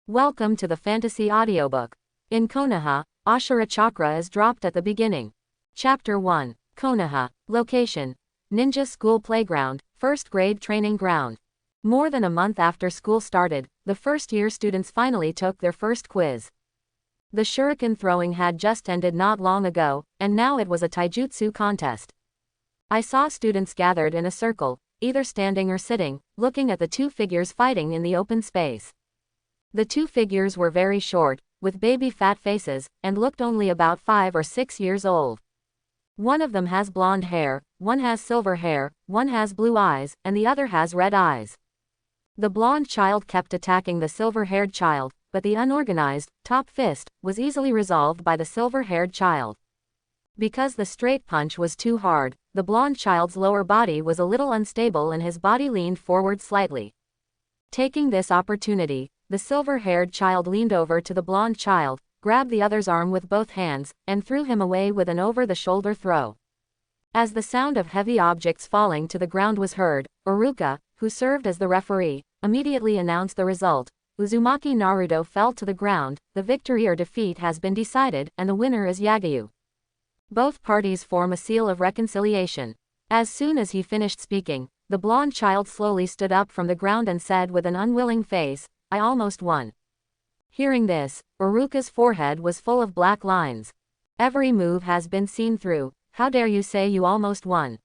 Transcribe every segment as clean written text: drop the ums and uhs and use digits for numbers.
Welcome to the fantasy audiobook. In Konoha, Ashura Chakra is dropped at the beginning. Chapter 1. Konoha. Location: Ninja School Playground, first grade training ground. More than a month after school started, the first-year students finally took their first quiz. The shuriken throwing had just ended not long ago, and now it was a taijutsu contest. I saw students gathered in a circle, either standing or sitting, looking at the two figures fighting in the open space. The two figures were very short, with baby fat faces, and looked only about 5 or 6 years old. One of them has blonde hair, one has silver hair, one has blue eyes, and the other has red eyes. The blonde child kept attacking the silver-haired child, but the unorganized, top fist, was easily resolved by the silver-haired child. Because the straight punch was too hard, the blonde child's lower body was a little unstable and his body leaned forward slightly. Taking this opportunity, the silver-haired child leaned over to the blonde child, grabbed the other's arm with both hands, and threw him away with an over-the-shoulder throw. As the sound of heavy objects falling to the ground was heard, Iruka, who served as the referee, immediately announced the result. Uzumaki Naruto fell to the ground, the victory or defeat has been decided, and the winner is Yagyu. Both parties form a seal of reconciliation. As soon as he finished speaking, the blonde child slowly stood up from the ground and said with an unwilling face, "I almost won." Hearing this, Iruka's forehead was full of black lines. "Every move has been seen through, how dare you say you almost won?"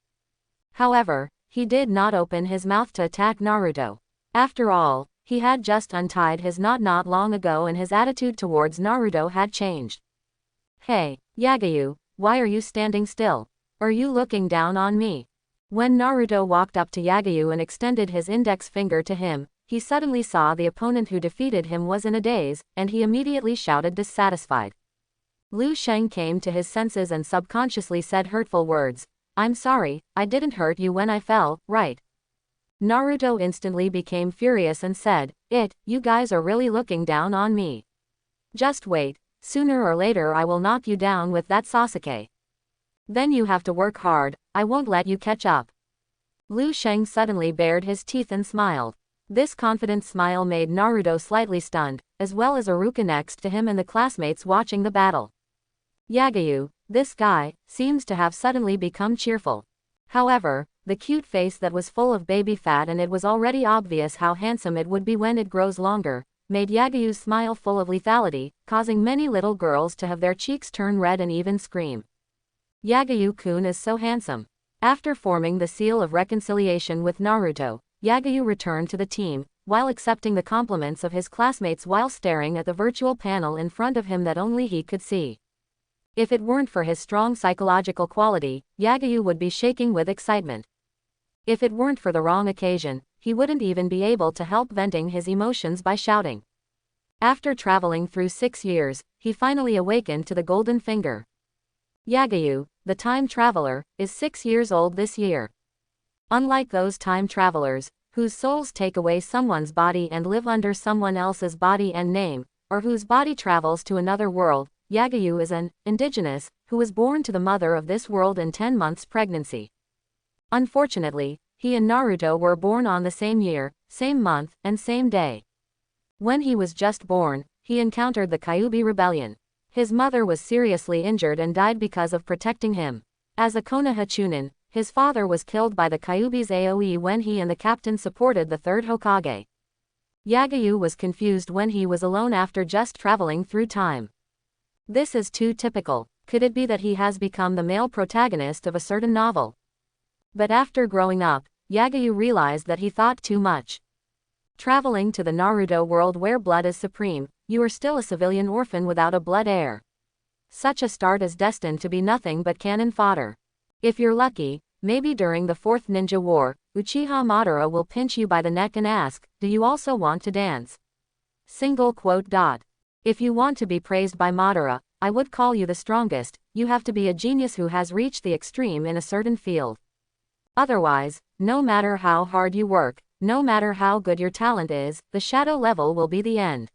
However, he did not open his mouth to attack Naruto. After all, he had just untied his knot not long ago and his attitude towards Naruto had changed. "Hey, Yagyu, why are you standing still? Are you looking down on me?" When Naruto walked up to Yagyu and extended his index finger to him, he suddenly saw the opponent who defeated him was in a daze, and he immediately shouted dissatisfied. Liu Sheng came to his senses and subconsciously said hurtful words. "I'm sorry, I didn't hurt you when I fell, right?" Naruto instantly became furious and said, You guys are really looking down on me. Just wait, sooner or later I will knock you down with that Sasuke. Then you have to work hard, I won't let you catch up." Liu Sheng suddenly bared his teeth and smiled. This confident smile made Naruto slightly stunned, as well as Iruka next to him and the classmates watching the battle. Yagyu, this guy, seems to have suddenly become cheerful. However, the cute face that was full of baby fat and it was already obvious how handsome it would be when it grows longer, made Yagyu's smile full of lethality, causing many little girls to have their cheeks turn red and even scream. Yagyu-kun is so handsome. After forming the seal of reconciliation with Naruto, Yagyu returned to the team, while accepting the compliments of his classmates while staring at the virtual panel in front of him that only he could see. If it weren't for his strong psychological quality, Yagyu would be shaking with excitement. If it weren't for the wrong occasion, he wouldn't even be able to help venting his emotions by shouting. After traveling through 6 years, he finally awakened to the golden finger. Yagyu, the time traveler, is 6 years old this year. Unlike those time travelers, whose souls take away someone's body and live under someone else's body and name, or whose body travels to another world, Yagyu is an indigenous, who was born to the mother of this world in 10 months pregnancy. Unfortunately, he and Naruto were born on the same year, same month, and same day. When he was just born, he encountered the Kyuubi rebellion. His mother was seriously injured and died because of protecting him. As a Konoha Chunin, his father was killed by the Kyuubi's AoE when he and the captain supported the third Hokage. Yagyu was confused when he was alone after just traveling through time. This is too typical. Could it be that he has become the male protagonist of a certain novel? But after growing up, Yagyu realized that he thought too much. Traveling to the Naruto world where blood is supreme, you are still a civilian orphan without a blood heir. Such a start is destined to be nothing but cannon fodder. If you're lucky, maybe during the 4th Ninja War, Uchiha Madara will pinch you by the neck and ask, "Do you also want to dance?" If you want to be praised by Madara, I would call you the strongest. You have to be a genius who has reached the extreme in a certain field. Otherwise, no matter how hard you work, no matter how good your talent is, the shadow level will be the end.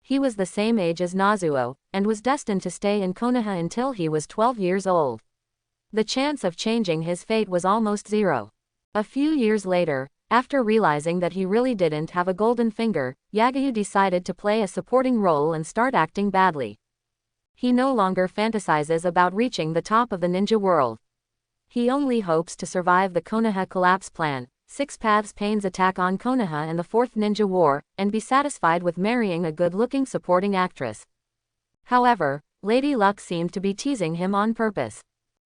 He was the same age as Nazuo, and was destined to stay in Konoha until he was 12 years old. The chance of changing his fate was almost zero. A few years later, After realizing that he really didn't have a golden finger, Yagayu decided to play a supporting role and start acting badly. He no longer fantasizes about reaching the top of the ninja world. He only hopes to survive the Konoha collapse plan, Six Paths Pain's attack on Konoha and the Fourth Ninja War, and be satisfied with marrying a good-looking supporting actress. However, Lady Luck seemed to be teasing him on purpose.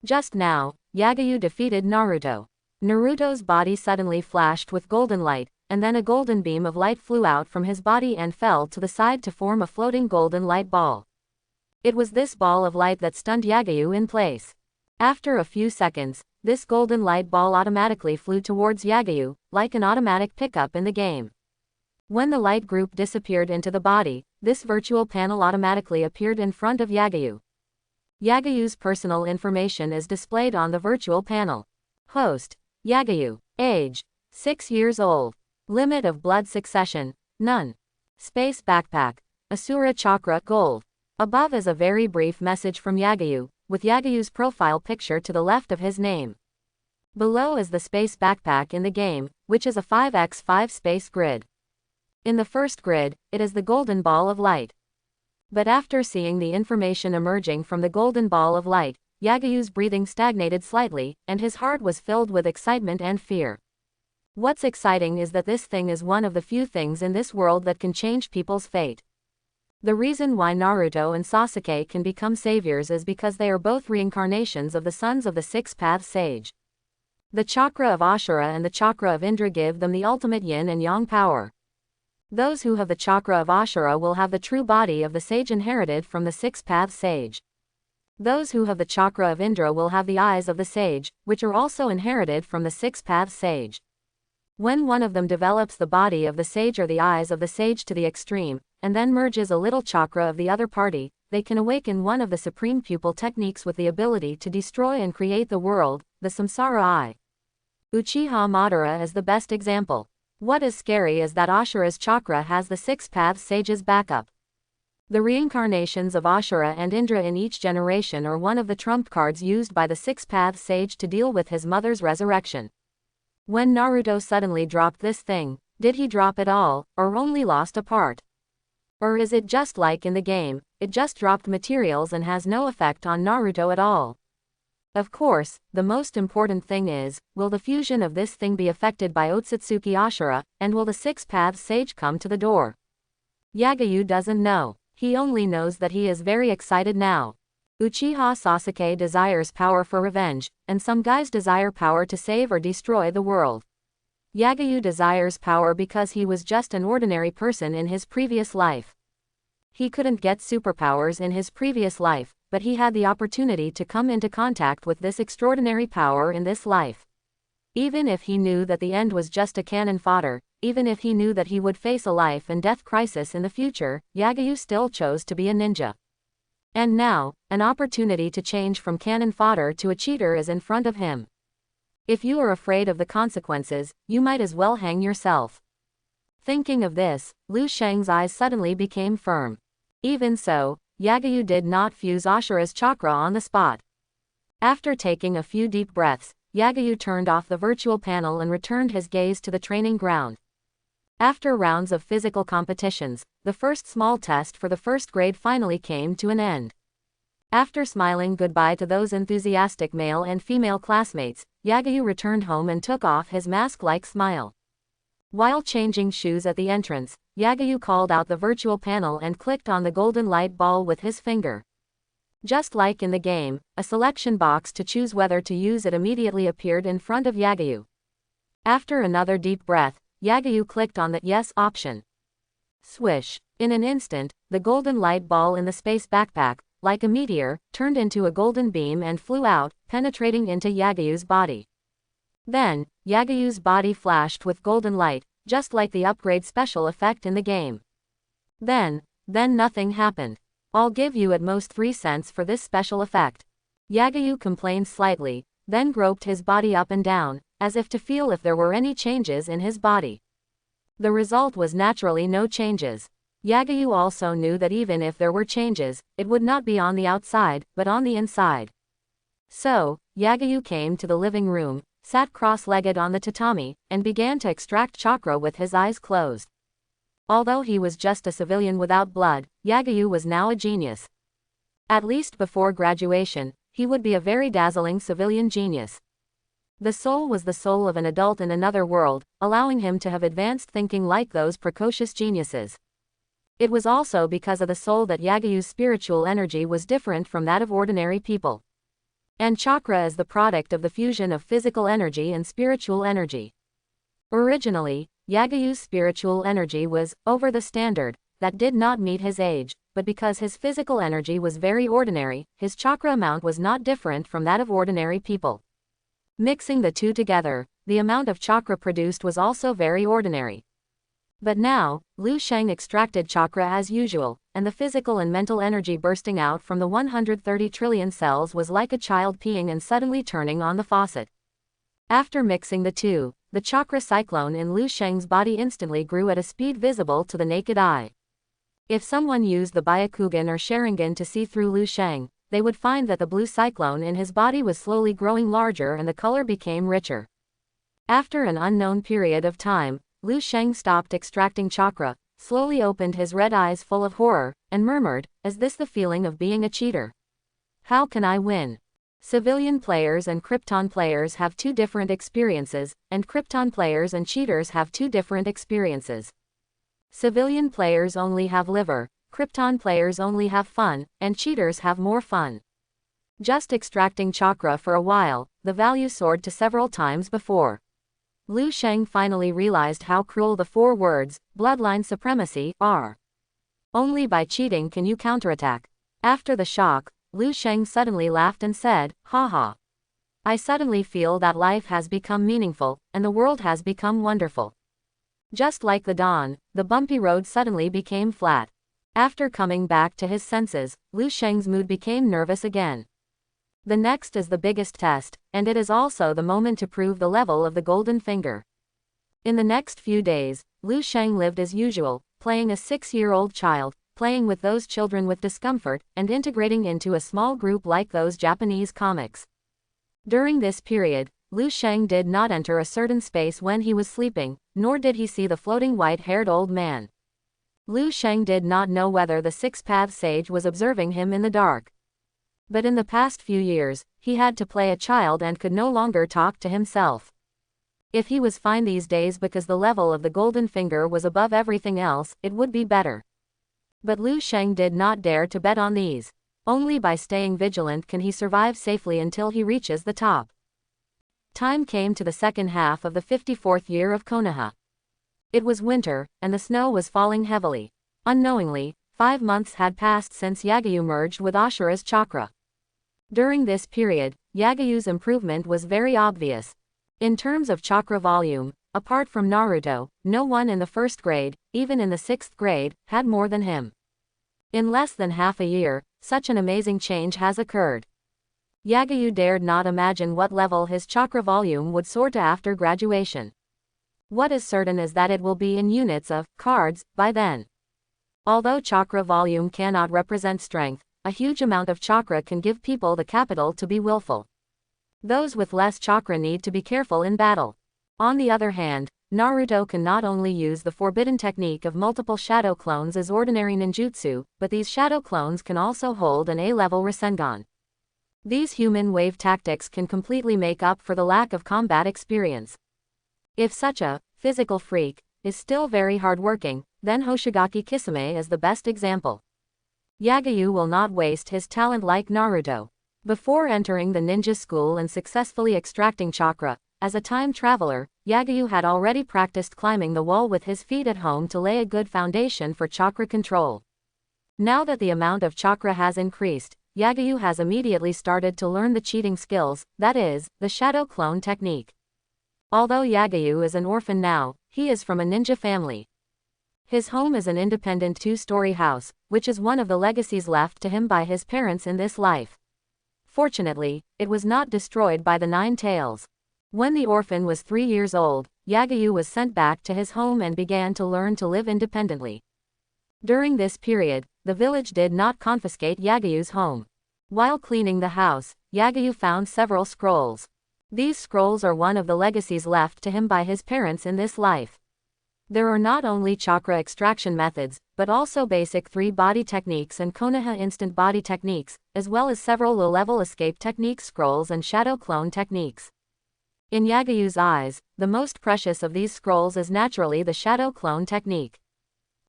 Just now, Yagayu defeated Naruto. Naruto's body suddenly flashed with golden light, and then a golden beam of light flew out from his body and fell to the side to form a floating golden light ball. It was this ball of light that stunned Yagayu in place. After a few seconds, this golden light ball automatically flew towards Yagayu, like an automatic pickup in the game. When the light group disappeared into the body, this virtual panel automatically appeared in front of Yagayu. Yagayu's personal information is displayed on the virtual panel. Host: Yagayu. Age: 6 years old. Limit of blood succession: none. Space backpack: Ashura Chakra Gold. Above is a very brief message from Yagayu, with Yagayu's profile picture to the left of his name. Below is the space backpack in the game, which is a 5x5 space grid. In the first grid, it is the golden ball of light. But after seeing the information emerging from the golden ball of light, Yagayu's breathing stagnated slightly, and his heart was filled with excitement and fear. What's exciting is that this thing is one of the few things in this world that can change people's fate. The reason why Naruto and Sasuke can become saviors is because they are both reincarnations of the sons of the Six Paths Sage. The chakra of Ashura and the chakra of Indra give them the ultimate yin and yang power. Those who have the chakra of Ashura will have the true body of the sage inherited from the Six Paths Sage. Those who have the chakra of Indra will have the eyes of the sage, which are also inherited from the Six Paths Sage. When one of them develops the body of the sage or the eyes of the sage to the extreme, and then merges a little chakra of the other party, they can awaken one of the supreme pupil techniques with the ability to destroy and create the world, the Samsara Eye. Uchiha Madara is the best example. What is scary is that Ashura's chakra has the Six Paths Sage's backup. The reincarnations of Ashura and Indra in each generation are one of the trump cards used by the Six Paths Sage to deal with his mother's resurrection. When Naruto suddenly dropped this thing, did he drop it all, or only lost a part? Or is it just like in the game, it just dropped materials and has no effect on Naruto at all? Of course, the most important thing is, will the fusion of this thing be affected by Otsutsuki Ashura, and will the Six Paths Sage come to the door? Yagayu doesn't know. He only knows that he is very excited now. Uchiha Sasuke desires power for revenge, and some guys desire power to save or destroy the world. Yagayu desires power because he was just an ordinary person in his previous life. He couldn't get superpowers in his previous life, but he had the opportunity to come into contact with this extraordinary power in this life. Even if he knew that the end was just a cannon fodder, even if he knew that he would face a life and death crisis in the future, Yagayu still chose to be a ninja. And now, an opportunity to change from cannon fodder to a cheater is in front of him. If you are afraid of the consequences, you might as well hang yourself. Thinking of this, Lu Sheng's eyes suddenly became firm. Even so, Yagayu did not fuse Ashura's chakra on the spot. After taking a few deep breaths, Yagayu turned off the virtual panel and returned his gaze to the training ground. After rounds of physical competitions, the first small test for the first grade finally came to an end. After smiling goodbye to those enthusiastic male and female classmates, Yagayu returned home and took off his mask-like smile. While changing shoes at the entrance, Yagayu called out the virtual panel and clicked on the golden light ball with his finger. Just like in the game, a selection box to choose whether to use it immediately appeared in front of Yagayu. After another deep breath, Yagayu clicked on the Yes option. Swish! In an instant, the golden light ball in the space backpack, like a meteor, turned into a golden beam and flew out, penetrating into Yagayu's body. Then, Yagayu's body flashed with golden light, just like the upgrade special effect in the game. Then nothing happened. I'll give you at most 3 cents for this special effect. Yagayu complained slightly, then groped his body up and down, as if to feel if there were any changes in his body. The result was naturally no changes. Yagayu also knew that even if there were changes, it would not be on the outside, but on the inside. So, Yagayu came to the living room, sat cross-legged on the tatami, and began to extract chakra with his eyes closed. Although he was just a civilian without blood, Yagyu was now a genius. At least before graduation, he would be a very dazzling civilian genius. The soul was the soul of an adult in another world, allowing him to have advanced thinking like those precocious geniuses. It was also because of the soul that Yagyu's spiritual energy was different from that of ordinary people. And chakra is the product of the fusion of physical energy and spiritual energy. Originally, Yagyu's spiritual energy was over the standard, that did not meet his age, but because his physical energy was very ordinary, his chakra amount was not different from that of ordinary people. Mixing the two together, the amount of chakra produced was also very ordinary. But now, Lu Sheng extracted chakra as usual, and the physical and mental energy bursting out from the 130 trillion cells was like a child peeing and suddenly turning on the faucet. After mixing the two, the chakra cyclone in Lu Sheng's body instantly grew at a speed visible to the naked eye. If someone used the Byakugan or Sharingan to see through Lu Sheng, they would find that the blue cyclone in his body was slowly growing larger and the color became richer. After an unknown period of time, Lu Sheng stopped extracting chakra, slowly opened his red eyes full of horror, and murmured, "Is this the feeling of being a cheater? How can I win?" Civilian players and Krypton players have two different experiences, and Krypton players and cheaters have two different experiences. Civilian players only have liver, Krypton players only have fun, and cheaters have more fun. Just extracting chakra for a while, the value soared to several times before. Lu Sheng finally realized how cruel the four words, bloodline supremacy, are. Only by cheating can you counterattack. After the shock, Lu Sheng suddenly laughed and said, "Haha. I suddenly feel that life has become meaningful, and the world has become wonderful." Just like the dawn, the bumpy road suddenly became flat. After coming back to his senses, Lu Sheng's mood became nervous again. The next is the biggest test, and it is also the moment to prove the level of the golden finger. In the next few days, Lu Sheng lived as usual, playing a 6-year-old child, playing with those children with discomfort, and integrating into a small group like those Japanese comics. During this period, Lu Sheng did not enter a certain space when he was sleeping, nor did he see the floating white-haired old man. Lu Sheng did not know whether the six-path sage was observing him in the dark. But in the past few years, he had to play a child and could no longer talk to himself. If he was fine these days because the level of the golden finger was above everything else, it would be better. But Lu Sheng did not dare to bet on these. Only by staying vigilant can he survive safely until he reaches the top. Time came to the second half of the 54th year of Konoha. It was winter, and the snow was falling heavily. Unknowingly, 5 months had passed since Yagyu merged with Ashura's chakra. During this period, Yagyu's improvement was very obvious. In terms of chakra volume, apart from Naruto, no one in the first grade, even in the 6th grade, had more than him. In less than half a year, such an amazing change has occurred. Yagyu dared not imagine what level his chakra volume would soar to after graduation. What is certain is that it will be in units of cards by then. Although chakra volume cannot represent strength, a huge amount of chakra can give people the capital to be willful. Those with less chakra need to be careful in battle. On the other hand, Naruto can not only use the forbidden technique of multiple shadow clones as ordinary ninjutsu, but these shadow clones can also hold an A-level Rasengan. These human wave tactics can completely make up for the lack of combat experience. If such a physical freak is still very hardworking, then Hoshigaki Kisame is the best example. Yagyu will not waste his talent like Naruto. Before entering the ninja school and successfully extracting chakra, as a time traveler, Yagyu had already practiced climbing the wall with his feet at home to lay a good foundation for chakra control. Now that the amount of chakra has increased, Yagyu has immediately started to learn the cheating skills, that is, the shadow clone technique. Although Yagyu is an orphan now, he is from a ninja family. His home is an independent 2-story house, which is one of the legacies left to him by his parents in this life. Fortunately, it was not destroyed by the 9 tails. When the orphan was 3 years old, Yagyu was sent back to his home and began to learn to live independently. During this period, the village did not confiscate Yagyu's home. While cleaning the house, Yagyu found several scrolls. These scrolls are one of the legacies left to him by his parents in this life. There are not only chakra extraction methods, but also basic 3-body techniques and Konoha instant body techniques, as well as several low-level escape techniques, scrolls and shadow clone techniques. In Yagayu's eyes, the most precious of these scrolls is naturally the shadow clone technique.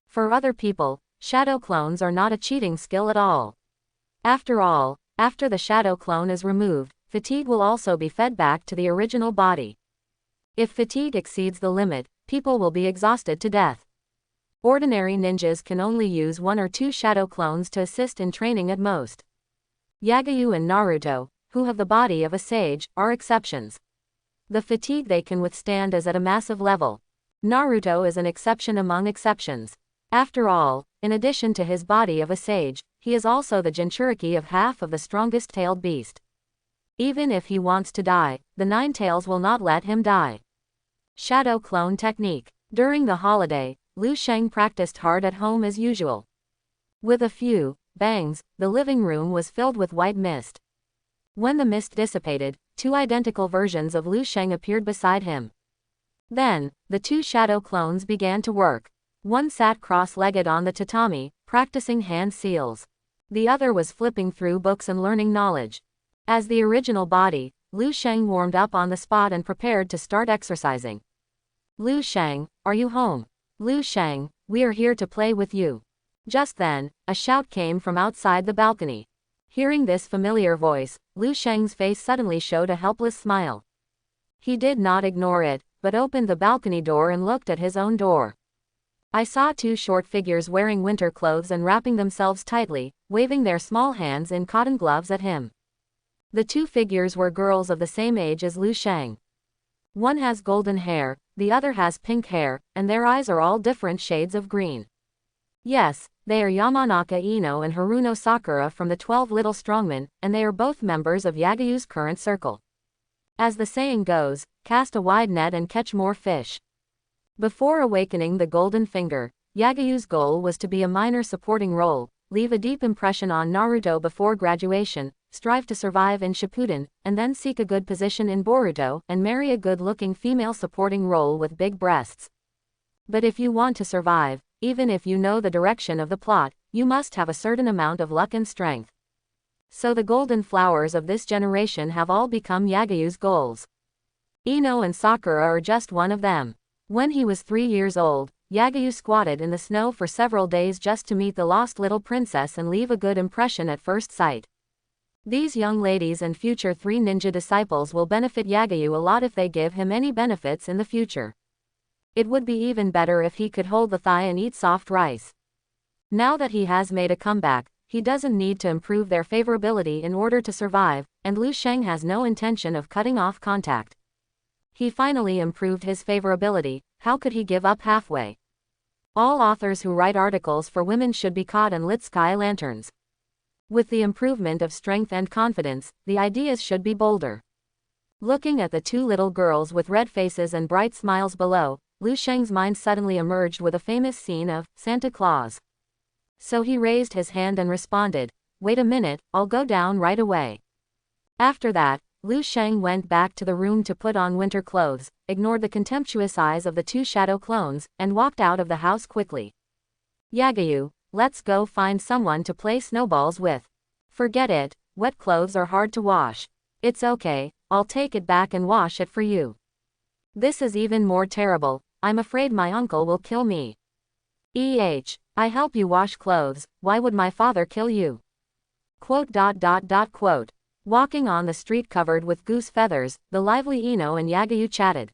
For other people, shadow clones are not a cheating skill at all. After all, after the shadow clone is removed, fatigue will also be fed back to the original body. If fatigue exceeds the limit, people will be exhausted to death. Ordinary ninjas can only use 1 or 2 shadow clones to assist in training at most. Yagayu and Naruto, who have the body of a sage, are exceptions. The fatigue they can withstand is at a massive level. Naruto is an exception among exceptions. After all, in addition to his body of a sage, he is also the Jinchuriki of half of the strongest tailed beast. Even if he wants to die, the 9 tails will not let him die. Shadow clone technique. During the holiday, Liu Sheng practiced hard at home as usual. With a few bangs, the living room was filled with white mist. When the mist dissipated, 2 identical versions of Liu Sheng appeared beside him. Then, the 2 shadow clones began to work. One sat cross-legged on the tatami, practicing hand seals. The other was flipping through books and learning knowledge. As the original body, Liu Sheng warmed up on the spot and prepared to start exercising. Liu Sheng, are you home? Liu Sheng, we are here to play with you. Just then, a shout came from outside the balcony. Hearing this familiar voice, Liu Sheng's face suddenly showed a helpless smile. He did not ignore it, but opened the balcony door and looked at his own door. I saw 2 short figures wearing winter clothes and wrapping themselves tightly, waving their small hands in cotton gloves at him. The 2 figures were girls of the same age as Liu Sheng. One has golden hair, the other has pink hair, and their eyes are all different shades of green. Yes, they are Yamanaka Ino and Haruno Sakura from the 12 Little Strongmen, and they are both members of Yagayu's current circle. As the saying goes, cast a wide net and catch more fish. Before awakening the Golden Finger, Yagayu's goal was to be a minor supporting role, leave a deep impression on Naruto before graduation, strive to survive in Shippuden, and then seek a good position in Boruto and marry a good-looking female supporting role with big breasts. But if you want to survive, even if you know the direction of the plot, you must have a certain amount of luck and strength. So the golden flowers of this generation have all become Yagayu's goals. Ino and Sakura are just one of them. When he was 3 years old, Yagayu squatted in the snow for several days just to meet the lost little princess and leave a good impression at first sight. These young ladies and future 3 ninja disciples will benefit Yagayu a lot if they give him any benefits in the future. It would be even better if he could hold the thigh and eat soft rice. Now that he has made a comeback, he doesn't need to improve their favorability in order to survive, and Liu Sheng has no intention of cutting off contact. He finally improved his favorability, how could he give up halfway? All authors who write articles for women should be caught and lit sky lanterns. With the improvement of strength and confidence, the ideas should be bolder. Looking at the 2 little girls with red faces and bright smiles below, Liu Sheng's mind suddenly emerged with a famous scene of Santa Claus. So he raised his hand and responded, "Wait a minute, I'll go down right away." After that, Liu Sheng went back to the room to put on winter clothes, ignored the contemptuous eyes of the 2 shadow clones, and walked out of the house quickly. Yagayu, let's go find someone to play snowballs with. Forget it, wet clothes are hard to wash. It's okay, I'll take it back and wash it for you. This is even more terrible, I'm afraid my uncle will kill me. I help you wash clothes, why would my father kill you? Quote. Walking on the street covered with goose feathers, the lively Ino and Yagayu chatted.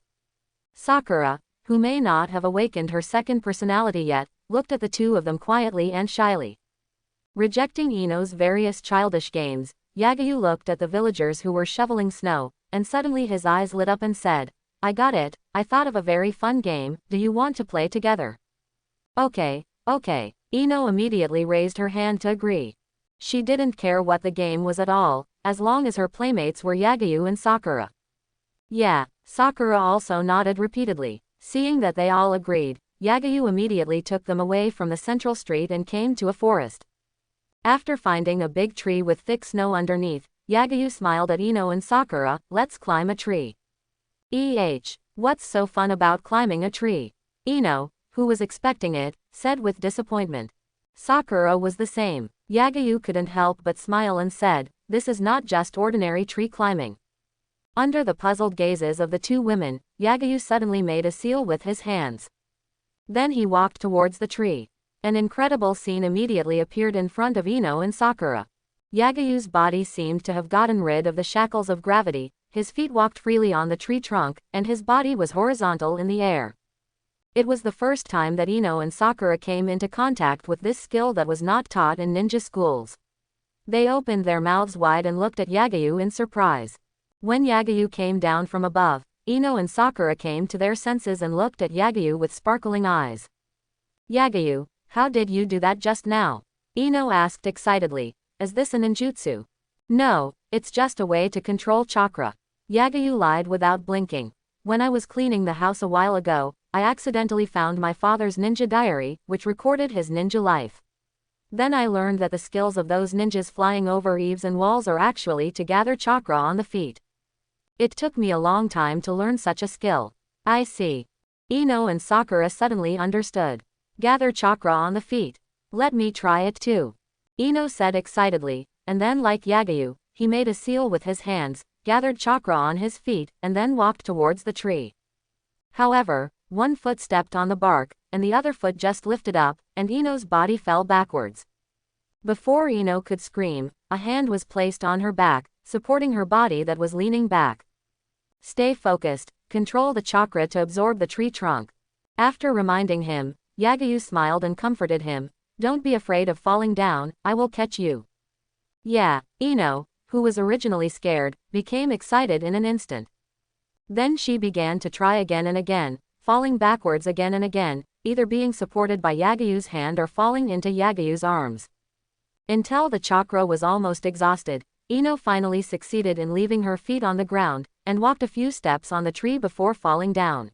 Sakura, who may not have awakened her second personality yet, looked at the 2 of them quietly and shyly. Rejecting Ino's various childish games, Yagayu looked at the villagers who were shoveling snow, and suddenly his eyes lit up and said, I got it, I thought of a very fun game, do you want to play together? Okay. Ino immediately raised her hand to agree. She didn't care what the game was at all, as long as her playmates were Yagayu and Sakura. Yeah, Sakura also nodded repeatedly. Seeing that they all agreed, Yagayu immediately took them away from the central street and came to a forest. After finding a big tree with thick snow underneath, Yagyu smiled at Ino and Sakura. Let's climb a tree. What's so fun about climbing a tree? Ino, who was expecting it, said with disappointment. Sakura was the same. Yagyu couldn't help but smile and said, this is not just ordinary tree climbing. Under the puzzled gazes of the two women, Yagyu suddenly made a seal with his hands. Then he walked towards the tree. An incredible scene immediately appeared in front of Ino and Sakura. Yagayu's body seemed to have gotten rid of the shackles of gravity, his feet walked freely on the tree trunk, and his body was horizontal in the air. It was the first time that Ino and Sakura came into contact with this skill that was not taught in ninja schools. They opened their mouths wide and looked at Yagayu in surprise. When Yagayu came down from above, Ino and Sakura came to their senses and looked at Yagayu with sparkling eyes. Yagayu, how did you do that just now? Ino asked excitedly. Is this a ninjutsu? No, it's just a way to control chakra. Yagayu lied without blinking. When I was cleaning the house a while ago, I accidentally found my father's ninja diary, which recorded his ninja life. Then I learned that the skills of those ninjas flying over eaves and walls are actually to gather chakra on the feet. It took me a long time to learn such a skill. I see. Ino and Sakura suddenly understood. Gather chakra on the feet. Let me try it too. Ino said excitedly, and then like Yagayu, he made a seal with his hands, gathered chakra on his feet, and then walked towards the tree. However, one foot stepped on the bark, and the other foot just lifted up, and Ino's body fell backwards. Before Ino could scream, a hand was placed on her back, supporting her body that was leaning back. Stay focused, control the chakra to absorb the tree trunk. After reminding him, Yagayu smiled and comforted him. Don't be afraid of falling down, I will catch you. Yeah, Ino, who was originally scared, became excited in an instant. Then she began to try again and again, falling backwards again and again, either being supported by Yagayu's hand or falling into Yagayu's arms. Until the chakra was almost exhausted, Ino finally succeeded in leaving her feet on the ground, and walked a few steps on the tree before falling down.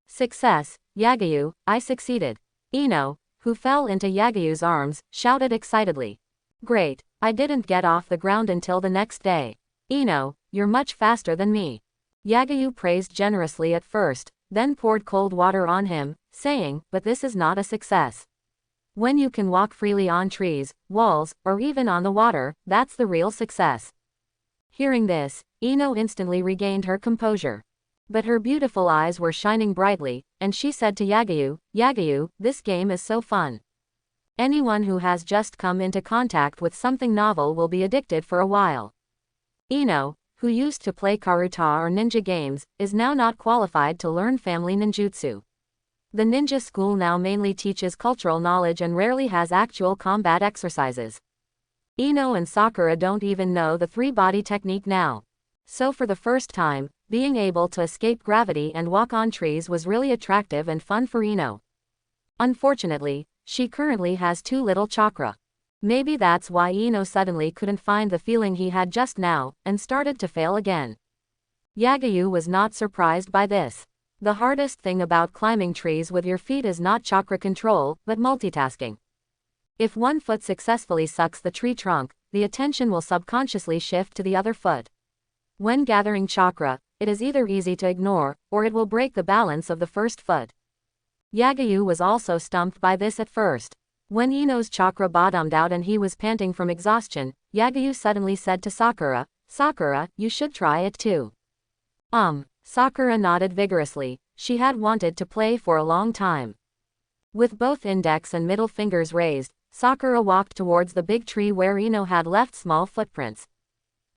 Success, Yagayu, I succeeded. Ino, who fell into Yagayu's arms, shouted excitedly. Great, I didn't get off the ground until the next day. Ino, you're much faster than me. Yagayu praised generously at first, then poured cold water on him, saying, but this is not a success. When you can walk freely on trees, walls, or even on the water, that's the real success. Hearing this, Ino instantly regained her composure. But her beautiful eyes were shining brightly, and she said to Yagayu, Yagayu, this game is so fun. Anyone who has just come into contact with something novel will be addicted for a while. Ino, who used to play karuta or ninja games, is now not qualified to learn family ninjutsu. The ninja school now mainly teaches cultural knowledge and rarely has actual combat exercises. Ino and Sakura don't even know the three-body technique now. So for the first time, being able to escape gravity and walk on trees was really attractive and fun for Ino. Unfortunately, she currently has too little chakra. Maybe that's why Ino suddenly couldn't find the feeling he had just now, and started to fail again. Yagayu was not surprised by this. The hardest thing about climbing trees with your feet is not chakra control, but multitasking. If one foot successfully sucks the tree trunk, the attention will subconsciously shift to the other foot. When gathering chakra, it is either easy to ignore, or it will break the balance of the first foot. Yagayu was also stumped by this at first. When Ino's chakra bottomed out and he was panting from exhaustion, Yagayu suddenly said to Sakura, Sakura, you should try it too. Sakura nodded vigorously. She had wanted to play for a long time. With both index and middle fingers raised, Sakura walked towards the big tree where Ino had left small footprints.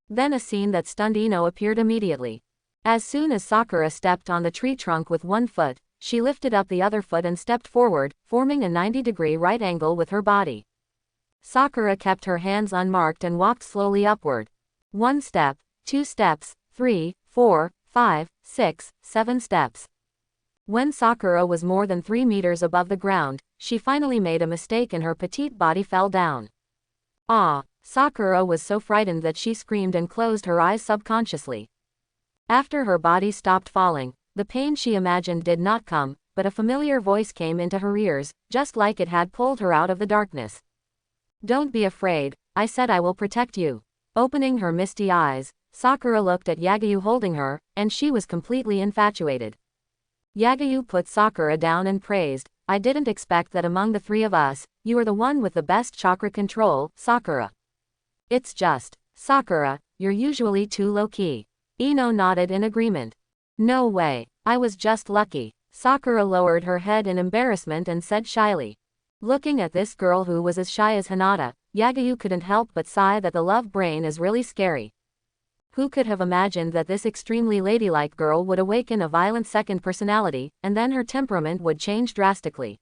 Then a scene that stunned Ino appeared immediately. As soon as Sakura stepped on the tree trunk with one foot, she lifted up the other foot and stepped forward, forming a 90-degree right angle with her body. Sakura kept her hands unmarked and walked slowly upward. 1 step, 2 steps, 3, 4, 5, 6, 7 steps. When Sakura was more than 3 meters above the ground, she finally made a mistake and her petite body fell down. Sakura was so frightened that she screamed and closed her eyes subconsciously. After her body stopped falling, the pain she imagined did not come, but a familiar voice came into her ears, just like it had pulled her out of the darkness. Don't be afraid, I said I will protect you. Opening her misty eyes, Sakura looked at Yagyu holding her, and she was completely infatuated. Yagyu put Sakura down and praised, "I didn't expect that among the three of us, you are the one with the best chakra control, Sakura. It's just, Sakura, you're usually too low-key." Ino nodded in agreement. "No way, I was just lucky." Sakura lowered her head in embarrassment and said shyly. Looking at this girl who was as shy as Hinata, Yagyu couldn't help but sigh that the love brain is really scary. Who could have imagined that this extremely ladylike girl would awaken a violent second personality, and then her temperament would change drastically?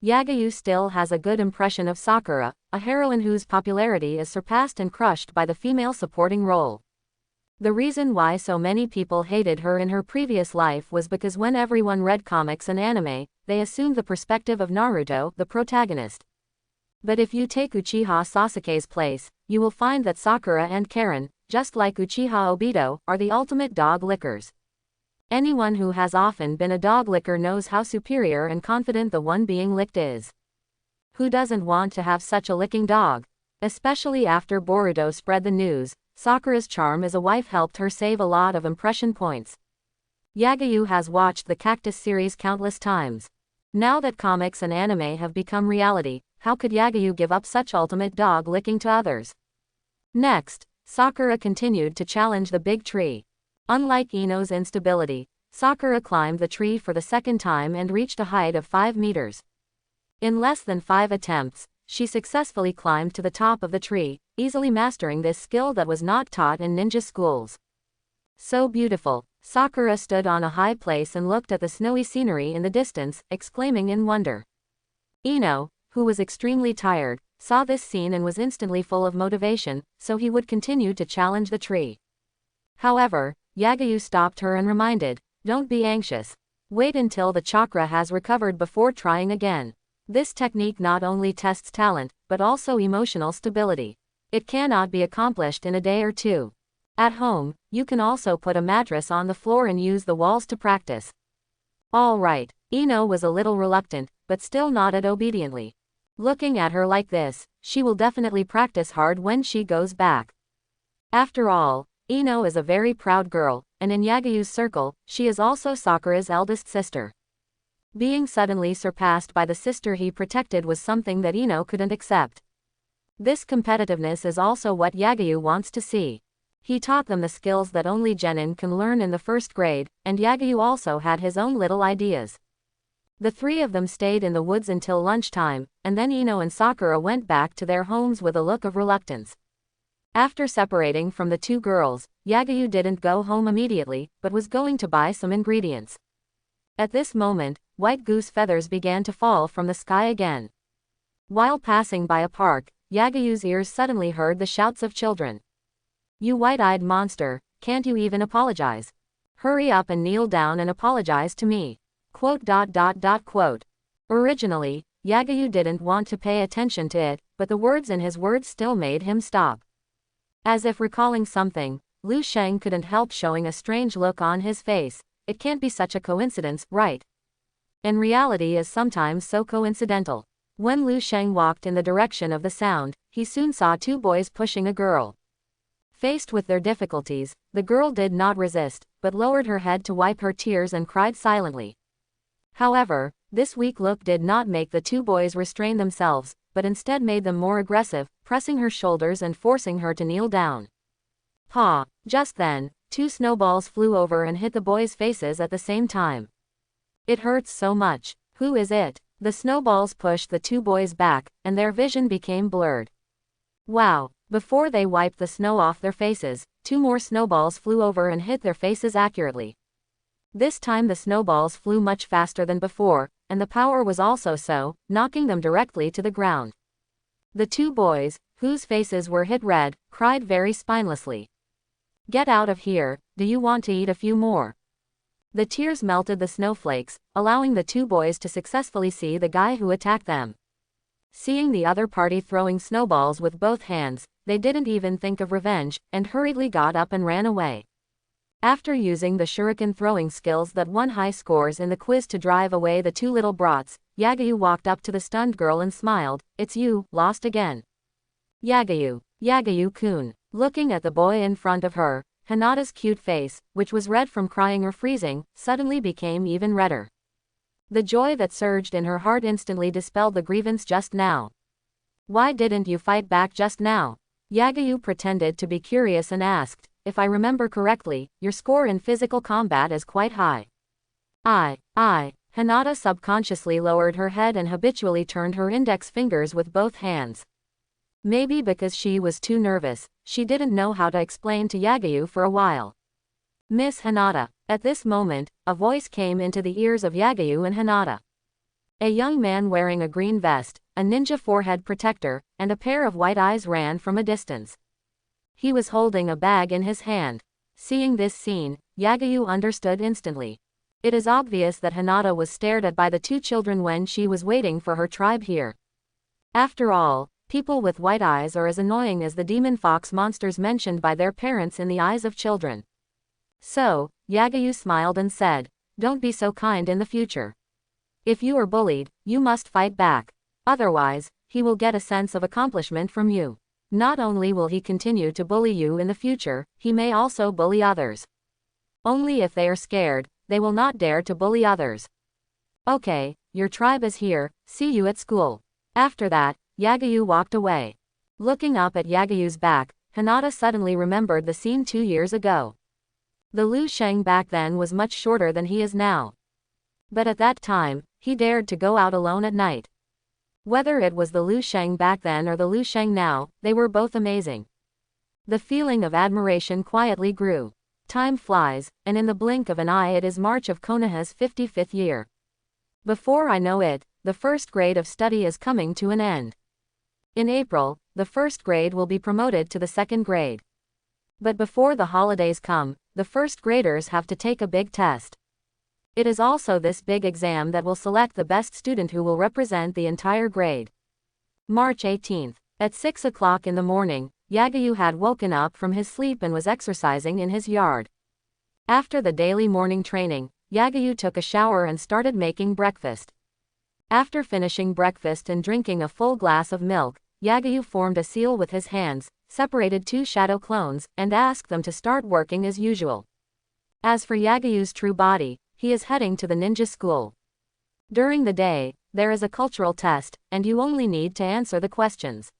Yagyu still has a good impression of Sakura, a heroine whose popularity is surpassed and crushed by the female supporting role. The reason why so many people hated her in her previous life was because when everyone read comics and anime, they assumed the perspective of Naruto, the protagonist. But if you take Uchiha Sasuke's place, you will find that Sakura and Karen, just like Uchiha Obito, are the ultimate dog lickers. Anyone who has often been a dog licker knows how superior and confident the one being licked is. Who doesn't want to have such a licking dog? Especially after Boruto spread the news, Sakura's charm as a wife helped her save a lot of impression points. Yagyu has watched the Cactus series countless times. Now that comics and anime have become reality, how could Yagyu give up such ultimate dog licking to others? Next, Sakura continued to challenge the big tree. Unlike Ino's instability, Sakura climbed the tree for the second time and reached a height of 5 meters. In less than 5 attempts, she successfully climbed to the top of the tree, easily mastering this skill that was not taught in ninja schools. So beautiful, Sakura stood on a high place and looked at the snowy scenery in the distance, exclaiming in wonder. Ino, who was extremely tired, saw this scene and was instantly full of motivation, so he would continue to challenge the tree. However, Yagyu stopped her and reminded, "Don't be anxious. Wait until the chakra has recovered before trying again. This technique not only tests talent, but also emotional stability. It cannot be accomplished in a day or two. At home, you can also put a mattress on the floor and use the walls to practice." All right, Ino was a little reluctant, but still nodded obediently. Looking at her like this, she will definitely practice hard when she goes back. After all, Ino is a very proud girl, and in Yagyu's circle, she is also Sakura's eldest sister. Being suddenly surpassed by the sister he protected was something that Ino couldn't accept. This competitiveness is also what Yagyu wants to see. He taught them the skills that only genin can learn in the first grade, and Yagyu also had his own little ideas. The three of them stayed in the woods until lunchtime, and then Ino and Sakura went back to their homes with a look of reluctance. After separating from the two girls, Yagyu didn't go home immediately, but was going to buy some ingredients. At this moment, white goose feathers began to fall from the sky again. While passing by a park, Yagyu's ears suddenly heard the shouts of children. "You white-eyed monster, can't you even apologize? Hurry up and kneel down and apologize to me." Quote. Originally, Yagyu didn't want to pay attention to it, but the words in his words still made him stop. As if recalling something, Lu Sheng couldn't help showing a strange look on his face. It can't be such a coincidence, right? And reality is sometimes so coincidental. When Lu Sheng walked in the direction of the sound, he soon saw two boys pushing a girl. Faced with their difficulties, the girl did not resist, but lowered her head to wipe her tears and cried silently. However, this weak look did not make the two boys restrain themselves, but instead made them more aggressive, pressing her shoulders and forcing her to kneel down. Pa! Just then, 2 snowballs flew over and hit the boys' faces at the same time. "It hurts so much. Who is it?" The snowballs pushed the 2 boys back, and their vision became blurred. Wow! Before they wiped the snow off their faces, 2 more snowballs flew over and hit their faces accurately. This time the snowballs flew much faster than before, and the power was also so, knocking them directly to the ground. The 2 boys, whose faces were hit red, cried very spinelessly. "Get out of here, do you want to eat a few more?" The tears melted the snowflakes, allowing the 2 boys to successfully see the guy who attacked them. Seeing the other party throwing snowballs with both hands, they didn't even think of revenge, and hurriedly got up and ran away. After using the shuriken throwing skills that won high scores in the quiz to drive away the 2 little brats, Yagyu walked up to the stunned girl and smiled. "It's you, lost again." Yagyu-kun. Looking at the boy in front of her, Hinata's cute face, which was red from crying or freezing, suddenly became even redder. The joy that surged in her heart instantly dispelled the grievance just now. Why didn't you fight back just now? Yagyu pretended to be curious and asked, if I remember correctly, your score in physical combat is quite high. Hinata subconsciously lowered her head and habitually turned her index fingers with both hands. Maybe because she was too nervous, she didn't know how to explain to Yagyu for a while. Miss Hinata. At this moment, a voice came into the ears of Yagyu and Hinata. A young man wearing a green vest, a ninja forehead protector, and a pair of white eyes ran from a distance. He was holding a bag in his hand. Seeing this scene, Yagyu understood instantly. It is obvious that Hinata was stared at by the two children when she was waiting for her tribe here. After all, people with white eyes are as annoying as the demon fox monsters mentioned by their parents in the eyes of children. So, Yagyu smiled and said, don't be so kind in the future. If you are bullied, you must fight back. Otherwise, he will get a sense of accomplishment from you. Not only will he continue to bully you in the future, he may also bully others. Only if they are scared, they will not dare to bully others. Okay, your tribe is here, see you at school. After that, Yagyu walked away. Looking up at Yagyu's back, Hinata suddenly remembered the scene 2 years ago. The Liu Sheng back then was much shorter than he is now. But at that time, he dared to go out alone at night. Whether it was the Liu Sheng back then or the Liu Sheng now, they were both amazing. The feeling of admiration quietly grew. Time flies, and in the blink of an eye it is March of Konoha's 55th year. Before I know it, the first grade of study is coming to an end. In April, the first grade will be promoted to the second grade. But before the holidays come, the first graders have to take a big test. It is also this big exam that will select the best student who will represent the entire grade. March 18th. At 6 o'clock in the morning, Yagyu had woken up from his sleep and was exercising in his yard. After the daily morning training, Yagyu took a shower and started making breakfast. After finishing breakfast and drinking a full glass of milk, Yagyu formed a seal with his hands, separated 2 shadow clones, and asked them to start working as usual. As for Yagyu's true body, he is heading to the ninja school. During the day, there is a cultural test, and you only need to answer the questions.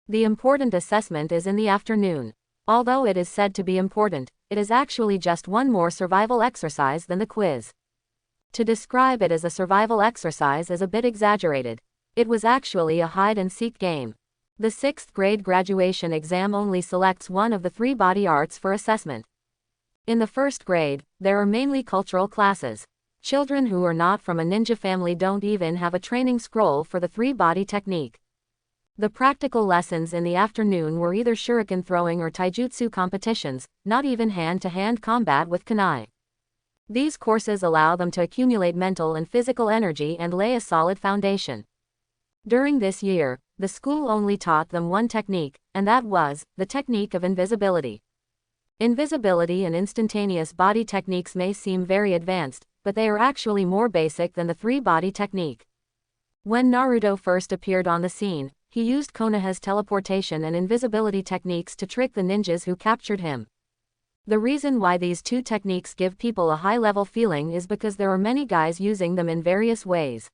The important assessment is in the afternoon. Although it is said to be important, it is actually just one more survival exercise than the quiz. To describe it as a survival exercise is a bit exaggerated. It was actually a hide-and-seek game. The 6th grade graduation exam only selects one of the 3 body arts for assessment. In the first grade, there are mainly cultural classes. Children who are not from a ninja family don't even have a training scroll for the 3-body technique. The practical lessons in the afternoon were either shuriken throwing or taijutsu competitions, not even hand-to-hand combat with kunai. These courses allow them to accumulate mental and physical energy and lay a solid foundation. During this year, the school only taught them one technique, and that was the technique of invisibility. Invisibility and instantaneous body techniques may seem very advanced, but they are actually more basic than the 3-body technique. When Naruto first appeared on the scene, he used Konoha's teleportation and invisibility techniques to trick the ninjas who captured him. The reason why these 2 techniques give people a high-level feeling is because there are many guys using them in various ways.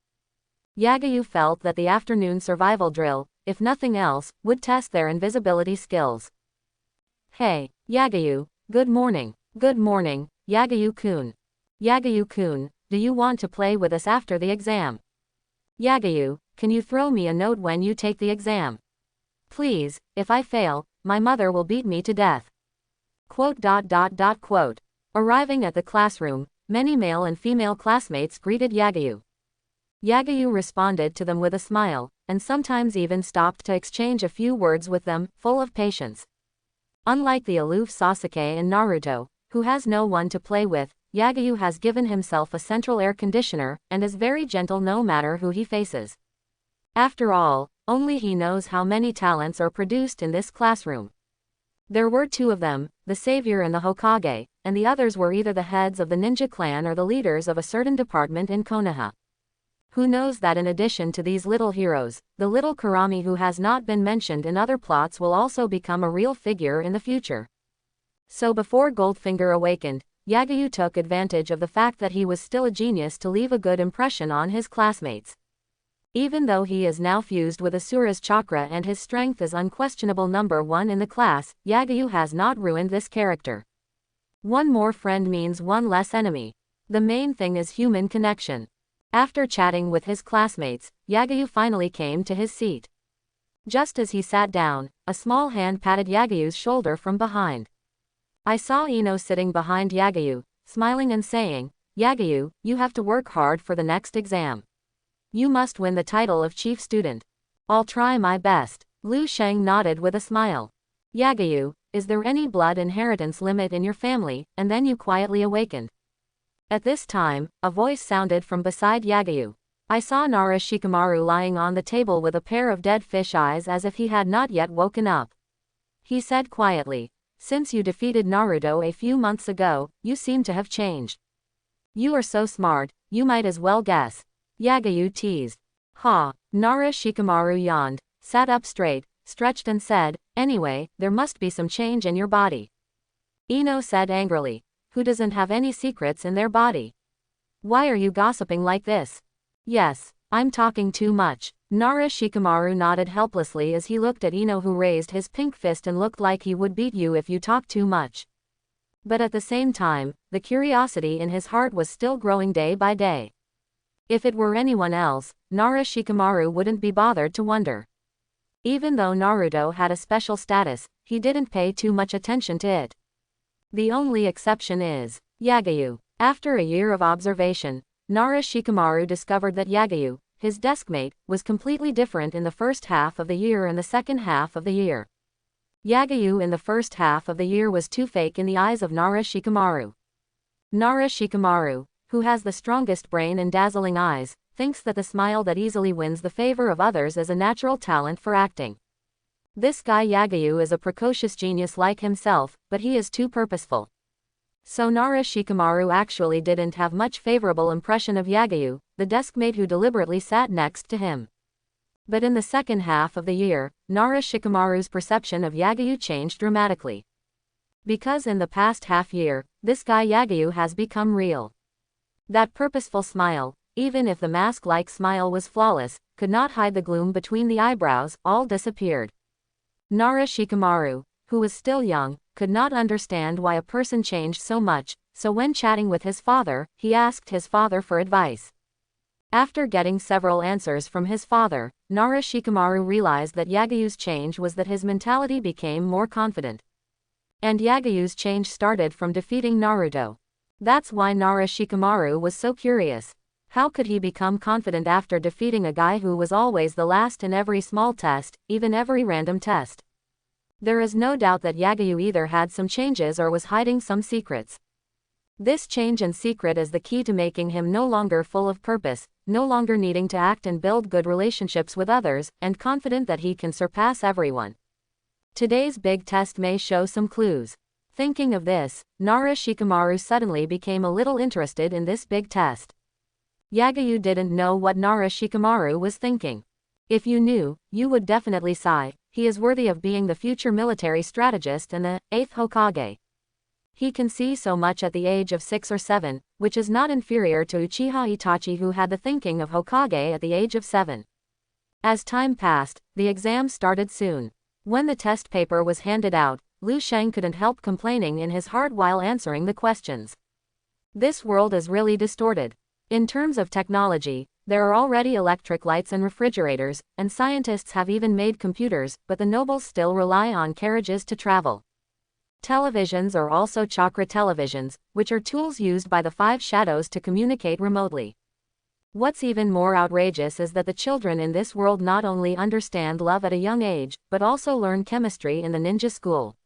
Yagyu felt that the afternoon survival drill, if nothing else, would test their invisibility skills. Hey, Yagyu, good morning. Good morning, Yagyu-kun. Yagyu-kun, do you want to play with us after the exam? Yagyu, can you throw me a note when you take the exam? Please, if I fail, my mother will beat me to death. Quote. Arriving at the classroom, many male and female classmates greeted Yagyu. Yagyu responded to them with a smile, and sometimes even stopped to exchange a few words with them, full of patience. Unlike the aloof Sasuke and Naruto, who has no one to play with, Yagyu has given himself a central air conditioner, and is very gentle no matter who he faces. After all, only he knows how many talents are produced in this classroom. There were 2 of them, the savior and the Hokage, and the others were either the heads of the ninja clan or the leaders of a certain department in Konoha. Who knows that in addition to these little heroes, the little Kurami who has not been mentioned in other plots will also become a real figure in the future. So before Goldfinger awakened, Yagyu took advantage of the fact that he was still a genius to leave a good impression on his classmates. Even though he is now fused with Ashura's chakra and his strength is unquestionable number one in the class, Yagyu has not ruined this character. One more friend means one less enemy. The main thing is human connection. After chatting with his classmates, Yagyu finally came to his seat. Just as he sat down, a small hand patted Yagyu's shoulder from behind. I saw Ino sitting behind Yagyu, smiling and saying, "Yagyu, you have to work hard for the next exam. You must win the title of chief student." "I'll try my best." Lu Sheng nodded with a smile. "Yagyu, is there any blood inheritance limit in your family?" And then you quietly awakened. At this time, a voice sounded from beside Yagyu. I saw Nara Shikamaru lying on the table with a pair of dead fish eyes as if he had not yet woken up. He said quietly, "Since you defeated Naruto a few months ago, you seem to have changed. You are so smart, you might as well guess." Yagyu teased. "Ha." Nara Shikamaru yawned, sat up straight, stretched and said, "Anyway, there must be some change in your body." Ino said angrily, "Who doesn't have any secrets in their body? Why are you gossiping like this?" "Yes, I'm talking too much." Nara Shikamaru nodded helplessly as he looked at Ino, who raised his pink fist and looked like he would beat you if you talk too much. But at the same time, the curiosity in his heart was still growing day by day. If it were anyone else, Nara Shikamaru wouldn't be bothered to wonder. Even though Naruto had a special status, he didn't pay too much attention to it. The only exception is Yagyu. After a year of observation, Nara Shikamaru discovered that Yagyu, his deskmate, was completely different in the first half of the year and the second half of the year. Yagyu in the first half of the year was too fake in the eyes of Nara Shikamaru. Nara Shikamaru, who has the strongest brain and dazzling eyes, thinks that the smile that easily wins the favor of others is a natural talent for acting. This guy Yagyu is a precocious genius like himself, but he is too purposeful. So Nara Shikamaru actually didn't have much favorable impression of Yagyu, the deskmate who deliberately sat next to him. But in the second half of the year, Nara Shikamaru's perception of Yagyu changed dramatically. Because in the past half year, this guy Yagyu has become real. That purposeful smile, even if the mask-like smile was flawless, could not hide the gloom between the eyebrows, all disappeared. Nara Shikamaru, who was still young, could not understand why a person changed so much, so when chatting with his father, he asked his father for advice. After getting several answers from his father, Nara Shikamaru realized that Yagyu's change was that his mentality became more confident. And Yagyu's change started from defeating Naruto. That's why Nara Shikamaru was so curious. How could he become confident after defeating a guy who was always the last in every small test, even every random test? There is no doubt that Yagyu either had some changes or was hiding some secrets. This change and secret is the key to making him no longer full of purpose, no longer needing to act and build good relationships with others, and confident that he can surpass everyone. Today's big test may show some clues. Thinking of this, Nara Shikamaru suddenly became a little interested in this big test. Yagyu didn't know what Nara Shikamaru was thinking. If you knew, you would definitely sigh. He is worthy of being the future military strategist and the 8th Hokage. He can see so much at the age of 6 or 7, which is not inferior to Uchiha Itachi, who had the thinking of Hokage at the age of 7. As time passed, the exam started soon. When the test paper was handed out, Lu Sheng couldn't help complaining in his heart while answering the questions. This world is really distorted. In terms of technology, there are already electric lights and refrigerators, and scientists have even made computers, but the nobles still rely on carriages to travel. Televisions are also chakra televisions, which are tools used by the 5 shadows to communicate remotely. What's even more outrageous is that the children in this world not only understand love at a young age, but also learn chemistry in the ninja school.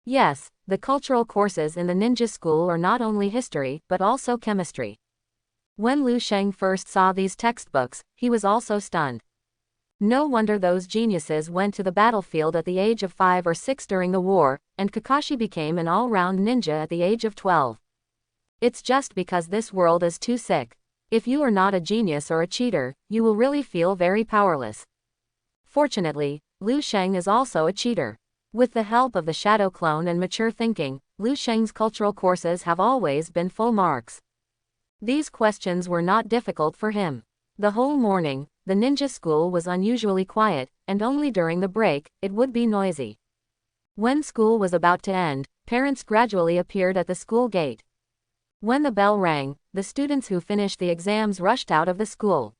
Yes, the cultural courses in the ninja school are not only history, but also chemistry. When Lu Sheng first saw these textbooks, he was also stunned. No wonder those geniuses went to the battlefield at the age of 5 or 6 during the war, and Kakashi became an all-round ninja at the age of 12. It's just because this world is too sick. If you are not a genius or a cheater, you will really feel very powerless. Fortunately, Liu Sheng is also a cheater. With the help of the shadow clone and mature thinking, Liu Sheng's cultural courses have always been full marks. These questions were not difficult for him. The whole morning, the ninja school was unusually quiet, and only during the break, it would be noisy. When school was about to end, parents gradually appeared at the school gate. When the bell rang, the students who finished the exams rushed out of the school.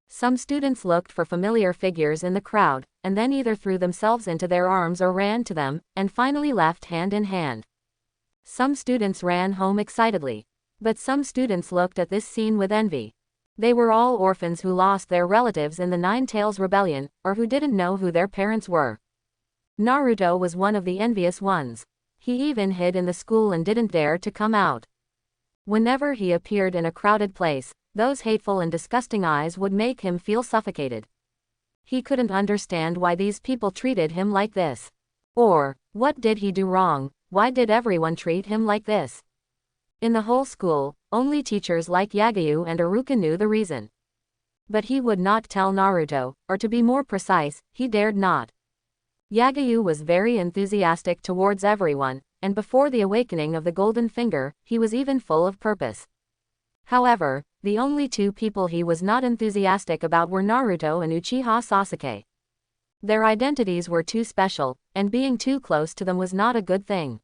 Some students looked for familiar figures in the crowd, and then either threw themselves into their arms or ran to them, and finally left hand in hand. Some students ran home excitedly. But some students looked at this scene with envy. They were all orphans who lost their relatives in the Nine Tails Rebellion, or who didn't know who their parents were. Naruto was one of the envious ones. He even hid in the school and didn't dare to come out. Whenever he appeared in a crowded place, those hateful and disgusting eyes would make him feel suffocated. He couldn't understand why these people treated him like this. Or, what did he do wrong? Why did everyone treat him like this? In the whole school, only teachers like Yagyu and Iruka knew the reason. But he would not tell Naruto, or to be more precise, he dared not. Yagyu was very enthusiastic towards everyone, and before the awakening of the Golden Finger, he was even full of purpose. However, the only two people he was not enthusiastic about were Naruto and Uchiha Sasuke. Their identities were too special, and being too close to them was not a good thing.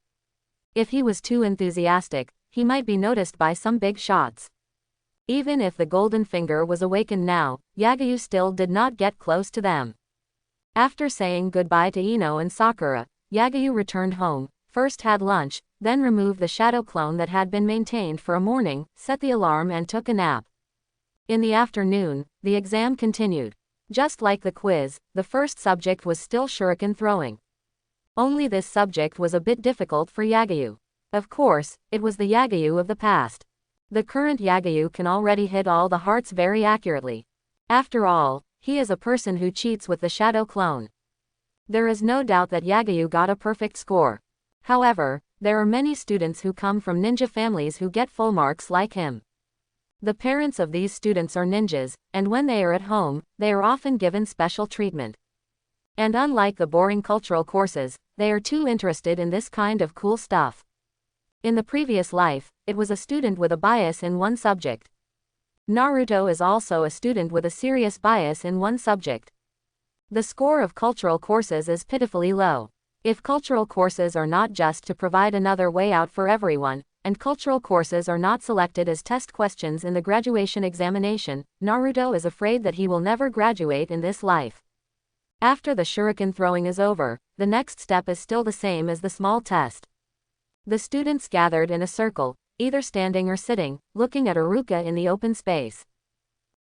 If he was too enthusiastic, he might be noticed by some big shots. Even if the Golden Finger was awakened now, Yagyu still did not get close to them. After saying goodbye to Ino and Sakura, Yagyu returned home, first had lunch, then removed the shadow clone that had been maintained for a morning, set the alarm and took a nap. In the afternoon, the exam continued. Just like the quiz, the first subject was still shuriken throwing. Only this subject was a bit difficult for Yagyu. Of course, it was the Yagyu of the past. The current Yagyu can already hit all the hearts very accurately. After all, he is a person who cheats with the shadow clone. There is no doubt that Yagyu got a perfect score. However, there are many students who come from ninja families who get full marks like him. The parents of these students are ninjas, and when they are at home, they are often given special treatment. And unlike the boring cultural courses, they are too interested in this kind of cool stuff. In the previous life, it was a student with a bias in one subject. Naruto is also a student with a serious bias in one subject. The score of cultural courses is pitifully low. If cultural courses are not just to provide another way out for everyone, and cultural courses are not selected as test questions in the graduation examination, Naruto is afraid that he will never graduate in this life. After the shuriken throwing is over, the next step is still the same as the small test. The students gathered in a circle, either standing or sitting, looking at Iruka in the open space.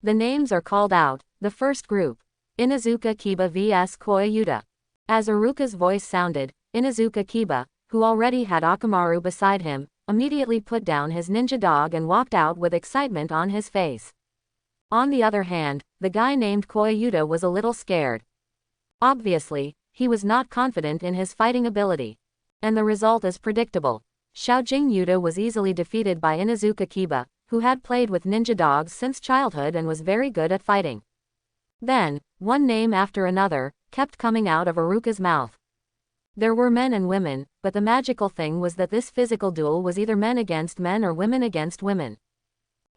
The names are called out. The first group. Inuzuka Kiba vs Koyuta. As Iruka's voice sounded, Inuzuka Kiba, who already had Akamaru beside him, immediately put down his ninja dog and walked out with excitement on his face. On the other hand, the guy named Koyuta was a little scared. Obviously, he was not confident in his fighting ability. And the result is predictable. Shaojing Yuta was easily defeated by Inuzuka Kiba, who had played with ninja dogs since childhood and was very good at fighting. Then, one name after another, kept coming out of Iruka's mouth. There were men and women, but the magical thing was that this physical duel was either men against men or women against women.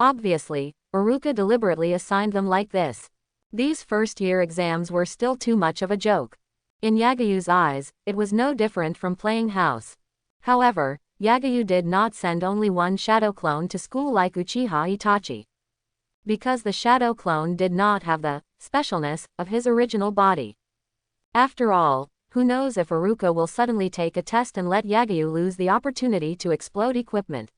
Obviously, Iruka deliberately assigned them like this. These first-year exams were still too much of a joke. In Yagyu's eyes, it was no different from playing house. However, Yagyu did not send only one shadow clone to school like Uchiha Itachi. Because the shadow clone did not have the specialness of his original body. After all, who knows if Iruka will suddenly take a test and let Yagyu lose the opportunity to explode equipment.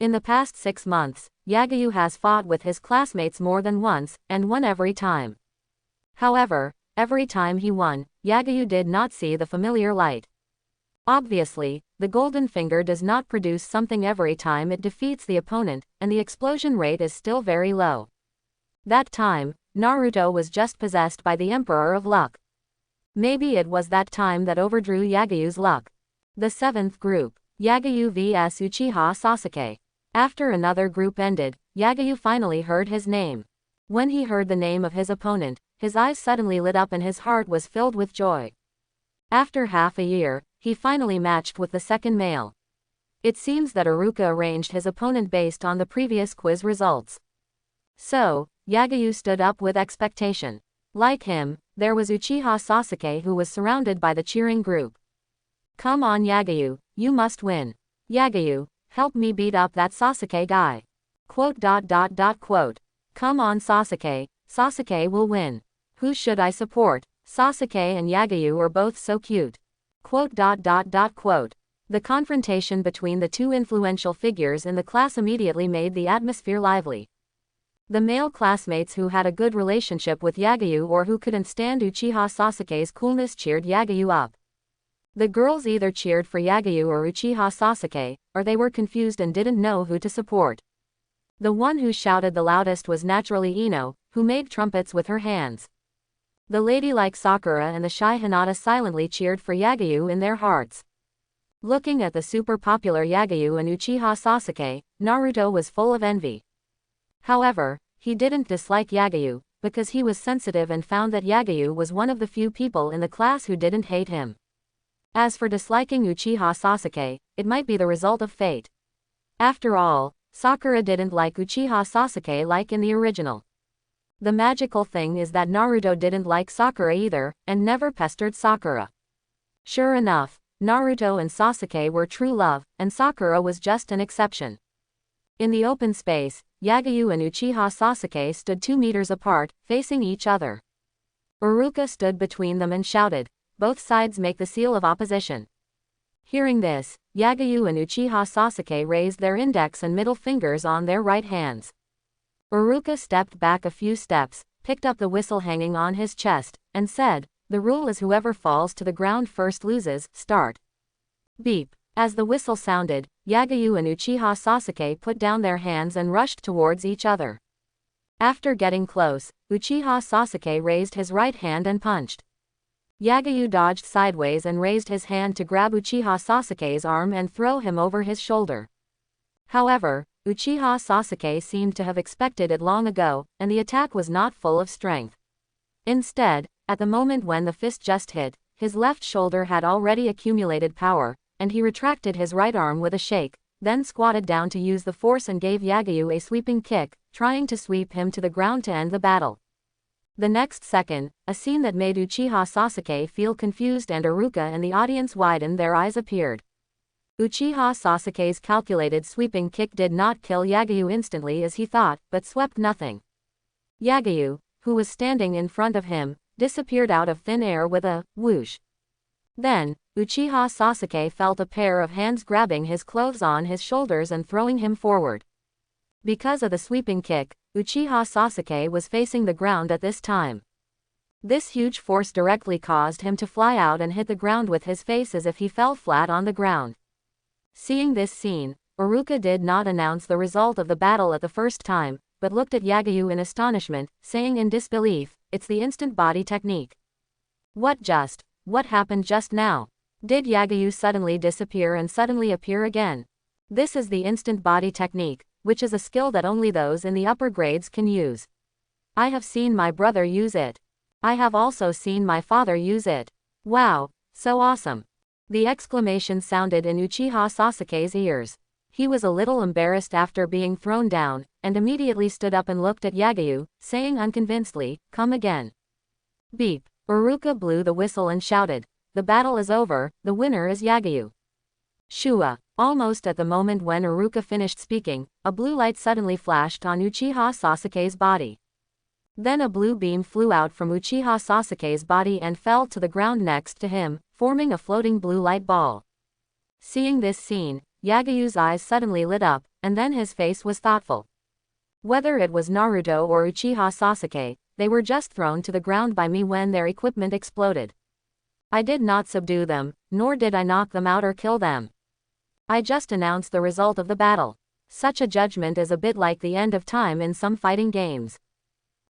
In the past 6 months, Yagyu has fought with his classmates more than once, and won every time. However, every time he won, Yagyu did not see the familiar light. Obviously, the Golden Finger does not produce something every time it defeats the opponent, and the explosion rate is still very low. That time, Naruto was just possessed by the Emperor of Luck. Maybe it was that time that overdrew Yagyu's luck. The 7th group. Yagyu vs Uchiha Sasuke. After another group ended, Yagyu finally heard his name. When he heard the name of his opponent, his eyes suddenly lit up and his heart was filled with joy. After half a year, he finally matched with the second male. It seems that Iruka arranged his opponent based on the previous quiz results. So, Yagyu stood up with expectation. Like him, there was Uchiha Sasuke who was surrounded by the cheering group. Come on Yagyu, you must win. Yagyu, help me beat up that Sasuke guy. Quote. Come on Sasuke, Sasuke will win. Who should I support? Sasuke and Yagyu are both so cute. Quote. The confrontation between the two influential figures in the class immediately made the atmosphere lively. The male classmates who had a good relationship with Yagyu or who couldn't stand Uchiha Sasuke's coolness cheered Yagyu up. The girls either cheered for Yagyu or Uchiha Sasuke, or they were confused and didn't know who to support. The one who shouted the loudest was naturally Ino, who made trumpets with her hands. The ladylike Sakura and the shy Hinata silently cheered for Yagyu in their hearts. Looking at the super popular Yagyu and Uchiha Sasuke, Naruto was full of envy. However, he didn't dislike Yagyu, because he was sensitive and found that Yagyu was one of the few people in the class who didn't hate him. As for disliking Uchiha Sasuke, it might be the result of fate. After all, Sakura didn't like Uchiha Sasuke like in the original. The magical thing is that Naruto didn't like Sakura either, and never pestered Sakura. Sure enough, Naruto and Sasuke were true love, and Sakura was just an exception. In the open space, Yagyu and Uchiha Sasuke stood 2 meters apart, facing each other. Iruka stood between them and shouted, "Both sides make the seal of opposition." Hearing this, Yagyu and Uchiha Sasuke raised their index and middle fingers on their right hands. Iruka stepped back a few steps, picked up the whistle hanging on his chest, and said, "The rule is whoever falls to the ground first loses, start." Beep. As the whistle sounded, Yagyu and Uchiha Sasuke put down their hands and rushed towards each other. After getting close, Uchiha Sasuke raised his right hand and punched. Yagyu dodged sideways and raised his hand to grab Uchiha Sasuke's arm and throw him over his shoulder. However, Uchiha Sasuke seemed to have expected it long ago, and the attack was not full of strength. Instead, at the moment when the fist just hit, his left shoulder had already accumulated power, and he retracted his right arm with a shake, then squatted down to use the force and gave Yagyu a sweeping kick, trying to sweep him to the ground to end the battle. The next second, a scene that made Uchiha Sasuke feel confused and Iruka and the audience widened their eyes appeared. Uchiha Sasuke's calculated sweeping kick did not kill Yagyu instantly as he thought, but swept nothing. Yagyu, who was standing in front of him, disappeared out of thin air with a whoosh. Then, Uchiha Sasuke felt a pair of hands grabbing his clothes on his shoulders and throwing him forward. Because of the sweeping kick, Uchiha Sasuke was facing the ground at this time. This huge force directly caused him to fly out and hit the ground with his face as if he fell flat on the ground. Seeing this scene, Iruka did not announce the result of the battle at the first time, but looked at Yagyu in astonishment, saying in disbelief, "It's the instant body technique." What happened just now? Did Yagyu suddenly disappear and suddenly appear again? This is the instant body technique, which is a skill that only those in the upper grades can use. I have seen my brother use it. I have also seen my father use it. Wow, so awesome. The exclamation sounded in Uchiha Sasuke's ears. He was a little embarrassed after being thrown down, and immediately stood up and looked at Yagyu, saying unconvincedly, "Come again." Beep. Iruka blew the whistle and shouted, "The battle is over, the winner is Yagyu." Shua. Almost at the moment when Iruka finished speaking, a blue light suddenly flashed on Uchiha Sasuke's body. Then a blue beam flew out from Uchiha Sasuke's body and fell to the ground next to him, forming a floating blue light ball. Seeing this scene, Yagyu's eyes suddenly lit up, and then his face was thoughtful. Whether it was Naruto or Uchiha Sasuke, they were just thrown to the ground by me when their equipment exploded. I did not subdue them, nor did I knock them out or kill them. I just announced the result of the battle. Such a judgment is a bit like the end of time in some fighting games.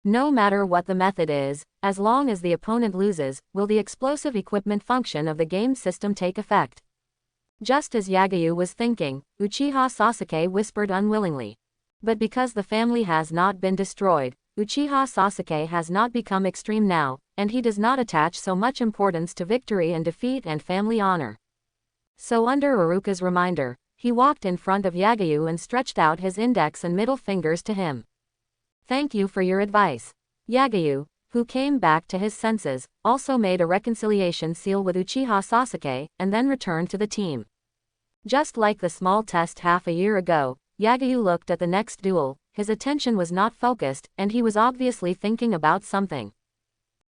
No matter what the method is, as long as the opponent loses, will the explosive equipment function of the game system take effect. Just as Yagayu was thinking, Uchiha Sasuke whispered unwillingly. But because the family has not been destroyed, Uchiha Sasuke has not become extreme now, and he does not attach so much importance to victory and defeat and family honor. So under Iruka's reminder, he walked in front of Yagayu and stretched out his index and middle fingers to him. Thank you for your advice. Yagayu, who came back to his senses, also made a reconciliation seal with Uchiha Sasuke, and then returned to the team. Just like the small test half a year ago, Yagayu looked at the next duel. His attention was not focused, and he was obviously thinking about something.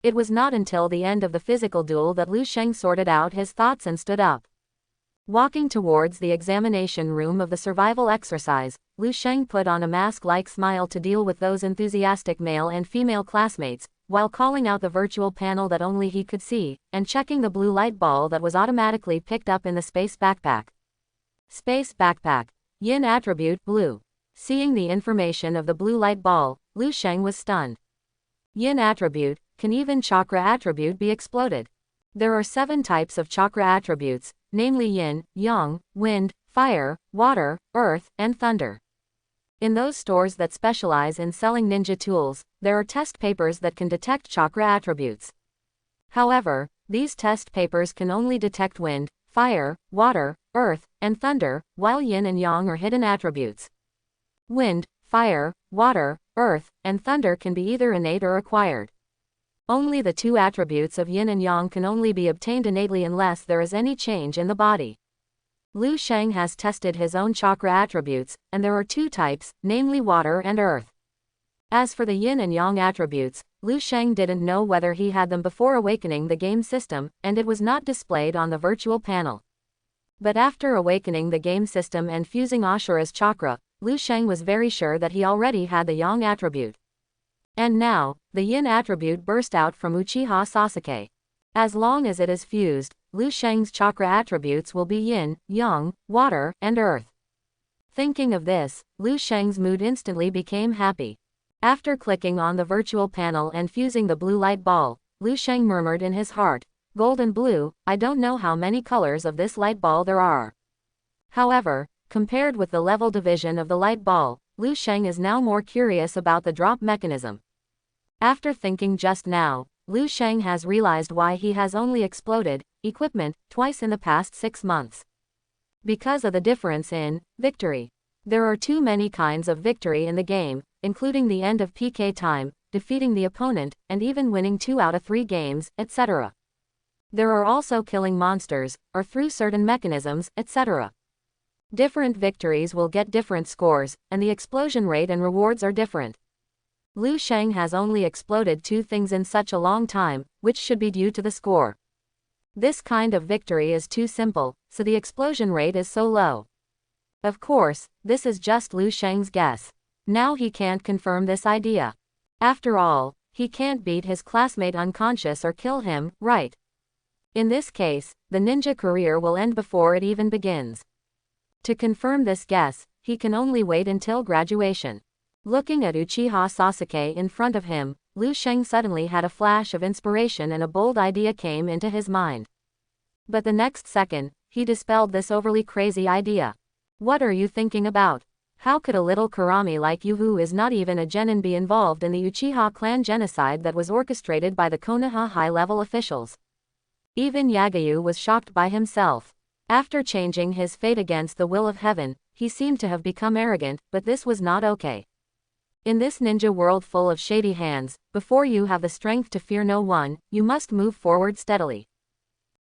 It was not until the end of the physical duel that Lu Sheng sorted out his thoughts and stood up. Walking towards the examination room of the survival exercise, Lu Sheng put on a mask-like smile to deal with those enthusiastic male and female classmates, while calling out the virtual panel that only he could see, and checking the blue light ball that was automatically picked up in the space backpack. Space backpack. Yin attribute, blue. Seeing the information of the blue light ball, Lu Sheng was stunned. Yin attribute, can even chakra attribute be exploded? There are 7 types of chakra attributes, namely yin, yang, wind, fire, water, earth, and thunder. In those stores that specialize in selling ninja tools, there are test papers that can detect chakra attributes. However, these test papers can only detect wind, fire, water, earth, and thunder, while yin and yang are hidden attributes. Wind, fire, water, earth, and thunder can be either innate or acquired. Only the 2 attributes of yin and yang can only be obtained innately unless there is any change in the body. Lu Sheng has tested his own chakra attributes, and there are 2 types, namely water and earth. As for the yin and yang attributes, Lu Sheng didn't know whether he had them before awakening the game system, and it was not displayed on the virtual panel. But after awakening the game system and fusing Ashura's chakra, Lu Sheng was very sure that he already had the yang attribute. And now, the yin attribute burst out from Uchiha Sasuke. As long as it is fused, Lu Sheng's chakra attributes will be yin, yang, water, and earth. Thinking of this, Lu Sheng's mood instantly became happy. After clicking on the virtual panel and fusing the blue light ball, Lu Sheng murmured in his heart, "Gold and blue, I don't know how many colors of this light ball there are." However, compared with the level division of the light ball, Lu Sheng is now more curious about the drop mechanism. After thinking just now, Lu Sheng has realized why he has only exploded equipment twice in the past 6 months. Because of the difference in victory. There are too many kinds of victory in the game, including the end of PK time, defeating the opponent, and even winning 2 out of 3 games, etc. There are also killing monsters, or through certain mechanisms, etc. Different victories will get different scores, and the explosion rate and rewards are different. Lu Sheng has only exploded 2 things in such a long time, which should be due to the score. This kind of victory is too simple, so the explosion rate is so low. Of course, this is just Lu Sheng's guess. Now he can't confirm this idea. After all, he can't beat his classmate unconscious or kill him, right? In this case, the ninja career will end before it even begins. To confirm this guess, he can only wait until graduation. Looking at Uchiha Sasuke in front of him, Lu Sheng suddenly had a flash of inspiration and a bold idea came into his mind. But the next second, he dispelled this overly crazy idea. What are you thinking about? How could a little Kurami like you who is not even a genin be involved in the Uchiha clan genocide that was orchestrated by the Konoha high-level officials? Even Yagayu was shocked by himself. After changing his fate against the will of heaven, he seemed to have become arrogant, but this was not okay. In this ninja world full of shady hands, before you have the strength to fear no one, you must move forward steadily.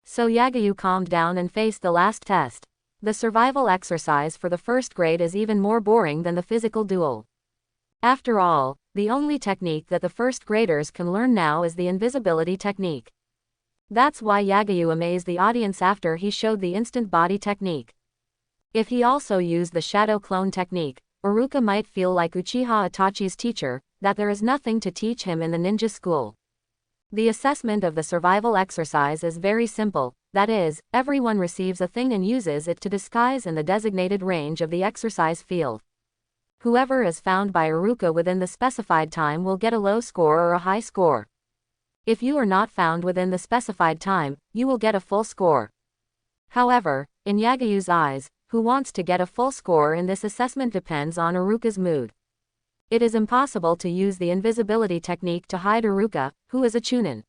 So Yagayu calmed down and faced the last test. The survival exercise for the 1st grade is even more boring than the physical duel. After all, the only technique that the 1st graders can learn now is the invisibility technique. That's why Yagayu amazed the audience after he showed the instant body technique. If he also used the shadow clone technique, Iruka might feel like Uchiha Itachi's teacher, that there is nothing to teach him in the ninja school. The assessment of the survival exercise is very simple, that is, everyone receives a thing and uses it to disguise in the designated range of the exercise field. Whoever is found by Iruka within the specified time will get a low score or a high score. If you are not found within the specified time, you will get a full score. However, in Yagayu's eyes, who wants to get a full score in this assessment depends on Iruka's mood. It is impossible to use the invisibility technique to hide Iruka, who is a jounin.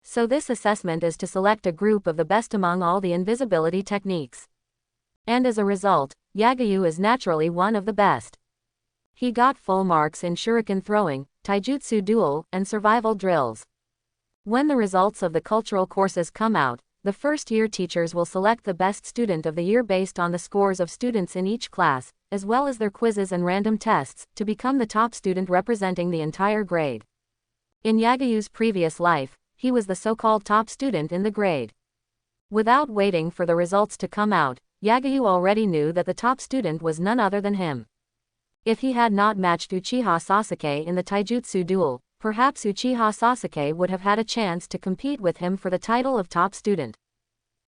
So this assessment is to select a group of the best among all the invisibility techniques. And as a result, Yagayu is naturally one of the best. He got full marks in shuriken throwing, taijutsu duel, and survival drills. When the results of the cultural courses come out, the first-year teachers will select the best student of the year based on the scores of students in each class, as well as their quizzes and random tests, to become the top student representing the entire grade. In Yagayu's previous life, he was the so-called top student in the grade. Without waiting for the results to come out, Yagayu already knew that the top student was none other than him. If he had not matched Uchiha Sasuke in the taijutsu duel, perhaps Uchiha Sasuke would have had a chance to compete with him for the title of top student.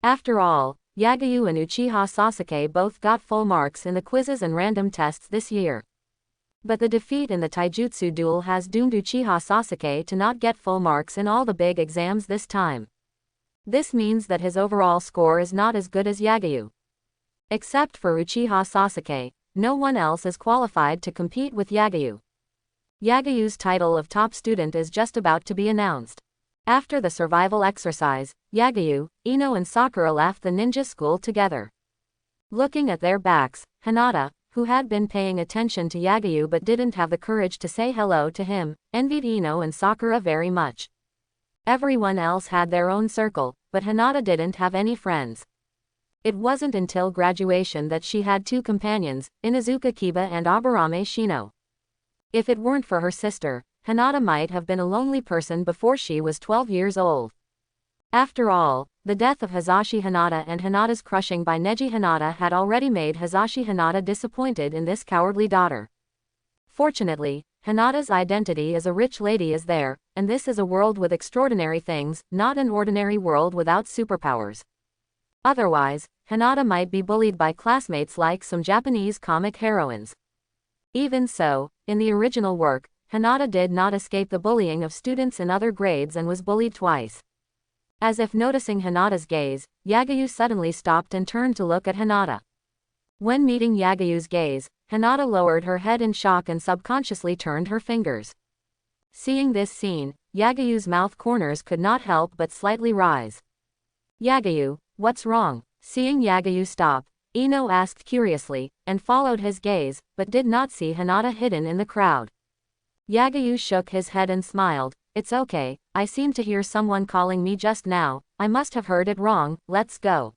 After all, Yagayu and Uchiha Sasuke both got full marks in the quizzes and random tests this year. But the defeat in the taijutsu duel has doomed Uchiha Sasuke to not get full marks in all the big exams this time. This means that his overall score is not as good as Yagayu. Except for Uchiha Sasuke, no one else is qualified to compete with Yagayu. Yagayu's title of top student is just about to be announced. After the survival exercise, Yagayu, Ino and Sakura left the ninja school together. Looking at their backs, Hinata, who had been paying attention to Yagayu but didn't have the courage to say hello to him, envied Ino and Sakura very much. Everyone else had their own circle, but Hinata didn't have any friends. It wasn't until graduation that she had two companions, Inuzuka Kiba and Aburame Shino. If it weren't for her sister, Hinata might have been a lonely person before she was 12 years old. After all, the death of Hisashi Hinata and Hinata's crushing by Neji Hinata had already made Hisashi Hinata disappointed in this cowardly daughter. Fortunately, Hinata's identity as a rich lady is there, and this is a world with extraordinary things, not an ordinary world without superpowers. Otherwise, Hinata might be bullied by classmates like some Japanese comic heroines. Even so, in the original work, Hinata did not escape the bullying of students in other grades and was bullied twice. As if noticing Hinata's gaze, Yagayu suddenly stopped and turned to look at Hinata. When meeting Yagayu's gaze, Hinata lowered her head in shock and subconsciously turned her fingers. Seeing this scene, Yagayu's mouth corners could not help but slightly rise. "Yagayu, what's wrong?" Seeing Yagayu stop, Ino asked curiously, and followed his gaze, but did not see Hinata hidden in the crowd. Yagayu shook his head and smiled. "It's okay, I seem to hear someone calling me just now, I must have heard it wrong, let's go."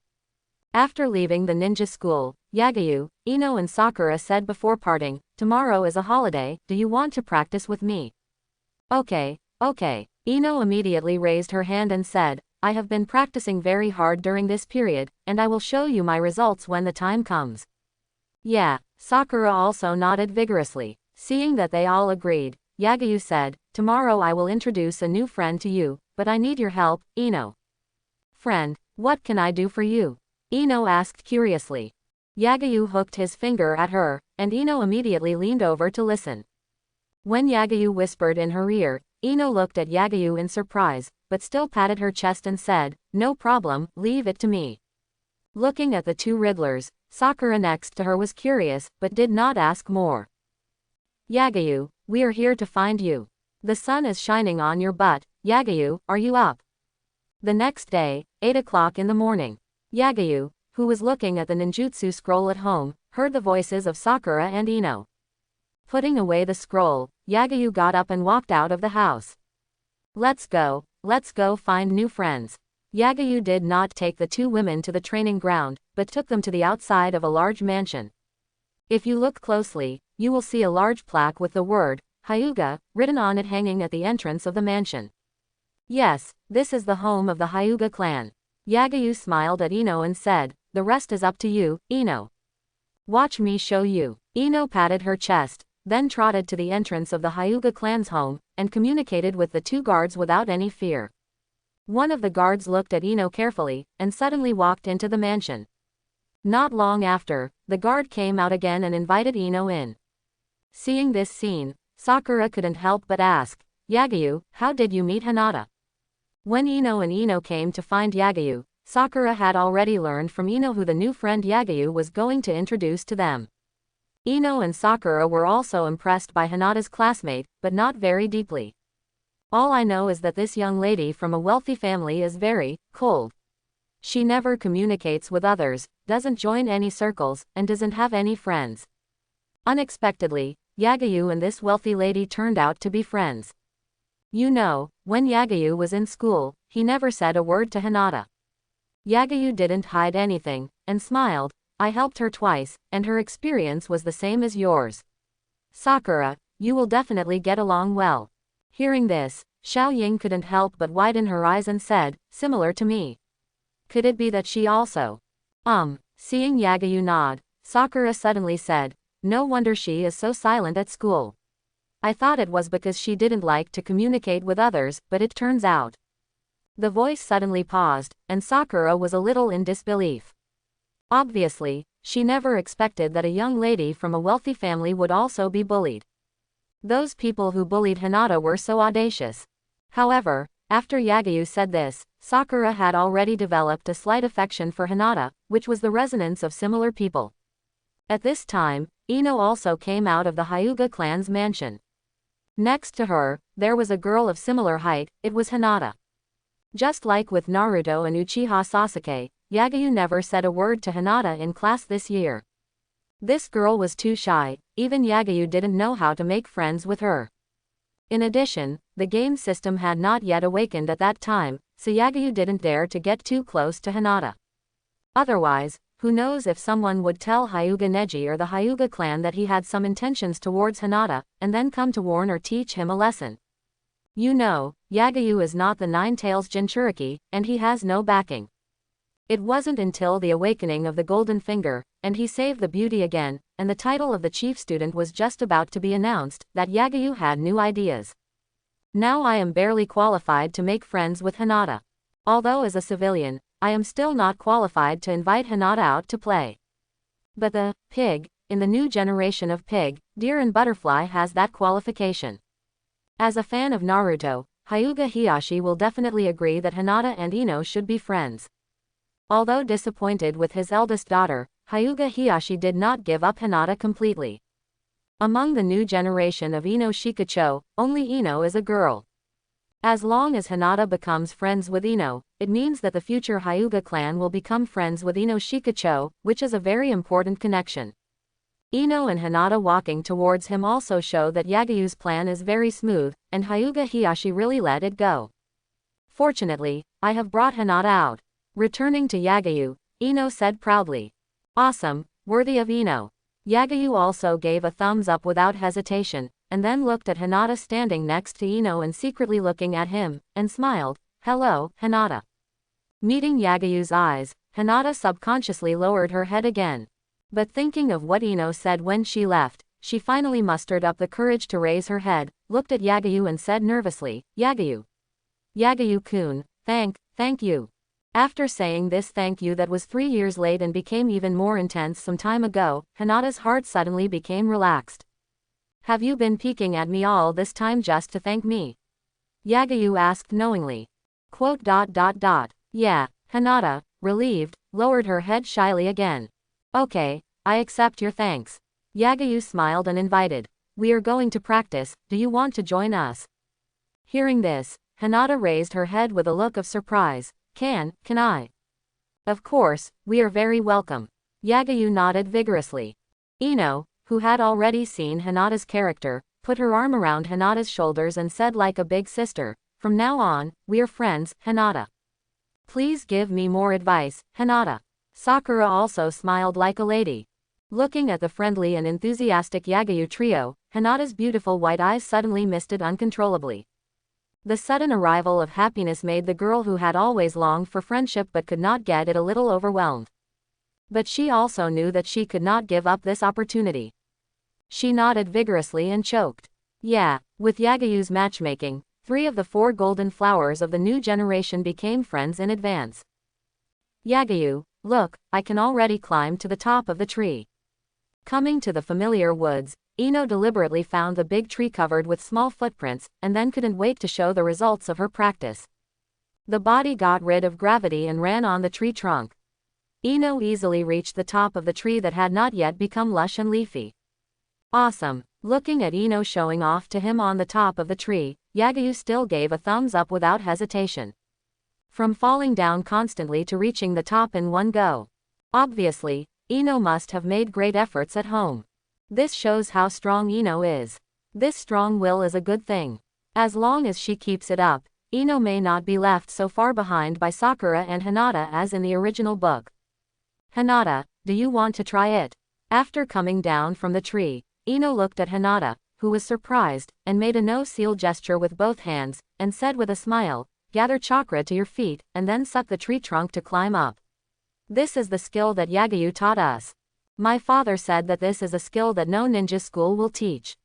After leaving the ninja school, Yagayu, Ino and Sakura said before parting, "Tomorrow is a holiday, do you want to practice with me?" Okay. Ino immediately raised her hand and said, "I have been practicing very hard during this period, and I will show you my results when the time comes." "Yeah." Sakura also nodded vigorously. Seeing that they all agreed, Yagayu said, "Tomorrow I will introduce a new friend to you, but I need your help, Ino." "Friend, what can I do for you?" Ino asked curiously. Yagayu hooked his finger at her, and Ino immediately leaned over to listen. When Yagayu whispered in her ear, Ino looked at Yagayu in surprise, but still patted her chest and said, "No problem, leave it to me." Looking at the two Riddlers, Sakura next to her was curious, but did not ask more. "Yagayu, we are here to find you. The sun is shining on your butt. Yagayu, are you up?" The next day, 8 o'clock in the morning. Yagayu, who was looking at the ninjutsu scroll at home, heard the voices of Sakura and Ino. Putting away the scroll, Yagayu got up and walked out of the house. Let's go find new friends." Yagayu did not take the two women to the training ground, but took them to the outside of a large mansion. If you look closely, you will see a large plaque with the word, Hyuga, written on it hanging at the entrance of the mansion. "Yes, this is the home of the Hyuga clan." Yagayu smiled at Ino and said, "The rest is up to you, Ino. Watch me show you." Ino patted her chest, then trotted to the entrance of the Hyuga clan's home, and communicated with the two guards without any fear. One of the guards looked at Ino carefully, and suddenly walked into the mansion. Not long after, the guard came out again and invited Ino in. Seeing this scene, Sakura couldn't help but ask, "Yagayu, how did you meet Hinata?" When Ino came to find Yagayu, Sakura had already learned from Ino who the new friend Yagyu was going to introduce to them. Ino and Sakura were also impressed by Hinata's classmate, but not very deeply. All I know is that this young lady from a wealthy family is very cold. She never communicates with others, doesn't join any circles, and doesn't have any friends. Unexpectedly, Yagyu and this wealthy lady turned out to be friends. You know, when Yagyu was in school, he never said a word to Hinata. Yagyu didn't hide anything, and smiled. I helped her twice, and her experience was the same as yours. Sakura, you will definitely get along well. Hearing this, Xiao Ying couldn't help but widen her eyes and said, similar to me. Could it be that she also? Seeing Yagyu nod, Sakura suddenly said, no wonder she is so silent at school. I thought it was because she didn't like to communicate with others, but it turns out. The voice suddenly paused, and Sakura was a little in disbelief. Obviously, she never expected that a young lady from a wealthy family would also be bullied. Those people who bullied Hinata were so audacious. However, after Yagyu said this, Sakura had already developed a slight affection for Hinata, which was the resonance of similar people. At this time, Ino also came out of the Hyuga clan's mansion. Next to her, there was a girl of similar height. It was Hinata. Just like with Naruto and Uchiha Sasuke, Yagyu never said a word to Hinata in class this year. This girl was too shy, even Yagyu didn't know how to make friends with her. In addition, the game system had not yet awakened at that time, so Yagyu didn't dare to get too close to Hinata. Otherwise, who knows if someone would tell Hyuga Neji or the Hyuga clan that he had some intentions towards Hinata, and then come to warn or teach him a lesson. You know, Yagyu is not the Nine-Tails Jinchuriki, and he has no backing. It wasn't until the awakening of the Golden Finger, and he saved the beauty again, and the title of the chief student was just about to be announced, that Yagyu had new ideas. Now I am barely qualified to make friends with Hinata. Although as a civilian, I am still not qualified to invite Hinata out to play. But the pig, in the new generation of pig, deer and butterfly has that qualification. As a fan of Naruto, Hyuga Hiyashi will definitely agree that Hinata and Ino should be friends. Although disappointed with his eldest daughter, Hyuga Hiyashi did not give up Hinata completely. Among the new generation of Ino Shikacho, only Ino is a girl. As long as Hinata becomes friends with Ino, it means that the future Hyuga clan will become friends with Ino Shikacho, which is a very important connection. Ino and Hinata walking towards him also show that Yagyu's plan is very smooth, and Hyuga Hiyashi really let it go. Fortunately, I have brought Hinata out. Returning to Yagyu, Ino said proudly. Awesome, worthy of Ino. Yagyu also gave a thumbs up without hesitation, and then looked at Hinata standing next to Ino and secretly looking at him, and smiled. Hello, Hinata. Meeting Yagyu's eyes, Hinata subconsciously lowered her head again. But thinking of what Ino said when she left, she finally mustered up the courage to raise her head, looked at Yagyu and said nervously, Yagyu. Yagyu-kun, thank you. After saying this thank you that was 3 years late and became even more intense some time ago, Hinata's heart suddenly became relaxed. Have you been peeking at me all this time just to thank me? Yagyu asked knowingly. Yeah, Hinata, relieved, lowered her head shyly again. Okay, I accept your thanks. Yagyu smiled and invited. We are going to practice, do you want to join us? Hearing this, Hinata raised her head with a look of surprise. Can I? Of course, we are very welcome. Yagyu nodded vigorously. Ino, who had already seen Hinata's character, put her arm around Hinata's shoulders and said like a big sister, from now on, we are friends, Hinata. Please give me more advice, Hinata. Sakura also smiled like a lady. Looking at the friendly and enthusiastic Yagyu trio, Hinata's beautiful white eyes suddenly misted uncontrollably. The sudden arrival of happiness made the girl who had always longed for friendship but could not get it a little overwhelmed. But she also knew that she could not give up this opportunity. She nodded vigorously and choked. Yeah, with Yagyu's matchmaking, 3 of the 4 golden flowers of the new generation became friends in advance. Yagyu, look, I can already climb to the top of the tree. Coming to the familiar woods, Ino deliberately found the big tree covered with small footprints, and then couldn't wait to show the results of her practice. The body got rid of gravity and ran on the tree trunk. Ino easily reached the top of the tree that had not yet become lush and leafy. Awesome. Looking at Ino showing off to him on the top of the tree, Yagyu still gave a thumbs up without hesitation. From falling down constantly to reaching the top in one go. Obviously, Ino must have made great efforts at home. This shows how strong Ino is. This strong will is a good thing. As long as she keeps it up, Ino may not be left so far behind by Sakura and Hinata as in the original book. Hinata, do you want to try it? After coming down from the tree, Ino looked at Hinata, who was surprised, and made a no-seal gesture with both hands, and said with a smile, gather chakra to your feet, and then suck the tree trunk to climb up. This is the skill that Yagyu taught us. My father said that this is a skill that no ninja school will teach.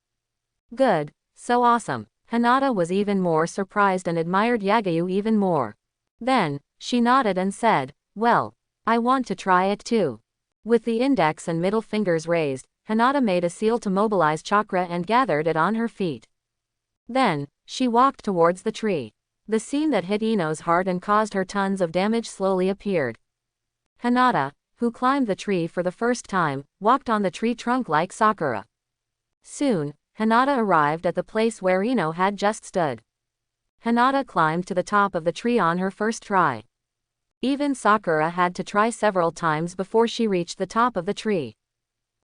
Good, so awesome. Hinata was even more surprised and admired Yagyu even more. Then, she nodded and said, well, I want to try it too. With the index and middle fingers raised, Hinata made a seal to mobilize chakra and gathered it on her feet. Then, she walked towards the tree. The scene that hit Ino's heart and caused her tons of damage slowly appeared. Hinata, who climbed the tree for the first time, walked on the tree trunk like Sakura. Soon, Hinata arrived at the place where Ino had just stood. Hinata climbed to the top of the tree on her first try. Even Sakura had to try several times before she reached the top of the tree.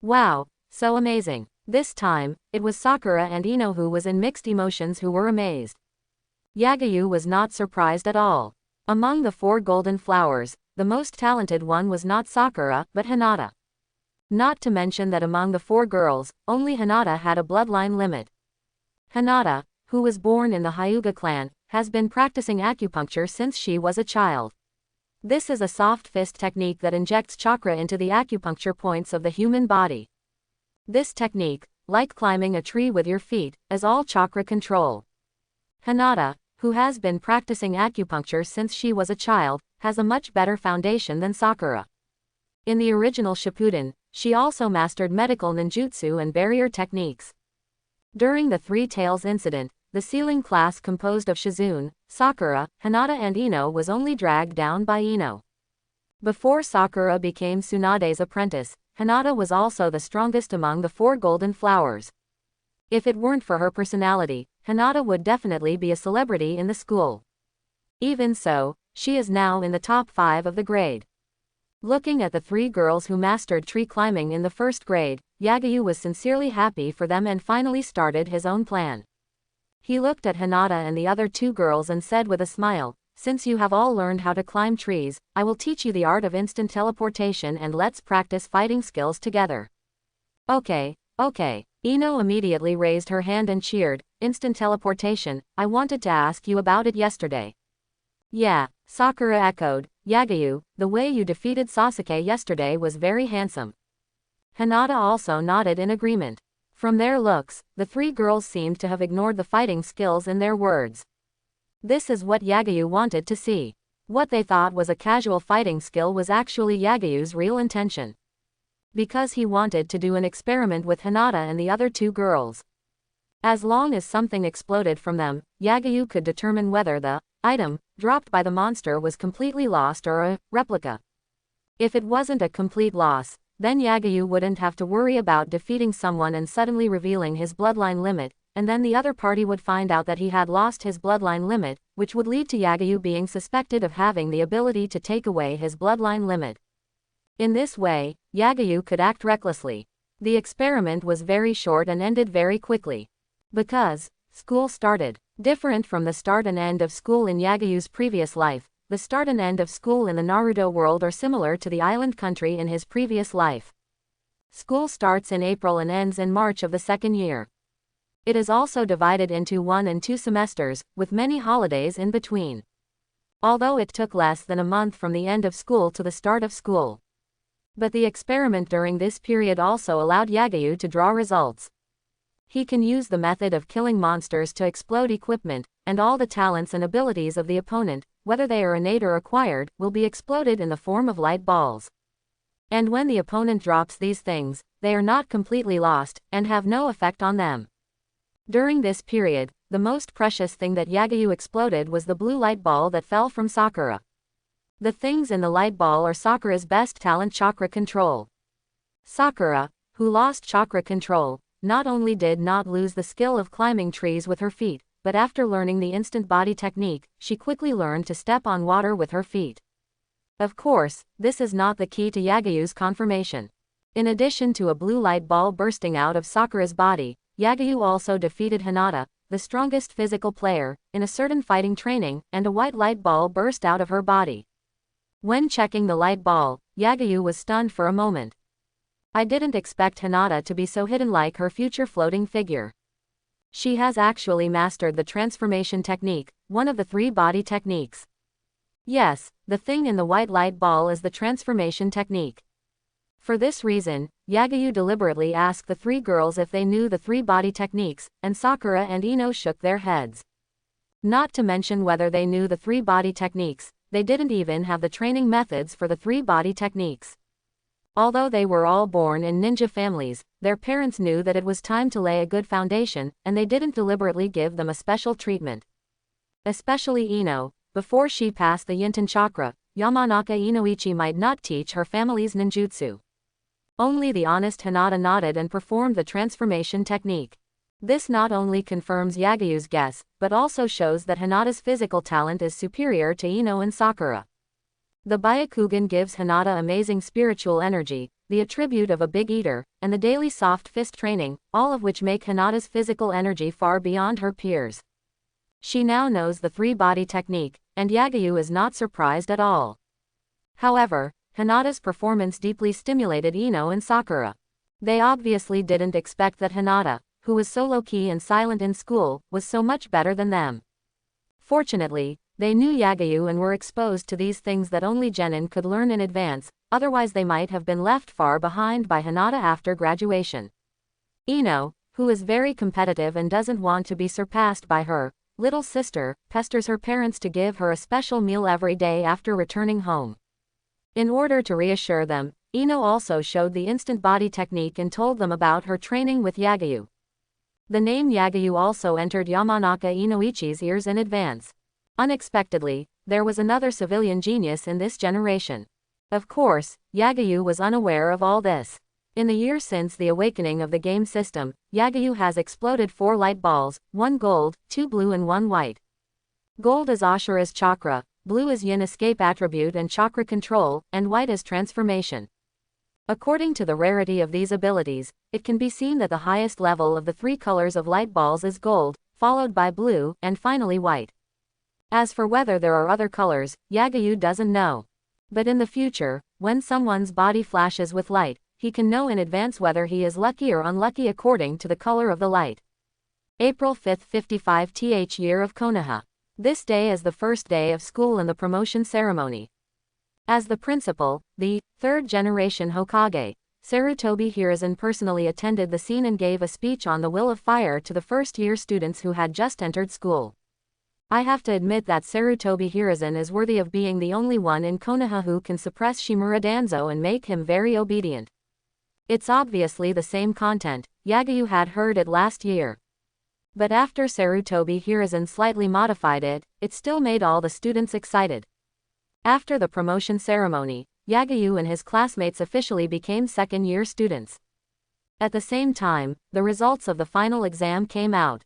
Wow, so amazing. This time, it was Sakura and Ino who was in mixed emotions who were amazed. Yagyu was not surprised at all. Among the 4 golden flowers, the most talented one was not Sakura, but Hinata. Not to mention that among the 4 girls, only Hinata had a bloodline limit. Hinata, who was born in the Hyuga clan, has been practicing acupuncture since she was a child. This is a soft fist technique that injects chakra into the acupuncture points of the human body. This technique, like climbing a tree with your feet, is all chakra control. Hinata, who has been practicing acupuncture since she was a child, has a much better foundation than Sakura. In the original Shippuden, she also mastered medical ninjutsu and barrier techniques. During the Three Tails incident, the ceiling class composed of Shizune, Sakura, Hinata and Ino was only dragged down by Ino. Before Sakura became Tsunade's apprentice, Hinata was also the strongest among the 4 golden flowers. If it weren't for her personality, Hinata would definitely be a celebrity in the school. Even so, she is now in the top 5 of the grade. Looking at the 3 girls who mastered tree climbing in the 1st grade, Yagyu was sincerely happy for them and finally started his own plan. He looked at Hinata and the other 2 girls and said with a smile, since you have all learned how to climb trees, I will teach you the art of instant teleportation and let's practice fighting skills together. Okay. Ino immediately raised her hand and cheered, instant teleportation, I wanted to ask you about it yesterday. Yeah, Sakura echoed, Yagyu, the way you defeated Sasuke yesterday was very handsome. Hinata also nodded in agreement. From their looks, the 3 girls seemed to have ignored the fighting skills in their words. This is what Yagyu wanted to see. What they thought was a casual fighting skill was actually Yagyu's real intention. Because he wanted to do an experiment with Hinata and the other 2 girls. As long as something exploded from them, Yagyu could determine whether the item dropped by the monster was completely lost or a replica. If it wasn't a complete loss, then Yagyu wouldn't have to worry about defeating someone and suddenly revealing his bloodline limit, and then the other party would find out that he had lost his bloodline limit, which would lead to Yagyu being suspected of having the ability to take away his bloodline limit. In this way, Yagyu could act recklessly. The experiment was very short and ended very quickly. Because school started. Different from the start and end of school in Yagyu's previous life, the start and end of school in the Naruto world are similar to the island country in his previous life. School starts in April and ends in March of the 2nd year. It is also divided into 1 and 2 semesters, with many holidays in between. Although it took less than a month from the end of school to the start of school. But the experiment during this period also allowed Yagyu to draw results. He can use the method of killing monsters to explode equipment, and all the talents and abilities of the opponent, whether they are innate or acquired, will be exploded in the form of light balls. And when the opponent drops these things, they are not completely lost, and have no effect on them. During this period, the most precious thing that Yagyu exploded was the blue light ball that fell from Sakura. The things in the light ball are Sakura's best talent, chakra control. Sakura, who lost chakra control, not only did not lose the skill of climbing trees with her feet, but after learning the instant body technique, she quickly learned to step on water with her feet. Of course, this is not the key to Yagyu's confirmation. In addition to a blue light ball bursting out of Sakura's body, Yagyu also defeated Hinata, the strongest physical player, in a certain fighting training, and a white light ball burst out of her body. When checking the light ball, Yagyu was stunned for a moment. I didn't expect Hinata to be so hidden like her future floating figure. She has actually mastered the transformation technique, one of the 3 body techniques. Yes, the thing in the white light ball is the transformation technique. For this reason, Yagyu deliberately asked the 3 girls if they knew the 3 body techniques, and Sakura and Ino shook their heads. Not to mention whether they knew the 3 body techniques, they didn't even have the training methods for the 3 body techniques. Although they were all born in ninja families, their parents knew that it was time to lay a good foundation, and they didn't deliberately give them a special treatment. Especially Ino, before she passed the Yinten chakra, Yamanaka Inoichi might not teach her family's ninjutsu. Only the honest Hinata nodded and performed the transformation technique. This not only confirms Yagyu's guess, but also shows that Hinata's physical talent is superior to Ino and Sakura. The Byakugan gives Hinata amazing spiritual energy, the attribute of a big eater, and the daily soft fist training, all of which make Hinata's physical energy far beyond her peers. She now knows the 3 body technique, and Yagyu is not surprised at all. However, Hinata's performance deeply stimulated Ino and Sakura. They obviously didn't expect that Hinata, who was so low-key and silent in school, was so much better than them. Fortunately, they knew Yagyu and were exposed to these things that only genin could learn in advance, otherwise they might have been left far behind by Hinata after graduation. Ino, who is very competitive and doesn't want to be surpassed by her little sister, pesters her parents to give her a special meal every day after returning home. In order to reassure them, Ino also showed the instant body technique and told them about her training with Yagyu. The name Yagyu also entered Yamanaka Inoichi's ears in advance. Unexpectedly, there was another civilian genius in this generation. Of course, Yagyu was unaware of all this. In the year since the awakening of the game system, Yagyu has exploded 4 light balls, 1 gold, 2 blue and 1 white. Gold is Ashura's chakra, blue is yin escape attribute and chakra control, and white is transformation. According to the rarity of these abilities, it can be seen that the highest level of the 3 colors of light balls is gold, followed by blue, and finally white. As for whether there are other colors, Yagyu doesn't know. But in the future, when someone's body flashes with light, he can know in advance whether he is lucky or unlucky according to the color of the light. April 5, 55th year of Konoha. This day is the first day of school and the promotion ceremony. As the principal, the 3rd generation Hokage, Sarutobi Hiruzen personally attended the scene and gave a speech on the will of fire to the first-year students who had just entered school. I have to admit that Sarutobi Hiruzen is worthy of being the only one in Konoha who can suppress Shimura Danzo and make him very obedient. It's obviously the same content, Yagyu had heard it last year. But after Sarutobi Hiruzen slightly modified it, it still made all the students excited. After the promotion ceremony, Yagyu and his classmates officially became second-year students. At the same time, the results of the final exam came out.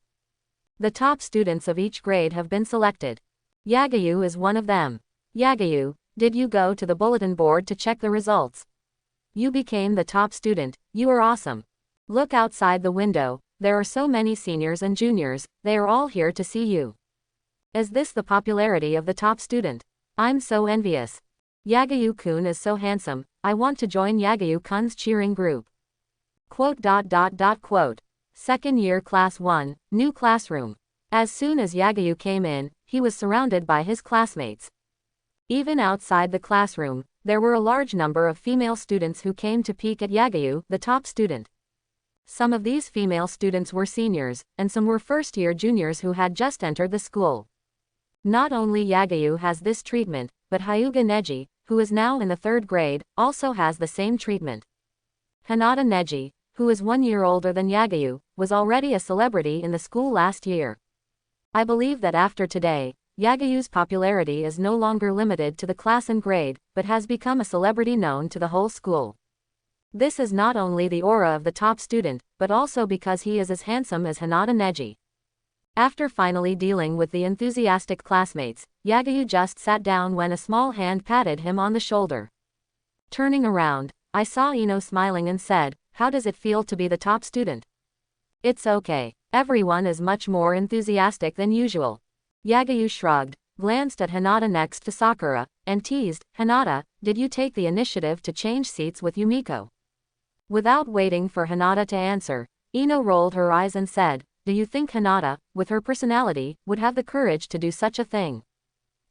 The top students of each grade have been selected. Yagyu is one of them. Yagyu, did you go to the bulletin board to check the results? You became the top student, you are awesome. Look outside the window, there are so many seniors and juniors, they are all here to see you. Is this the popularity of the top student? I'm so envious. Yagyu-kun is so handsome, I want to join Yagyu-kun's cheering group. Quote. Second year class 1, new classroom. As soon as Yagyu came in, he was surrounded by his classmates. Even outside the classroom, there were a large number of female students who came to peek at Yagyu, the top student. Some of these female students were seniors, and some were first-year juniors who had just entered the school. Not only Yagyu has this treatment, but Hyuga Neji, who is now in the 3rd grade, also has the same treatment. Hinata Neji, who is 1 year older than Yagyu, was already a celebrity in the school last year. I believe that after today, Yagayu's popularity is no longer limited to the class and grade, but has become a celebrity known to the whole school. This is not only the aura of the top student, but also because he is as handsome as Hinata Neji. After finally dealing with the enthusiastic classmates, Yagayu just sat down when a small hand patted him on the shoulder. Turning around, I saw Ino smiling and said, "How does it feel to be the top student?" "It's okay. Everyone is much more enthusiastic than usual." Yagayu shrugged, glanced at Hinata next to Sakura, and teased, "Hinata, did you take the initiative to change seats with Yumiko?" Without waiting for Hinata to answer, Ino rolled her eyes and said, "Do you think Hinata, with her personality, would have the courage to do such a thing?"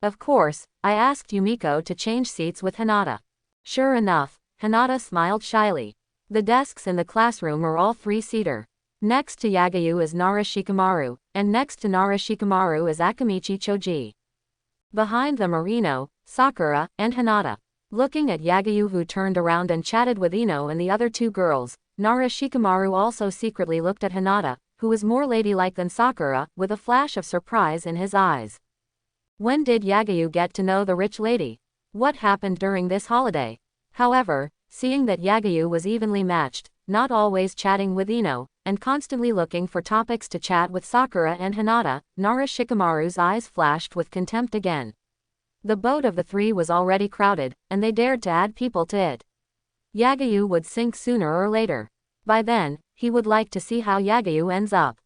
Of course, I asked Yumiko to change seats with Hinata. Sure enough, Hinata smiled shyly. The desks in the classroom are all three-seater. Next to Yagayu is Nara Shikamaru, and next to Nara Shikamaru is Akamichi Choji. Behind them are Ino, Sakura, and Hinata. Looking at Yagayu, who turned around and chatted with Ino and the other two girls, Nara Shikamaru also secretly looked at Hinata, who was more ladylike than Sakura, with a flash of surprise in his eyes. When did Yagayu get to know the rich lady? What happened during this holiday? However, seeing that Yagayu was evenly matched, not always chatting with Ino, and constantly looking for topics to chat with Sakura and Hinata, Nara Shikamaru's eyes flashed with contempt again. The boat of the three was already crowded, and they dared to add people to it. Yagayu would sink sooner or later. By then, he would like to see how Yagayu ends up.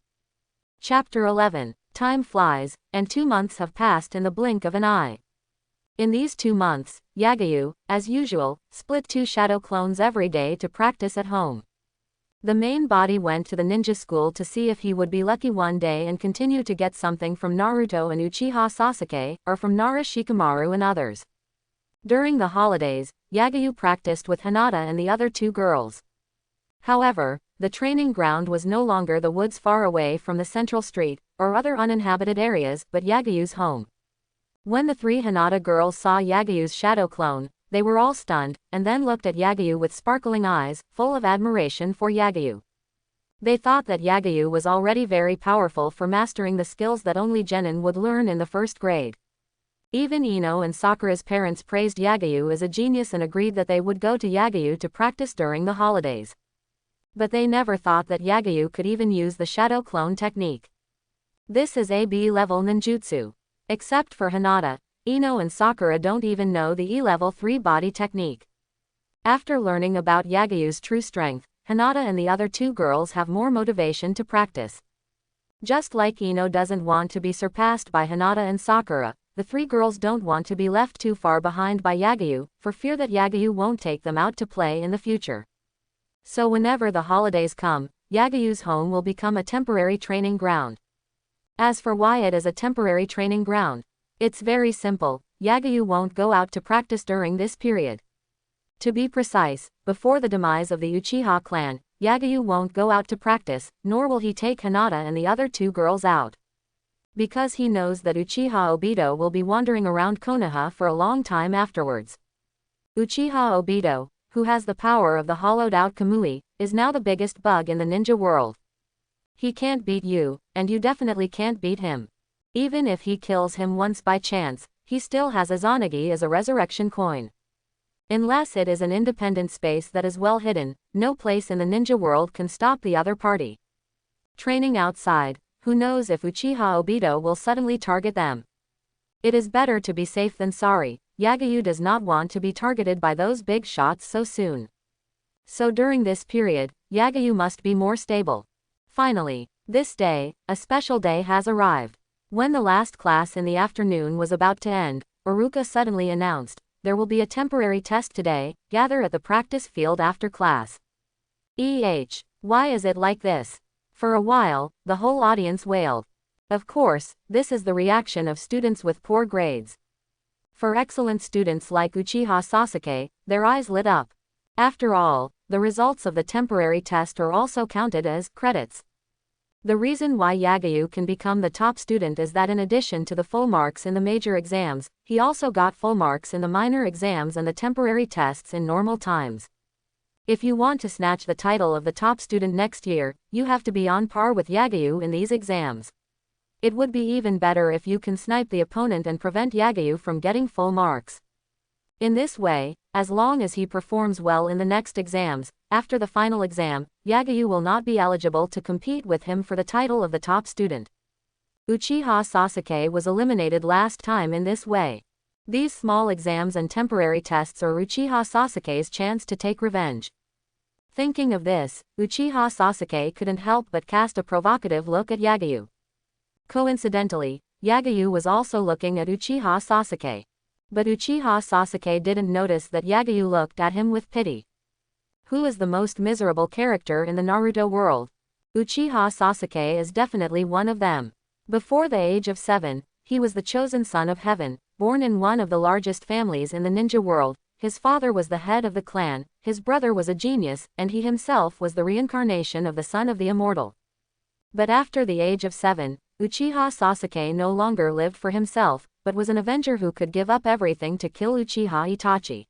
Chapter 11. Time flies, and 2 months have passed in the blink of an eye. In these 2 months, Yagayu, as usual, split 2 shadow clones every day to practice at home. The main body went to the ninja school to see if he would be lucky one day and continue to get something from Naruto and Uchiha Sasuke, or from Nara Shikamaru and others. During the holidays, Yagayu practiced with Hinata and the other 2 girls. However, the training ground was no longer the woods far away from the central street, or other uninhabited areas, but Yagayu's home. When the 3 Hinata girls saw Yagayu's shadow clone, they were all stunned, and then looked at Yagayu with sparkling eyes, full of admiration for Yagayu. They thought that Yagayu was already very powerful for mastering the skills that only genin would learn in the 1st grade. Even Ino and Sakura's parents praised Yagayu as a genius and agreed that they would go to Yagayu to practice during the holidays. But they never thought that Yagayu could even use the shadow clone technique. This is a B-level ninjutsu. Except for Hinata, Ino and Sakura don't even know the E-level 3 body technique. After learning about Yagayu's true strength, Hinata and the other 2 girls have more motivation to practice. Just like Ino doesn't want to be surpassed by Hinata and Sakura, the 3 girls don't want to be left too far behind by Yagayu, for fear that Yagayu won't take them out to play in the future. So whenever the holidays come, Yagayu's home will become a temporary training ground. As for why it is a temporary training ground, it's very simple. Yagayu won't go out to practice during this period. To be precise, before the demise of the Uchiha clan, Yagayu won't go out to practice, nor will he take Hinata and the other 2 girls out. Because he knows that Uchiha Obito will be wandering around Konoha for a long time afterwards. Uchiha Obito, who has the power of the hollowed-out Kamui, is now the biggest bug in the ninja world. He can't beat you, and you definitely can't beat him. Even if he kills him once by chance, he still has Izanagi as a resurrection coin. Unless it is an independent space that is well hidden, no place in the ninja world can stop the other party. Training outside, who knows if Uchiha Obito will suddenly target them. It is better to be safe than sorry. Yagayu does not want to be targeted by those big shots so soon. So during this period, Yagayu must be more stable. Finally, this day, a special day has arrived. When the last class in the afternoon was about to end, Iruka suddenly announced, "There will be a temporary test today, gather at the practice field after class." Why is it like this? For a while, the whole audience wailed. Of course, this is the reaction of students with poor grades. For excellent students like Uchiha Sasuke, their eyes lit up. After all, the results of the temporary test are also counted as credits. The reason why Yagayu can become the top student is that in addition to the full marks in the major exams, he also got full marks in the minor exams and the temporary tests in normal times. If you want to snatch the title of the top student next year, you have to be on par with Yagayu in these exams. It would be even better if you can snipe the opponent and prevent Yagyu from getting full marks. In this way, as long as he performs well in the next exams, after the final exam, Yagyu will not be eligible to compete with him for the title of the top student. Uchiha Sasuke was eliminated last time in this way. These small exams and temporary tests are Uchiha Sasuke's chance to take revenge. Thinking of this, Uchiha Sasuke couldn't help but cast a provocative look at Yagyu. Coincidentally, Yagyu was also looking at Uchiha Sasuke. But Uchiha Sasuke didn't notice that Yagyu looked at him with pity. Who is the most miserable character in the Naruto world? Uchiha Sasuke is definitely one of them. Before the age of 7, he was the chosen son of heaven, born in one of the largest families in the ninja world. His father was the head of the clan, his brother was a genius, and he himself was the reincarnation of the son of the immortal. But after the age of 7, Uchiha Sasuke no longer lived for himself, but was an avenger who could give up everything to kill Uchiha Itachi.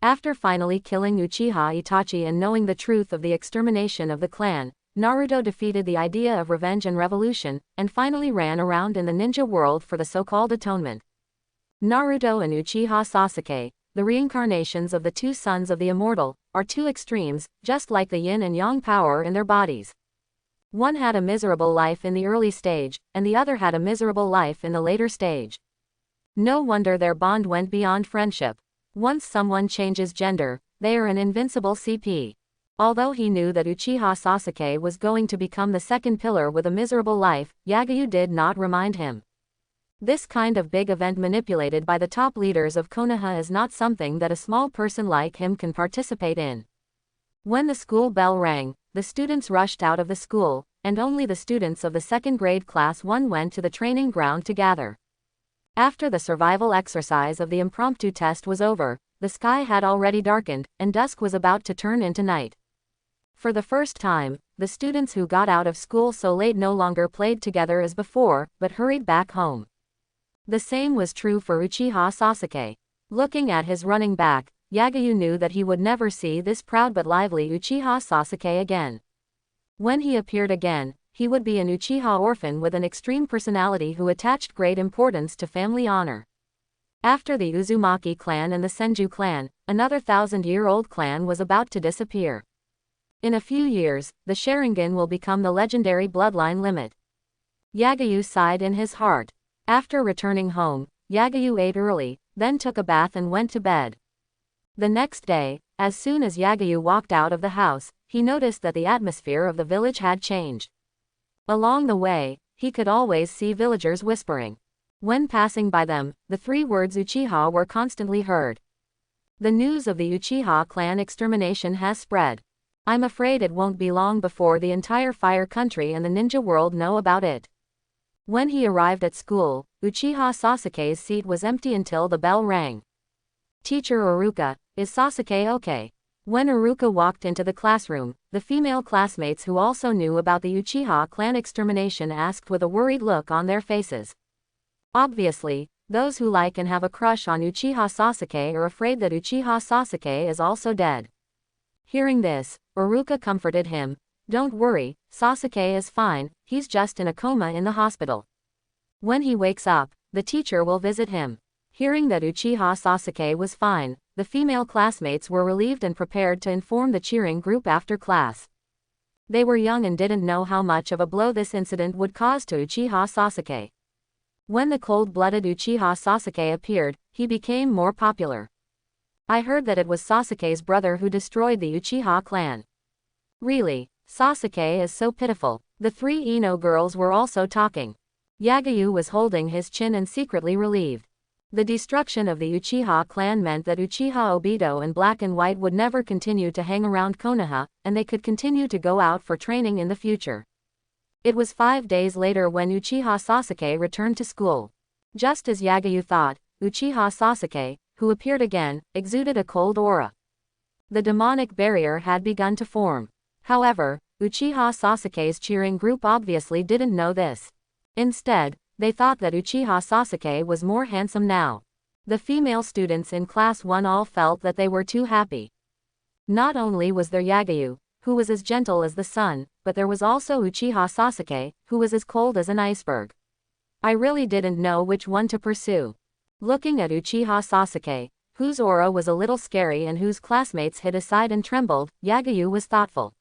After finally killing Uchiha Itachi and knowing the truth of the extermination of the clan, Naruto defeated the idea of revenge and revolution, and finally ran around in the ninja world for the so-called atonement. Naruto and Uchiha Sasuke, the reincarnations of the two sons of the immortal, are two extremes, just like the yin and yang power in their bodies. One had a miserable life in the early stage, and the other had a miserable life in the later stage. No wonder their bond went beyond friendship. Once someone changes gender, they are an invincible CP. Although he knew that Uchiha Sasuke was going to become the second pillar with a miserable life, Yagyu did not remind him. This kind of big event manipulated by the top leaders of Konoha is not something that a small person like him can participate in. When the school bell rang, the students rushed out of the school, and only the students of the second grade class 1 went to the training ground to gather. After the survival exercise of the impromptu test was over, the sky had already darkened, and dusk was about to turn into night. For the first time, the students who got out of school so late no longer played together as before, but hurried back home. The same was true for Uchiha Sasuke. Looking at his running back, Yagyu knew that he would never see this proud but lively Uchiha Sasuke again. When he appeared again, he would be an Uchiha orphan with an extreme personality who attached great importance to family honor. After the Uzumaki clan and the Senju clan, another 1,000-year-old clan was about to disappear. In a few years, the Sharingan will become the legendary bloodline limit. Yagyu sighed in his heart. After returning home, Yagyu ate early, then took a bath and went to bed. The next day, as soon as Yagyu walked out of the house, he noticed that the atmosphere of the village had changed. Along the way, he could always see villagers whispering. When passing by them, the 3 words Uchiha were constantly heard. The news of the Uchiha clan extermination has spread. I'm afraid it won't be long before the entire Fire Country and the ninja world know about it. When he arrived at school, Uchiha Sasuke's seat was empty until the bell rang. Teacher Iruka, is Sasuke okay? When Iruka walked into the classroom, the female classmates who also knew about the Uchiha clan extermination asked with a worried look on their faces. Obviously, those who like and have a crush on Uchiha Sasuke are afraid that Uchiha Sasuke is also dead. Hearing this, Iruka comforted him. Don't worry, Sasuke is fine, he's just in a coma in the hospital. When he wakes up, the teacher will visit him. Hearing that Uchiha Sasuke was fine, the female classmates were relieved and prepared to inform the cheering group after class. They were young and didn't know how much of a blow this incident would cause to Uchiha Sasuke. When the cold-blooded Uchiha Sasuke appeared, he became more popular. I heard that it was Sasuke's brother who destroyed the Uchiha clan. Really, Sasuke is so pitiful. The 3 Ino girls were also talking. Yagyu was holding his chin and secretly relieved. The destruction of the Uchiha clan meant that Uchiha Obito and Black and White would never continue to hang around Konoha, and they could continue to go out for training in the future. It was 5 days later when Uchiha Sasuke returned to school. Just as Yagyu thought, Uchiha Sasuke, who appeared again, exuded a cold aura. The demonic barrier had begun to form. However, Uchiha Sasuke's cheering group obviously didn't know this. Instead, they thought that Uchiha Sasuke was more handsome now. The female students in class 1 all felt that they were too happy. Not only was there Yagyu, who was as gentle as the sun, but there was also Uchiha Sasuke, who was as cold as an iceberg. I really didn't know which one to pursue. Looking at Uchiha Sasuke, whose aura was a little scary and whose classmates hid aside and trembled, Yagyu was thoughtful.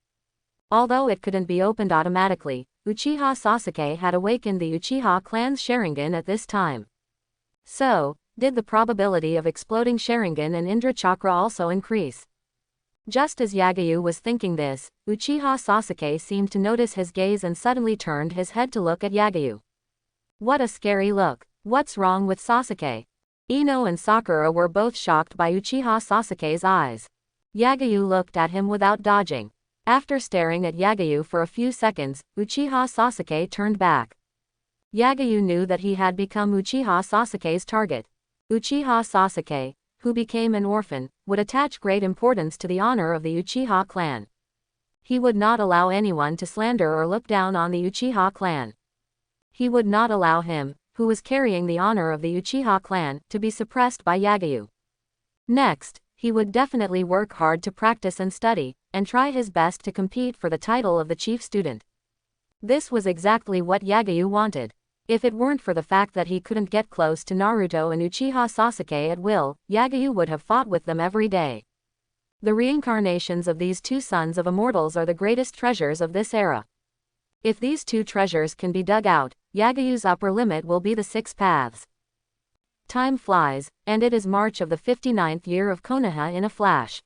Although it couldn't be opened automatically, Uchiha Sasuke had awakened the Uchiha clan's Sharingan at this time. So, did the probability of exploding Sharingan and Indra Chakra also increase? Just as Yagyu was thinking this, Uchiha Sasuke seemed to notice his gaze and suddenly turned his head to look at Yagyu. What a scary look. What's wrong with Sasuke? Ino and Sakura were both shocked by Uchiha Sasuke's eyes. Yagyu looked at him without dodging. After staring at Yagyu for a few seconds, Uchiha Sasuke turned back. Yagyu knew that he had become Uchiha Sasuke's target. Uchiha Sasuke, who became an orphan, would attach great importance to the honor of the Uchiha clan. He would not allow anyone to slander or look down on the Uchiha clan. He would not allow him, who was carrying the honor of the Uchiha clan, to be suppressed by Yagyu. Next, he would definitely work hard to practice and study, and try his best to compete for the title of the chief student. This was exactly what Yagyu wanted. If it weren't for the fact that he couldn't get close to Naruto and Uchiha Sasuke at will, Yagyu would have fought with them every day. The reincarnations of these two sons of immortals are the greatest treasures of this era. If these two treasures can be dug out, Yagyu's upper limit will be the 6 paths. Time flies, and it is March of the 59th year of Konoha in a flash.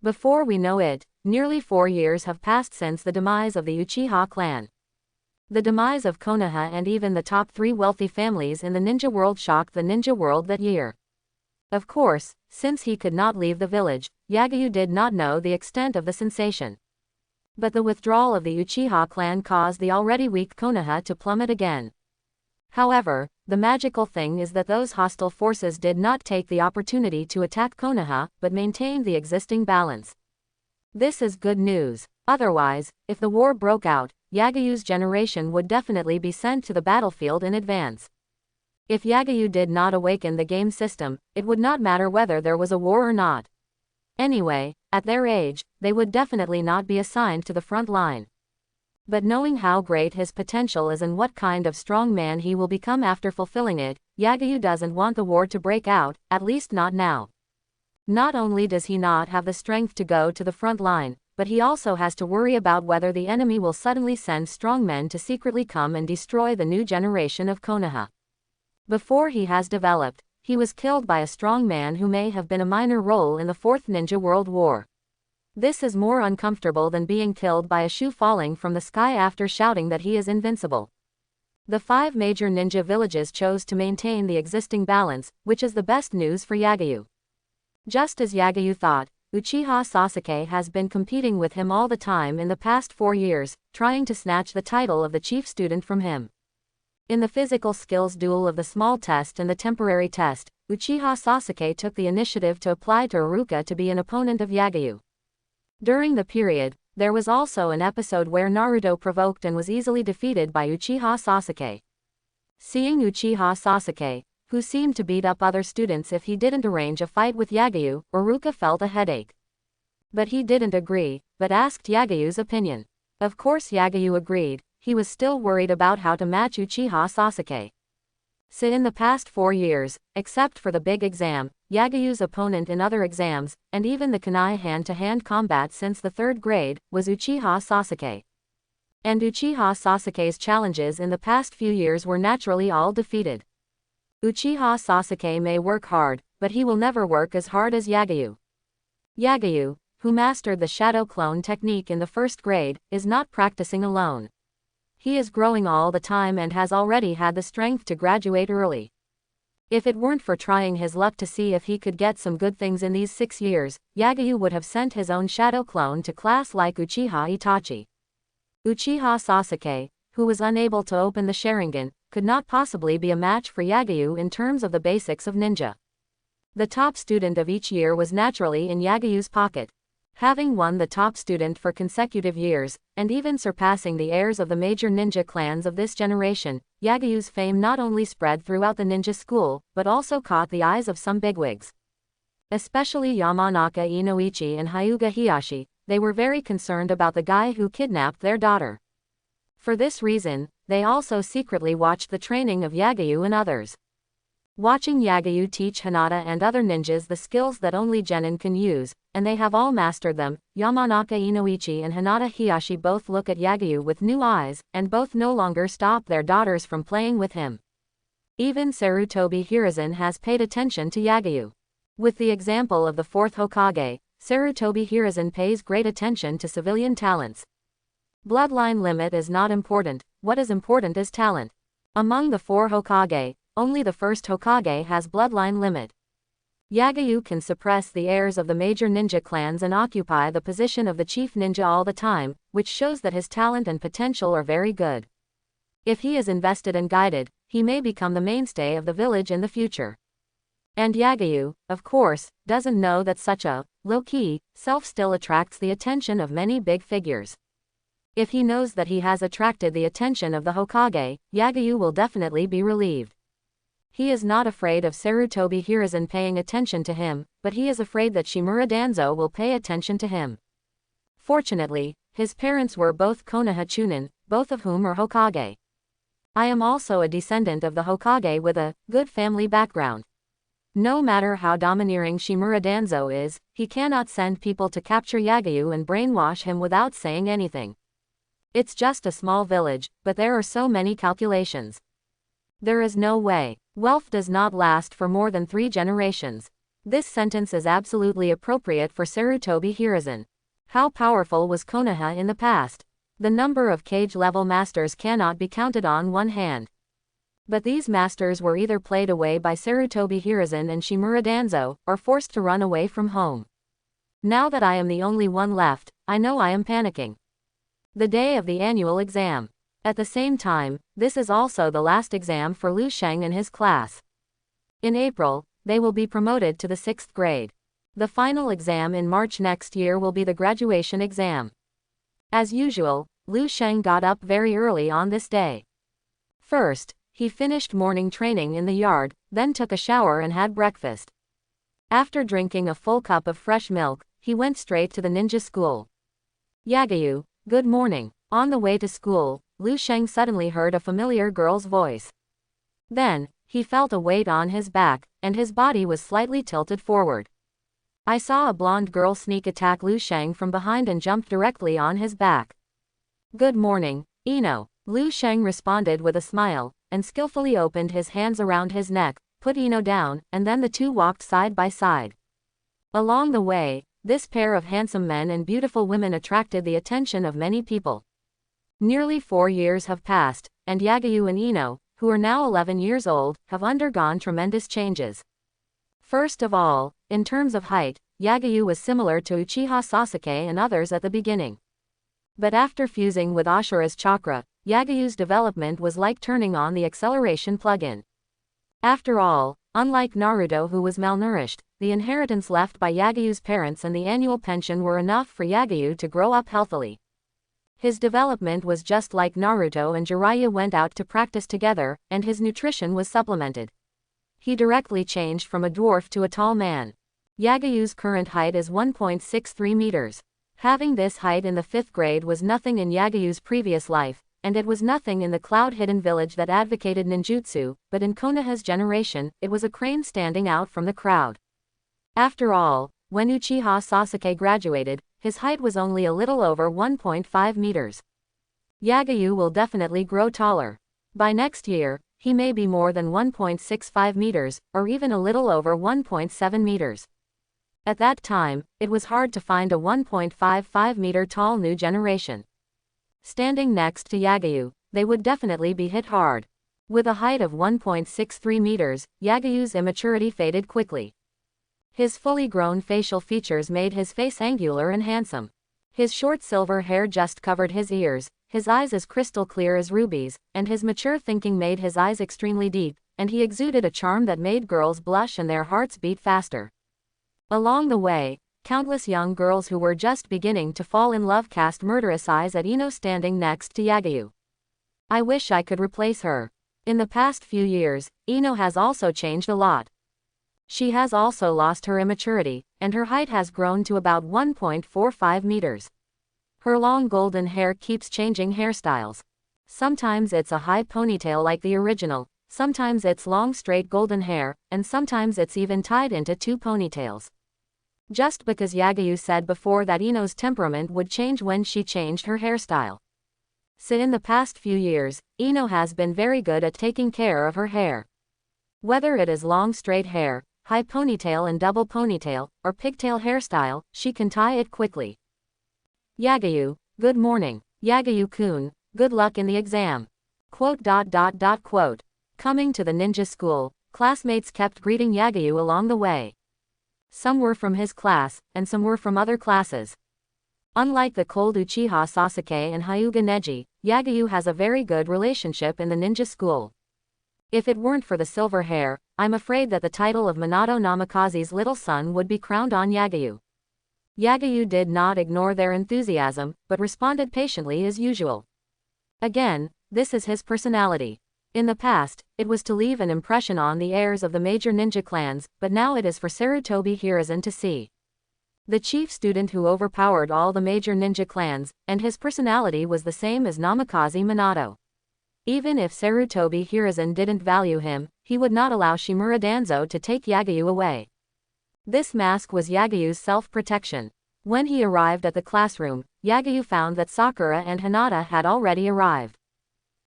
Before we know it, nearly 4 years have passed since the demise of the Uchiha clan. The demise of Konoha and even the top 3 wealthy families in the ninja world shocked the ninja world that year. Of course, since he could not leave the village, Yagyu did not know the extent of the sensation. But the withdrawal of the Uchiha clan caused the already weak Konoha to plummet again. However, the magical thing is that those hostile forces did not take the opportunity to attack Konoha, but maintained the existing balance. This is good news. Otherwise, if the war broke out, Yagyu's generation would definitely be sent to the battlefield in advance. If Yagyu did not awaken the game system, it would not matter whether there was a war or not. Anyway, at their age, they would definitely not be assigned to the front line. But knowing how great his potential is and what kind of strong man he will become after fulfilling it, Yagyu doesn't want the war to break out, at least not now. Not only does he not have the strength to go to the front line, but he also has to worry about whether the enemy will suddenly send strong men to secretly come and destroy the new generation of Konoha. Before he has developed, he was killed by a strong man who may have been a minor role in the Fourth Ninja World War. This is more uncomfortable than being killed by a shoe falling from the sky after shouting that he is invincible. The 5 major ninja villages chose to maintain the existing balance, which is the best news for Yagyu. Just as Yagyu thought, Uchiha Sasuke has been competing with him all the time in the past 4 years, trying to snatch the title of the chief student from him. In the physical skills duel of the small test and the temporary test, Uchiha Sasuke took the initiative to apply to Iruka to be an opponent of Yagyu. During the period, there was also an episode where Naruto provoked and was easily defeated by Uchiha Sasuke. Seeing Uchiha Sasuke, who seemed to beat up other students if he didn't arrange a fight with Yagyu, Iruka felt a headache. But he didn't agree, but asked Yagyu's opinion. Of course Yagyu agreed. He was still worried about how to match Uchiha Sasuke. So in the past 4 years, except for the big exam, Yagyu's opponent in other exams, and even the kunai hand-to-hand combat since the 3rd grade, was Uchiha Sasuke. And Uchiha Sasuke's challenges in the past few years were naturally all defeated. Uchiha Sasuke may work hard, but he will never work as hard as Yagyu. Yagyu, who mastered the shadow clone technique in the 1st grade, is not practicing alone. He is growing all the time and has already had the strength to graduate early. If it weren't for trying his luck to see if he could get some good things in these 6 years, Yagyu would have sent his own shadow clone to class like Uchiha Itachi. Uchiha Sasuke, who was unable to open the Sharingan, could not possibly be a match for Yagyu in terms of the basics of ninja. The top student of each year was naturally in Yagyu's pocket. Having won the top student for consecutive years, and even surpassing the heirs of the major ninja clans of this generation, Yagyu's fame not only spread throughout the ninja school, but also caught the eyes of some bigwigs. Especially Yamanaka Inoichi and Hyuga Hiyashi, they were very concerned about the guy who kidnapped their daughter. For this reason, they also secretly watched the training of Yagyu and others. Watching Yagyu teach Hinata and other ninjas the skills that only genin can use, and they have all mastered them, Yamanaka Inoichi and Hinata Hiyashi both look at Yagyu with new eyes, and both no longer stop their daughters from playing with him. Even Sarutobi Hiruzen has paid attention to Yagyu. With the example of the fourth Hokage, Sarutobi Hiruzen pays great attention to civilian talents. Bloodline limit is not important, what is important is talent. Among the four Hokage, only the first Hokage has bloodline limit. Yagyu can suppress the heirs of the major ninja clans and occupy the position of the chief ninja all the time, which shows that his talent and potential are very good. If he is invested and guided, he may become the mainstay of the village in the future. And Yagyu, of course, doesn't know that such a low-key self still attracts the attention of many big figures. If he knows that he has attracted the attention of the Hokage, Yagyu will definitely be relieved. He is not afraid of Sarutobi Hiruzen paying attention to him, but he is afraid that Shimura Danzo will pay attention to him. Fortunately, his parents were both Konoha Chunin, both of whom are Hokage. I am also a descendant of the Hokage with a good family background. No matter how domineering Shimura Danzo is, he cannot send people to capture Yagyu and brainwash him without saying anything. It's just a small village, but there are so many calculations. There is no way. Wealth does not last for more than 3 generations. This sentence is absolutely appropriate for Sarutobi Hiruzen. How powerful was Konoha in the past? The number of cage-level masters cannot be counted on one hand. But these masters were either played away by Sarutobi Hiruzen and Shimura Danzo, or forced to run away from home. Now that I am the only one left, I know I am panicking. The day of the annual exam. At the same time, this is also the last exam for Liu Sheng and his class. In April, they will be promoted to the 6th grade. The final exam in March next year will be the graduation exam. As usual, Liu Sheng got up very early on this day. First, he finished morning training in the yard, then took a shower and had breakfast. After drinking a full cup of fresh milk, he went straight to the ninja school. Yagyu, good morning. On the way to school, Liu Sheng suddenly heard a familiar girl's voice. Then, he felt a weight on his back, and his body was slightly tilted forward. I saw a blonde girl sneak attack Liu Sheng from behind and jumped directly on his back. Good morning, Ino. Liu Sheng responded with a smile, and skillfully opened his hands around his neck, put Ino down, and then the two walked side by side. Along the way, this pair of handsome men and beautiful women attracted the attention of many people. Nearly 4 years have passed, and Yagyu and Ino, who are now 11 years old, have undergone tremendous changes. First of all, in terms of height, Yagyu was similar to Uchiha Sasuke and others at the beginning. But after fusing with Ashura's Chakra, Yagyu's development was like turning on the acceleration plug-in. After all, unlike Naruto who was malnourished, the inheritance left by Yagyu's parents and the annual pension were enough for Yagyu to grow up healthily. His development was just like Naruto, and Jiraiya went out to practice together, and his nutrition was supplemented. He directly changed from a dwarf to a tall man. Yagyu's current height is 1.63 meters. Having this height in the 5th grade was nothing in Yagyu's previous life, and it was nothing in the cloud-hidden village that advocated ninjutsu, but in Konoha's generation, it was a crane standing out from the crowd. After all, when Uchiha Sasuke graduated, his height was only a little over 1.5 meters. Yagyu will definitely grow taller. By next year, he may be more than 1.65 meters, or even a little over 1.7 meters. At that time, it was hard to find a 1.55 meter tall new generation. Standing next to Yagyu, they would definitely be hit hard. With a height of 1.63 meters, Yagyu's immaturity faded quickly. His fully grown facial features made his face angular and handsome. His short silver hair just covered his ears, his eyes as crystal clear as rubies, and his mature thinking made his eyes extremely deep, and he exuded a charm that made girls blush and their hearts beat faster. Along the way, countless young girls who were just beginning to fall in love cast murderous eyes at Ino standing next to Yagyu. I wish I could replace her. In the past few years, Ino has also changed a lot. She has also lost her immaturity, and her height has grown to about 1.45 meters. Her long golden hair keeps changing hairstyles. Sometimes it's a high ponytail like the original, sometimes it's long straight golden hair, and sometimes it's even tied into 2 ponytails. Just because Yagyu said before that Ino's temperament would change when she changed her hairstyle. So in the past few years, Ino has been very good at taking care of her hair. Whether it is long straight hair, high ponytail and double ponytail, or pigtail hairstyle, she can tie it quickly. Yagyu, good morning. Yagyu-kun, good luck in the exam. Quote. Coming to the ninja school, classmates kept greeting Yagyu along the way. Some were from his class, and some were from other classes. Unlike the cold Uchiha Sasuke and Hyuga Neji, Yagyu has a very good relationship in the ninja school. If it weren't for the silver hair, I'm afraid that the title of Minato Namikaze's little son would be crowned on Yagyu. Yagyu did not ignore their enthusiasm, but responded patiently as usual. Again, this is his personality. In the past, it was to leave an impression on the heirs of the major ninja clans, but now it is for Sarutobi Hiruzen to see. The chief student who overpowered all the major ninja clans, and his personality was the same as Namikaze Minato. Even if Sarutobi Hiruzen didn't value him, he would not allow Shimura Danzo to take Yagyu away. This mask was Yagyu's self-protection. When he arrived at the classroom, Yagyu found that Sakura and Hinata had already arrived.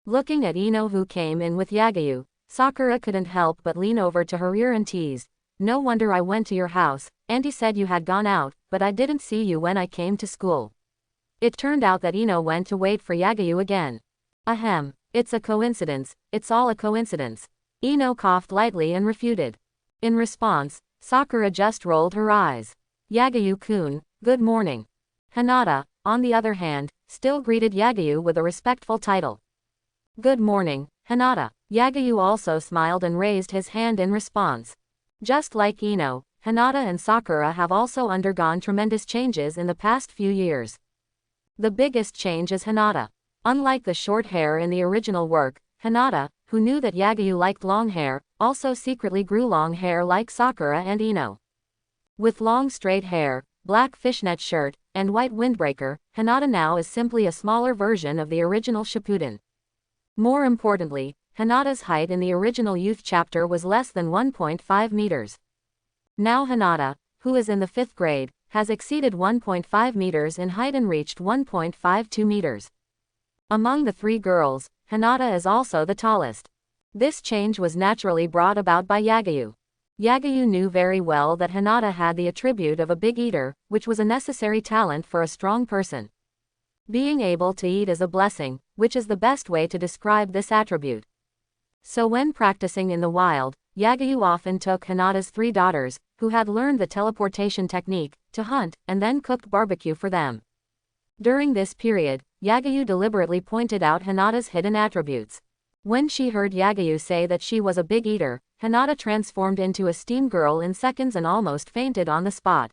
Looking at Ino who came in with Yagyu, Sakura couldn't help but lean over to her ear and teased, "No wonder I went to your house, Auntie said you had gone out, but I didn't see you when I came to school." It turned out that Ino went to wait for Yagyu again. Ahem, it's a coincidence, it's all a coincidence. Ino coughed lightly and refuted. In response, Sakura just rolled her eyes. Yagyu-kun, good morning. Hinata, on the other hand, still greeted Yagyu with a respectful title. Good morning, Hinata. Yagyu also smiled and raised his hand in response. Just like Ino, Hinata and Sakura have also undergone tremendous changes in the past few years. The biggest change is Hinata. Unlike the short hair in the original work, Hinata, who knew that Yagyu liked long hair, also secretly grew long hair like Sakura and Ino. With long straight hair, black fishnet shirt, and white windbreaker, Hinata now is simply a smaller version of the original Shippuden. More importantly, Hinata's height in the original youth chapter was less than 1.5 meters. Now Hinata, who is in the 5th grade, has exceeded 1.5 meters in height and reached 1.52 meters. Among the 3 girls, Hinata is also the tallest. This change was naturally brought about by Yagyu. Yagyu knew very well that Hinata had the attribute of a big eater, which was a necessary talent for a strong person. Being able to eat is a blessing, which is the best way to describe this attribute. So when practicing in the wild, Yagyu often took Hinata's 3 daughters, who had learned the teleportation technique, to hunt, and then cooked barbecue for them. During this period, Yagyu deliberately pointed out Hinata's hidden attributes. When she heard Yagyu say that she was a big eater, Hinata transformed into a steam girl in seconds and almost fainted on the spot.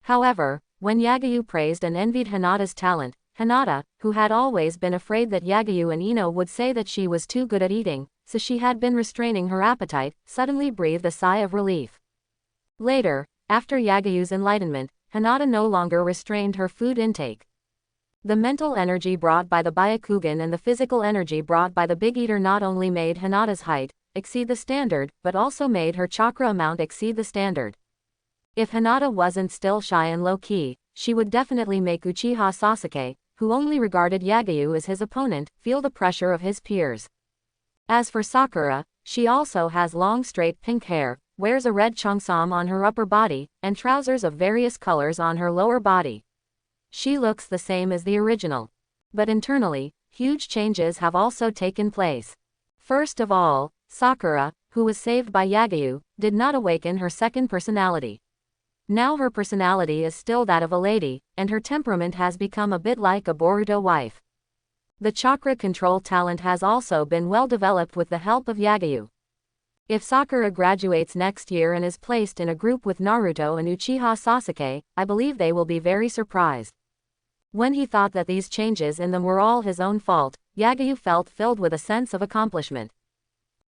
However, when Yagyu praised and envied Hinata's talent, Hinata, who had always been afraid that Yagyu and Ino would say that she was too good at eating, so she had been restraining her appetite, suddenly breathed a sigh of relief. Later, after Yagyu's enlightenment, Hinata no longer restrained her food intake. The mental energy brought by the Byakugan and the physical energy brought by the Big Eater not only made Hinata's height exceed the standard, but also made her chakra amount exceed the standard. If Hinata wasn't still shy and low-key, she would definitely make Uchiha Sasuke, who only regarded Yagyu as his opponent, feel the pressure of his peers. As for Sakura, she also has long straight pink hair, wears a red cheongsam on her upper body, and trousers of various colors on her lower body. She looks the same as the original. But internally, huge changes have also taken place. First of all, Sakura, who was saved by Yagyu, did not awaken her second personality. Now her personality is still that of a lady, and her temperament has become a bit like a Boruto wife. The chakra control talent has also been well developed with the help of Yagyu. If Sakura graduates next year and is placed in a group with Naruto and Uchiha Sasuke, I believe they will be very surprised. When he thought that these changes in them were all his own fault, Yagyu felt filled with a sense of accomplishment.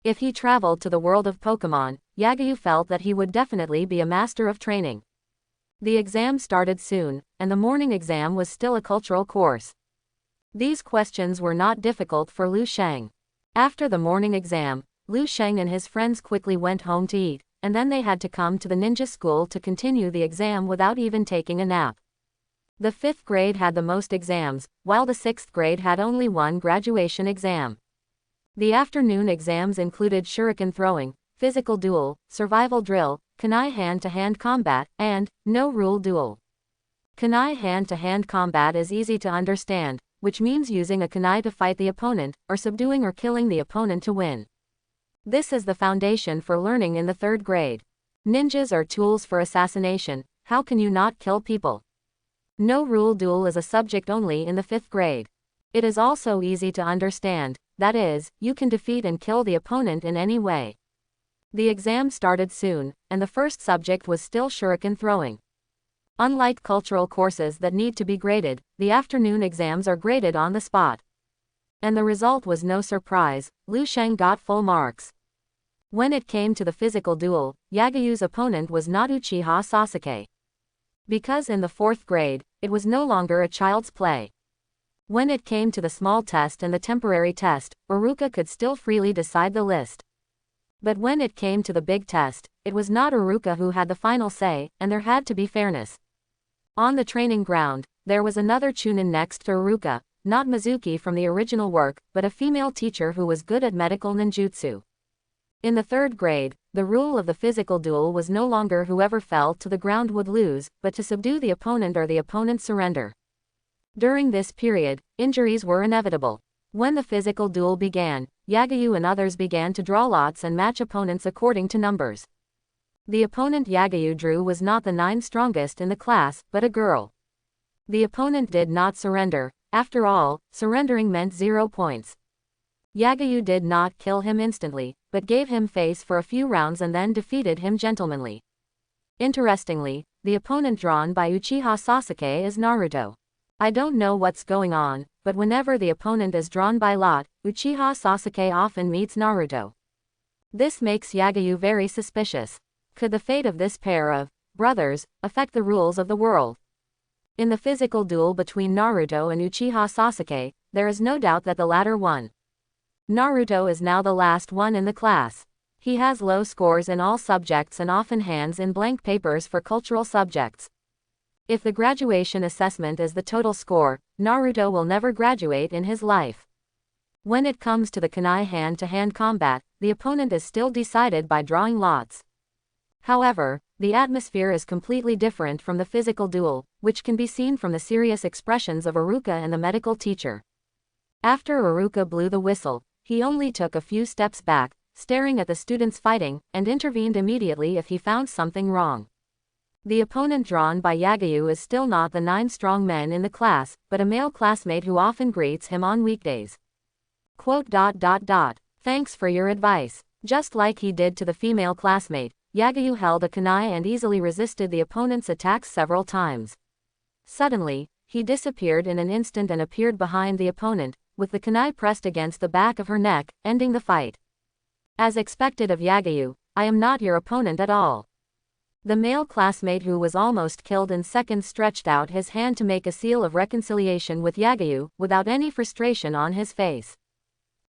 If he traveled to the world of Pokemon, Yagyu felt that he would definitely be a master of training. The exam started soon, and the morning exam was still a cultural course. These questions were not difficult for Liu Sheng. After the morning exam, Liu Sheng and his friends quickly went home to eat, and then they had to come to the ninja school to continue the exam without even taking a nap. The 5th grade had the most exams, while the 6th grade had only one graduation exam. The afternoon exams included shuriken throwing, physical duel, survival drill, kunai hand-to-hand combat, and no-rule duel. Kunai hand-to-hand combat is easy to understand, which means using a kunai to fight the opponent, or subduing or killing the opponent to win. This is the foundation for learning in the 3rd grade. Ninjas are tools for assassination. How can you not kill people? No-rule duel is a subject only in the 5th grade. It is also easy to understand, that is, you can defeat and kill the opponent in any way. The exam started soon, and the first subject was still shuriken throwing. Unlike cultural courses that need to be graded, the afternoon exams are graded on the spot. And the result was no surprise. Liu Sheng got full marks. When it came to the physical duel, Yagayu's opponent was not Uchiha Sasuke. Because in the 4th grade, it was no longer a child's play. When it came to the small test and the temporary test, Uruka could still freely decide the list. But when it came to the big test, it was not Uruka who had the final say, and there had to be fairness. On the training ground, there was another jounin next to Uruka, not Mizuki from the original work, but a female teacher who was good at medical ninjutsu. In the 3rd grade, the rule of the physical duel was no longer whoever fell to the ground would lose, but to subdue the opponent or the opponent surrender. During this period, injuries were inevitable. When the physical duel began, Yagayu and others began to draw lots and match opponents according to numbers. The opponent Yagayu drew was not the 9 strongest in the class, but a girl. The opponent did not surrender. After all, surrendering meant 0 points. Yagayu did not kill him instantly, but gave him face for a few rounds and then defeated him gentlemanly. Interestingly, the opponent drawn by Uchiha Sasuke is Naruto. I don't know what's going on, but whenever the opponent is drawn by lot, Uchiha Sasuke often meets Naruto. This makes Yagayu very suspicious. Could the fate of this pair of brothers affect the rules of the world? In the physical duel between Naruto and Uchiha Sasuke, there is no doubt that the latter won. Naruto is now the last one in the class. He has low scores in all subjects and often hands in blank papers for cultural subjects. If the graduation assessment is the total score, Naruto will never graduate in his life. When it comes to the kunai hand-to-hand combat, the opponent is still decided by drawing lots. However, the atmosphere is completely different from the physical duel, which can be seen from the serious expressions of Uruka and the medical teacher. After Uruka blew the whistle, he only took a few steps back, staring at the students fighting, and intervened immediately if he found something wrong. The opponent drawn by Yagayu is still not the 9 strong men in the class, but a male classmate who often greets him on weekdays. Thanks for your advice. Just like he did to the female classmate, Yagayu held a kunai and easily resisted the opponent's attacks several times. Suddenly, he disappeared in an instant and appeared behind the opponent, with the kunai pressed against the back of her neck, ending the fight. As expected of Yagayu, I am not your opponent at all. The male classmate who was almost killed in seconds stretched out his hand to make a seal of reconciliation with Yagayu, without any frustration on his face.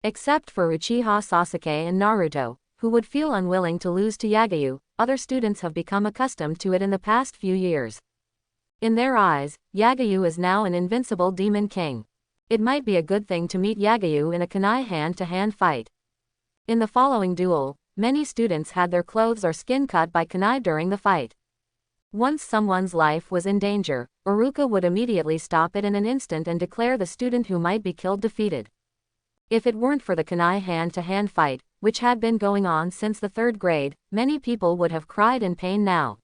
Except for Uchiha Sasuke and Naruto, who would feel unwilling to lose to Yagayu, other students have become accustomed to it in the past few years. In their eyes, Yagayu is now an invincible demon king. It might be a good thing to meet Yagayu in a kunai hand-to-hand fight. In the following duel, many students had their clothes or skin cut by kunai during the fight. Once someone's life was in danger, Uruka would immediately stop it in an instant and declare the student who might be killed defeated. If it weren't for the kunai hand-to-hand fight, which had been going on since the 3rd grade, many people would have cried in pain now.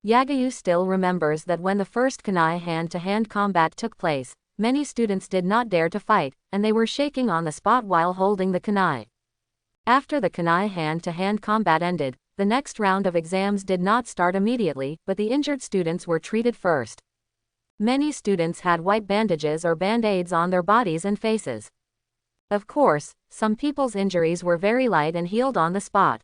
Yagayu still remembers that when the first kunai hand-to-hand combat took place, many students did not dare to fight, and they were shaking on the spot while holding the kunai. After the kunai hand-to-hand combat ended, the next round of exams did not start immediately, but the injured students were treated first. Many students had white bandages or band-aids on their bodies and faces. Of course, some people's injuries were very light and healed on the spot.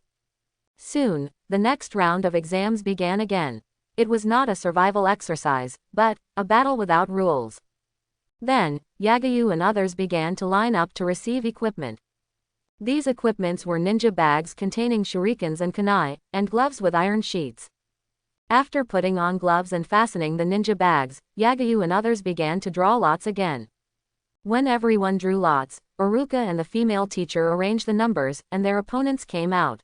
Soon, the next round of exams began again. It was not a survival exercise, but a battle without rules. Then, Yagayu and others began to line up to receive equipment. These equipments were ninja bags containing shurikens and kunai, and gloves with iron sheets. After putting on gloves and fastening the ninja bags, Yagayu and others began to draw lots again. When everyone drew lots, Iruka and the female teacher arranged the numbers, and their opponents came out.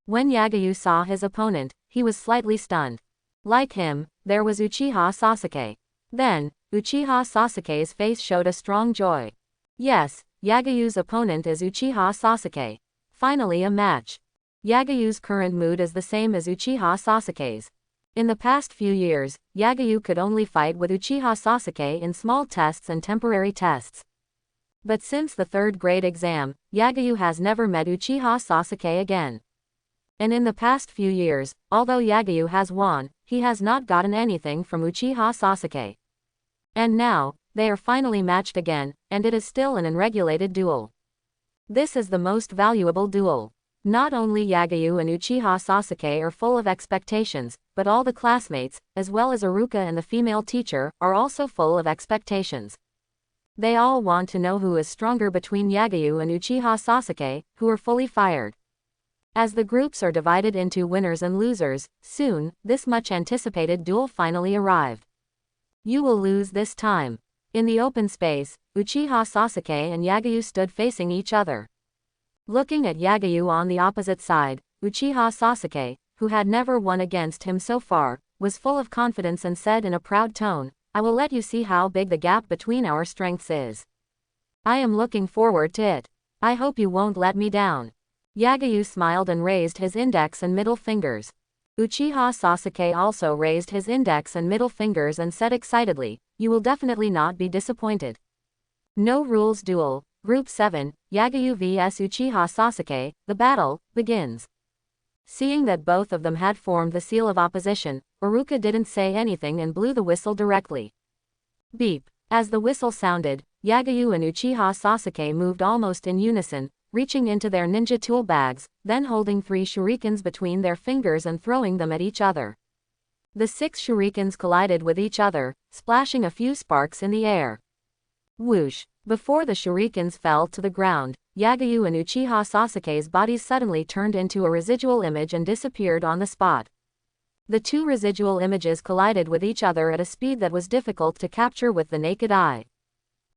When Yagayu saw his opponent, he was slightly stunned. Like him, there was Uchiha Sasuke. Then, Uchiha Sasuke's face showed a strong joy. Yes, Yagayu's opponent is Uchiha Sasuke. Finally a match. Yagayu's current mood is the same as Uchiha Sasuke's. In the past few years, Yagayu could only fight with Uchiha Sasuke in small tests and temporary tests. But since the 3rd grade exam, Yagayu has never met Uchiha Sasuke again. And in the past few years, although Yagayu has won, he has not gotten anything from Uchiha Sasuke. And now, they are finally matched again, and it is still an unregulated duel. This is the most valuable duel. Not only Yagayu and Uchiha Sasuke are full of expectations, but all the classmates, as well as Iruka and the female teacher, are also full of expectations. They all want to know who is stronger between Yagayu and Uchiha Sasuke, who are fully fired. As the groups are divided into winners and losers, soon, this much anticipated duel finally arrived. You will lose this time. In the open space, Uchiha Sasuke and Yagayu stood facing each other. Looking at Yagayu on the opposite side, Uchiha Sasuke, who had never won against him so far, was full of confidence and said in a proud tone, "I will let you see how big the gap between our strengths is. I am looking forward to it. I hope you won't let me down." Yagayu smiled and raised his index and middle fingers. Uchiha Sasuke also raised his index and middle fingers and said excitedly, "You will definitely not be disappointed." No Rules Duel, Group 7, Yagayu vs Uchiha Sasuke, the battle begins. Seeing that both of them had formed the seal of opposition, Iruka didn't say anything and blew the whistle directly. Beep. As the whistle sounded, Yagayu and Uchiha Sasuke moved almost in unison, reaching into their ninja tool bags, then holding 3 shurikens between their fingers and throwing them at each other. The 6 shurikens collided with each other, splashing a few sparks in the air. Whoosh! Before the shurikens fell to the ground, Yagayu and Uchiha Sasuke's bodies suddenly turned into a residual image and disappeared on the spot. The 2 residual images collided with each other at a speed that was difficult to capture with the naked eye.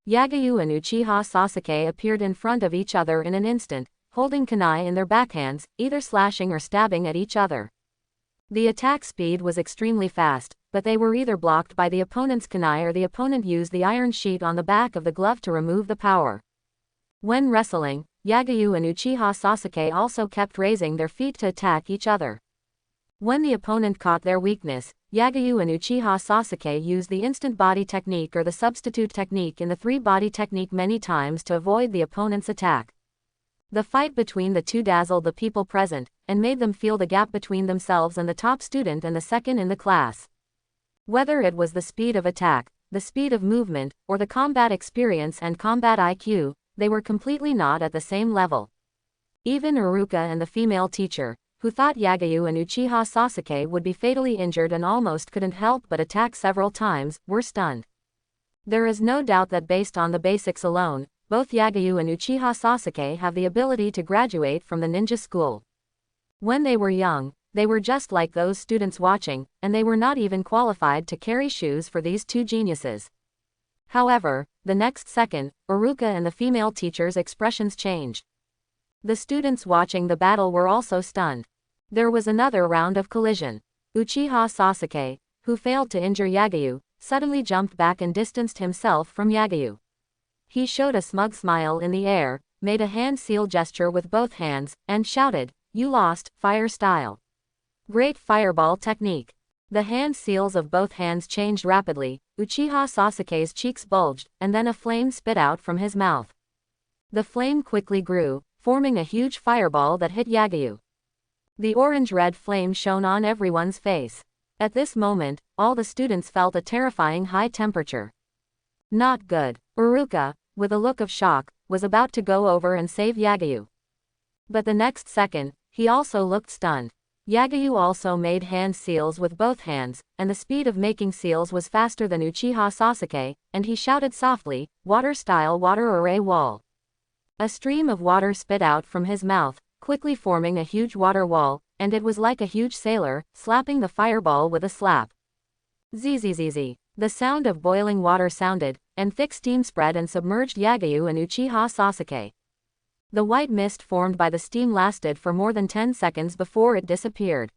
Yagayu and Uchiha Sasuke appeared in front of each other in an instant, holding kunai in their backhands, either slashing or stabbing at each other. The attack speed was extremely fast, but they were either blocked by the opponent's kunai or the opponent used the iron sheet on the back of the glove to remove the power. When wrestling, Yagayu and Uchiha Sasuke also kept raising their feet to attack each other. When the opponent caught their weakness, Yagayu and Uchiha Sasuke used the instant body technique or the substitute technique in the 3-body technique many times to avoid the opponent's attack. The fight between the two dazzled the people present, and made them feel the gap between themselves and the top student and the second in the class. Whether it was the speed of attack, the speed of movement, or the combat experience and combat IQ, they were completely not at the same level. Even Iruka and the female teacher, who thought Yagayu and Uchiha Sasuke would be fatally injured and almost couldn't help but attack several times, were stunned. There is no doubt that based on the basics alone, both Yagayu and Uchiha Sasuke have the ability to graduate from the ninja school. When they were young, they were just like those students watching, and they were not even qualified to carry shoes for these 2 geniuses. However, the next second, Iruka and the female teacher's expressions changed. The students watching the battle were also stunned. There was another round of collision. Uchiha Sasuke, who failed to injure Yagayu, suddenly jumped back and distanced himself from Yagayu. He showed a smug smile in the air, made a hand seal gesture with both hands, and shouted, "You lost, fire style. Great fireball technique." The hand seals of both hands changed rapidly, Uchiha Sasuke's cheeks bulged, and then a flame spit out from his mouth. The flame quickly grew, forming a huge fireball that hit Yagayu. The orange-red flame shone on everyone's face. At this moment, all the students felt a terrifying high temperature. Not good. Iruka, with a look of shock, was about to go over and save Yagayu. But the next second, he also looked stunned. Yagyu also made hand seals with both hands, and the speed of making seals was faster than Uchiha Sasuke, and he shouted softly, "Water-style water array wall." A stream of water spit out from his mouth, quickly forming a huge water wall, and it was like a huge sailor, slapping the fireball with a slap. Zzz. The sound of boiling water sounded, and thick steam spread and submerged Yagyu and Uchiha Sasuke. The white mist formed by the steam lasted for more than 10 seconds before it disappeared.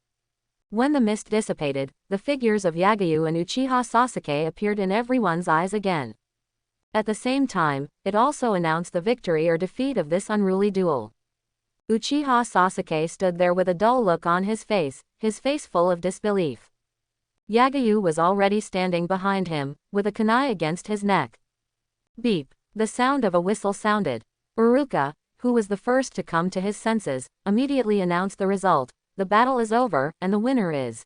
When the mist dissipated, the figures of Yagyu and Uchiha Sasuke appeared in everyone's eyes again. At the same time, it also announced the victory or defeat of this unruly duel. Uchiha Sasuke stood there with a dull look on his face full of disbelief. Yagyu was already standing behind him, with a kunai against his neck. Beep. The sound of a whistle sounded. Uruka, who was the first to come to his senses, immediately announced the result. The battle is over, and the winner is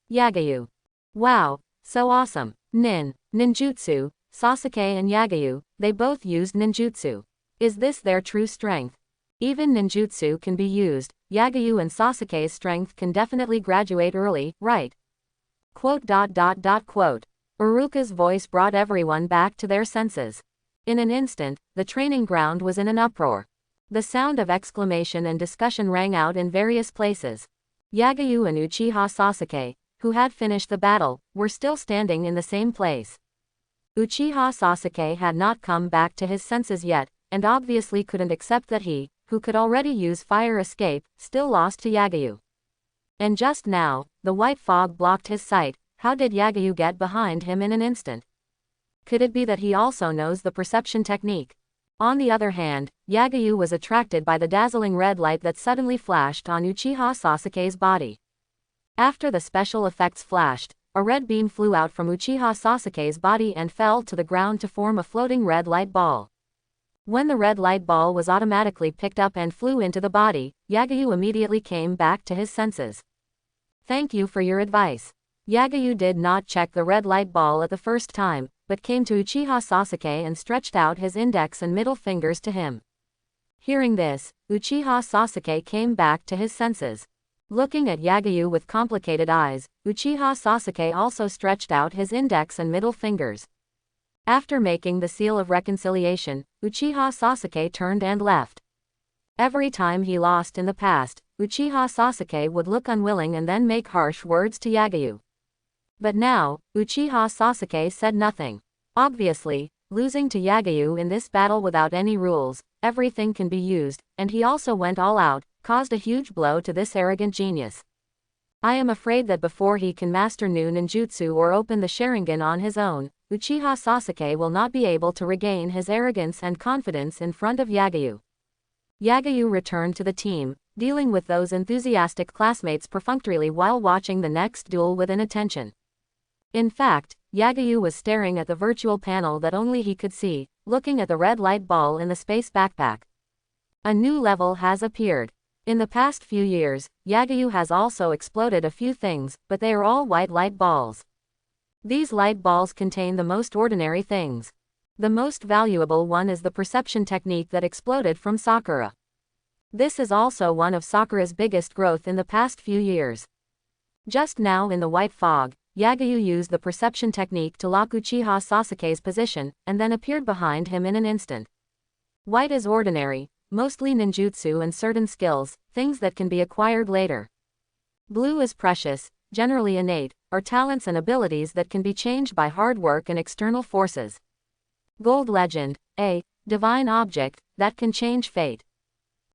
Yagyu. Wow, so awesome. Ninjutsu, Sasuke and Yagyu, they both used ninjutsu. Is this their true strength? Even ninjutsu can be used, Yagyu and Sasuke's strength can definitely graduate early, right? Uruka's voice brought everyone back to their senses. In an instant, the training ground was in an uproar. The sound of exclamation and discussion rang out in various places. Yagyu and Uchiha Sasuke, who had finished the battle, were still standing in the same place. Uchiha Sasuke had not come back to his senses yet, and obviously couldn't accept that he, who could already use fire escape, still lost to Yagyu. And just now, the white fog blocked his sight. How did Yagyu get behind him in an instant? Could it be that he also knows the perception technique? On the other hand, Yagyu was attracted by the dazzling red light that suddenly flashed on Uchiha Sasuke's body. After the special effects flashed, a red beam flew out from Uchiha Sasuke's body and fell to the ground to form a floating red light ball. When the red light ball was automatically picked up and flew into the body, Yagyu immediately came back to his senses. Thank you for your advice. Yagyu did not check the red light ball at the first time, but came to Uchiha Sasuke and stretched out his index and middle fingers to him. Hearing this, Uchiha Sasuke came back to his senses. Looking at Yagyu with complicated eyes, Uchiha Sasuke also stretched out his index and middle fingers. After making the seal of reconciliation, Uchiha Sasuke turned and left. Every time he lost in the past, Uchiha Sasuke would look unwilling and then make harsh words to Yagyu. But now, Uchiha Sasuke said nothing. Obviously, losing to Yagyu in this battle without any rules, everything can be used, and he also went all out, caused a huge blow to this arrogant genius. I am afraid that before he can master new ninjutsu or open the Sharingan on his own, Uchiha Sasuke will not be able to regain his arrogance and confidence in front of Yagyu. Yagyu returned to the team, dealing with those enthusiastic classmates perfunctorily while watching the next duel with inattention. In fact, Yagyu was staring at the virtual panel that only he could see, looking at the red light ball in the space backpack. A new level has appeared. In the past few years, Yagyu has also exploded a few things, but they are all white light balls. These light balls contain the most ordinary things. The most valuable one is the perception technique that exploded from Sakura. This is also one of Sakura's biggest growth in the past few years. Just now in the white fog, Yagyu used the perception technique to lock Uchiha Sasuke's position, and then appeared behind him in an instant. White is ordinary, mostly ninjutsu and certain skills, things that can be acquired later. Blue is precious, generally innate, or talents and abilities that can be changed by hard work and external forces. Gold legend, a divine object that can change fate.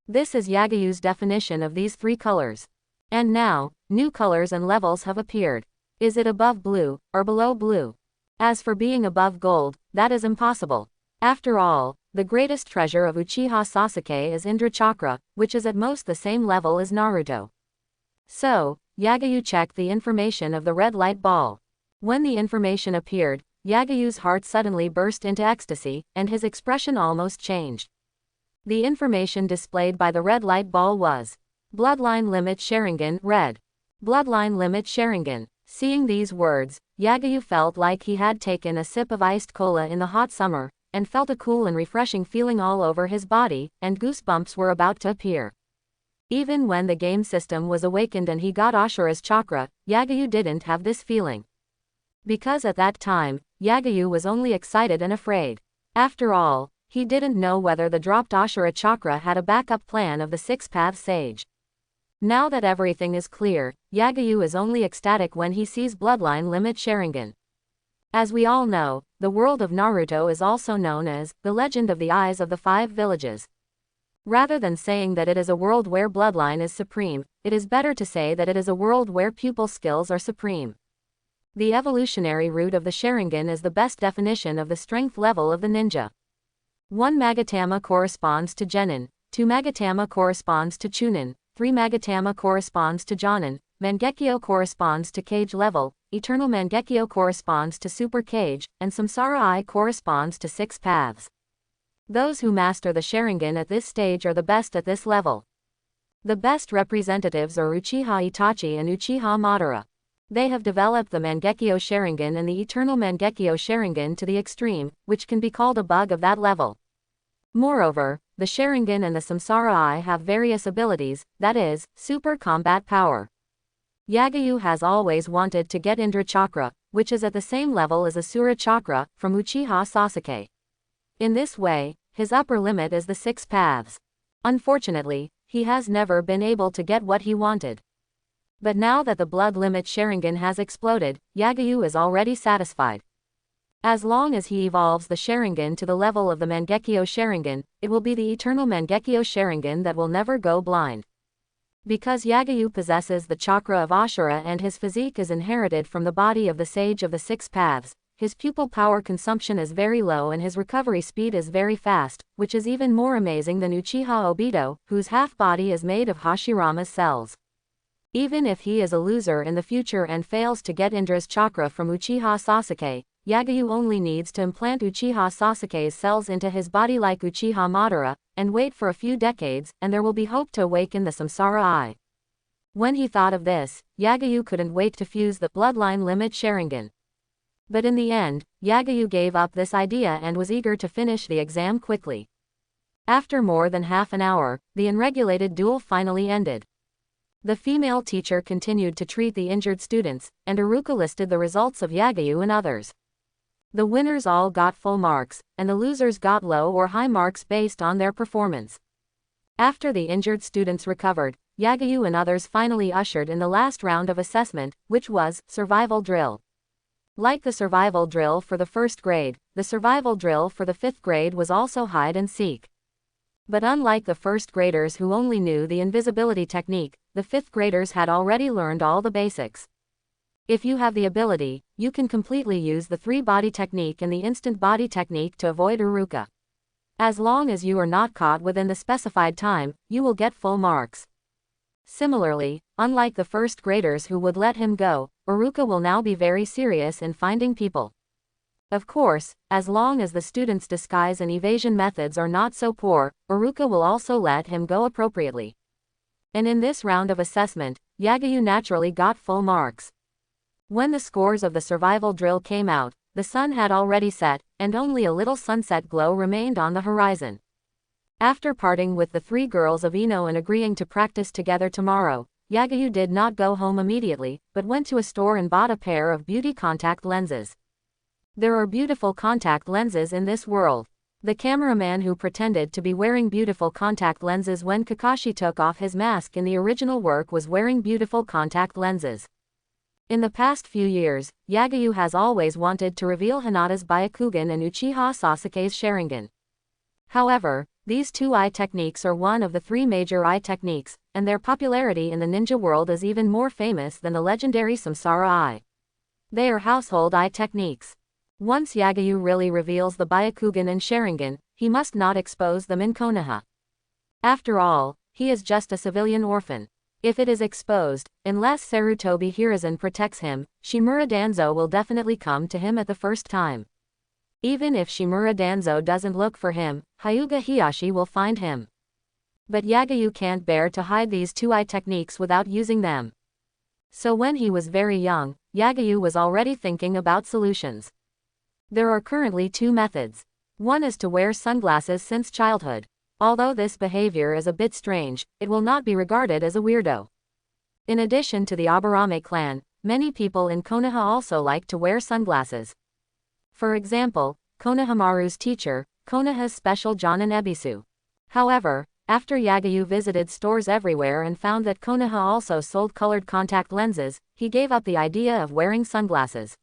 This is Yagyu's definition of these three colors. And now, new colors and levels have appeared. Is it above blue, or below blue? As for being above gold, that is impossible. After all, the greatest treasure of Uchiha Sasuke is Indra Chakra, which is at most the same level as Naruto. So, Yagyu checked the information of the red light ball. When the information appeared, Yagyu's heart suddenly burst into ecstasy, and his expression almost changed. The information displayed by the red light ball was Bloodline Limit Sharingan, Red. Bloodline Limit Sharingan. Seeing these words, Yagyu felt like he had taken a sip of iced cola in the hot summer, and felt a cool and refreshing feeling all over his body, and goosebumps were about to appear. Even when the game system was awakened and he got Ashura's Chakra, Yagayu didn't have this feeling. Because at that time, Yagayu was only excited and afraid. After all, he didn't know whether the dropped Ashura Chakra had a backup plan of the six-path sage. Now that everything is clear, Yagayu is only ecstatic when he sees Bloodline Limit Sharingan. As we all know, the world of Naruto is also known as the Legend of the Eyes of the Five Villages. Rather than saying that it is a world where bloodline is supreme, it is better to say that it is a world where pupil skills are supreme. The evolutionary root of the Sharingan is the best definition of the strength level of the ninja. 1 Magatama corresponds to Genin, 2 Magatama corresponds to Chunin, 3 Magatama corresponds to Jounin, Mangekyo corresponds to Cage level, Eternal Mangekyo corresponds to Super Cage, and Samsara Eye corresponds to 6 paths. Those who master the Sharingan at this stage are the best at this level. The best representatives are Uchiha Itachi and Uchiha Madara. They have developed the Mangekyo Sharingan and the Eternal Mangekyo Sharingan to the extreme, which can be called a bug of that level. Moreover, the Sharingan and the Samsara Eye have various abilities, that is, super combat power. Yagayu has always wanted to get Indra Chakra, which is at the same level as Ashura Chakra, from Uchiha Sasuke. In this way, his upper limit is the 6 paths. Unfortunately, he has never been able to get what he wanted. But now that the blood limit Sharingan has exploded, Yagayu is already satisfied. As long as he evolves the Sharingan to the level of the Mangekyo Sharingan, it will be the Eternal Mangekyo Sharingan that will never go blind. Because Yagayu possesses the chakra of Ashura and his physique is inherited from the body of the Sage of the 6 Paths, his pupil power consumption is very low and his recovery speed is very fast, which is even more amazing than Uchiha Obito, whose half-body is made of Hashirama's cells. Even if he is a loser in the future and fails to get Indra's chakra from Uchiha Sasuke, Yagayu only needs to implant Uchiha Sasuke's cells into his body like Uchiha Madara, and wait for a few decades, and there will be hope to awaken the Samsara Eye. When he thought of this, Yagayu couldn't wait to fuse the Bloodline Limit Sharingan. But in the end, Yagayu gave up this idea and was eager to finish the exam quickly. After more than half an hour, the unregulated duel finally ended. The female teacher continued to treat the injured students, and Iruka listed the results of Yagayu and others. The winners all got full marks, and the losers got low or high marks based on their performance. After the injured students recovered, Yagayu and others finally ushered in the last round of assessment, which was survival drill. Like the survival drill for the 1st grade, the survival drill for the 5th grade was also hide and seek. But unlike the 1st graders who only knew the invisibility technique, the 5th graders had already learned all the basics. If you have the ability, you can completely use the 3-body technique and the instant body technique to avoid Iruka. As long as you are not caught within the specified time, you will get full marks. Similarly, unlike the 1st graders who would let him go, Iruka will now be very serious in finding people. Of course, as long as the student's disguise and evasion methods are not so poor, Iruka will also let him go appropriately. And in this round of assessment, Yagayu naturally got full marks. When the scores of the survival drill came out, the sun had already set, and only a little sunset glow remained on the horizon. After parting with the 3 girls of Ino and agreeing to practice together tomorrow, Yagayu did not go home immediately, but went to a store and bought a pair of beauty contact lenses. There are beautiful contact lenses in this world. The cameraman who pretended to be wearing beautiful contact lenses when Kakashi took off his mask in the original work was wearing beautiful contact lenses. In the past few years, Yagayu has always wanted to reveal Hinata's Byakugan and Uchiha Sasuke's Sharingan. However, these 2 eye techniques are one of the 3 major eye techniques, and their popularity in the ninja world is even more famous than the legendary Samsara Eye. They are household eye techniques. Once Yagayu really reveals the Byakugan and Sharingan, he must not expose them in Konoha. After all, he is just a civilian orphan. If it is exposed, unless Sarutobi Hiruzen protects him, Shimura Danzo will definitely come to him at the first time. Even if Shimura Danzo doesn't look for him, Hyuga Hiyashi will find him. But Yagayu can't bear to hide these 2 eye techniques without using them. So when he was very young, Yagayu was already thinking about solutions. There are currently 2 methods. One is to wear sunglasses since childhood. Although this behavior is a bit strange, it will not be regarded as a weirdo. In addition to the Aburame clan, many people in Konoha also like to wear sunglasses. For example, Konohamaru's teacher, Konoha's special jounin Ebisu. However, after Yagyu visited stores everywhere and found that Konoha also sold colored contact lenses, he gave up the idea of wearing sunglasses.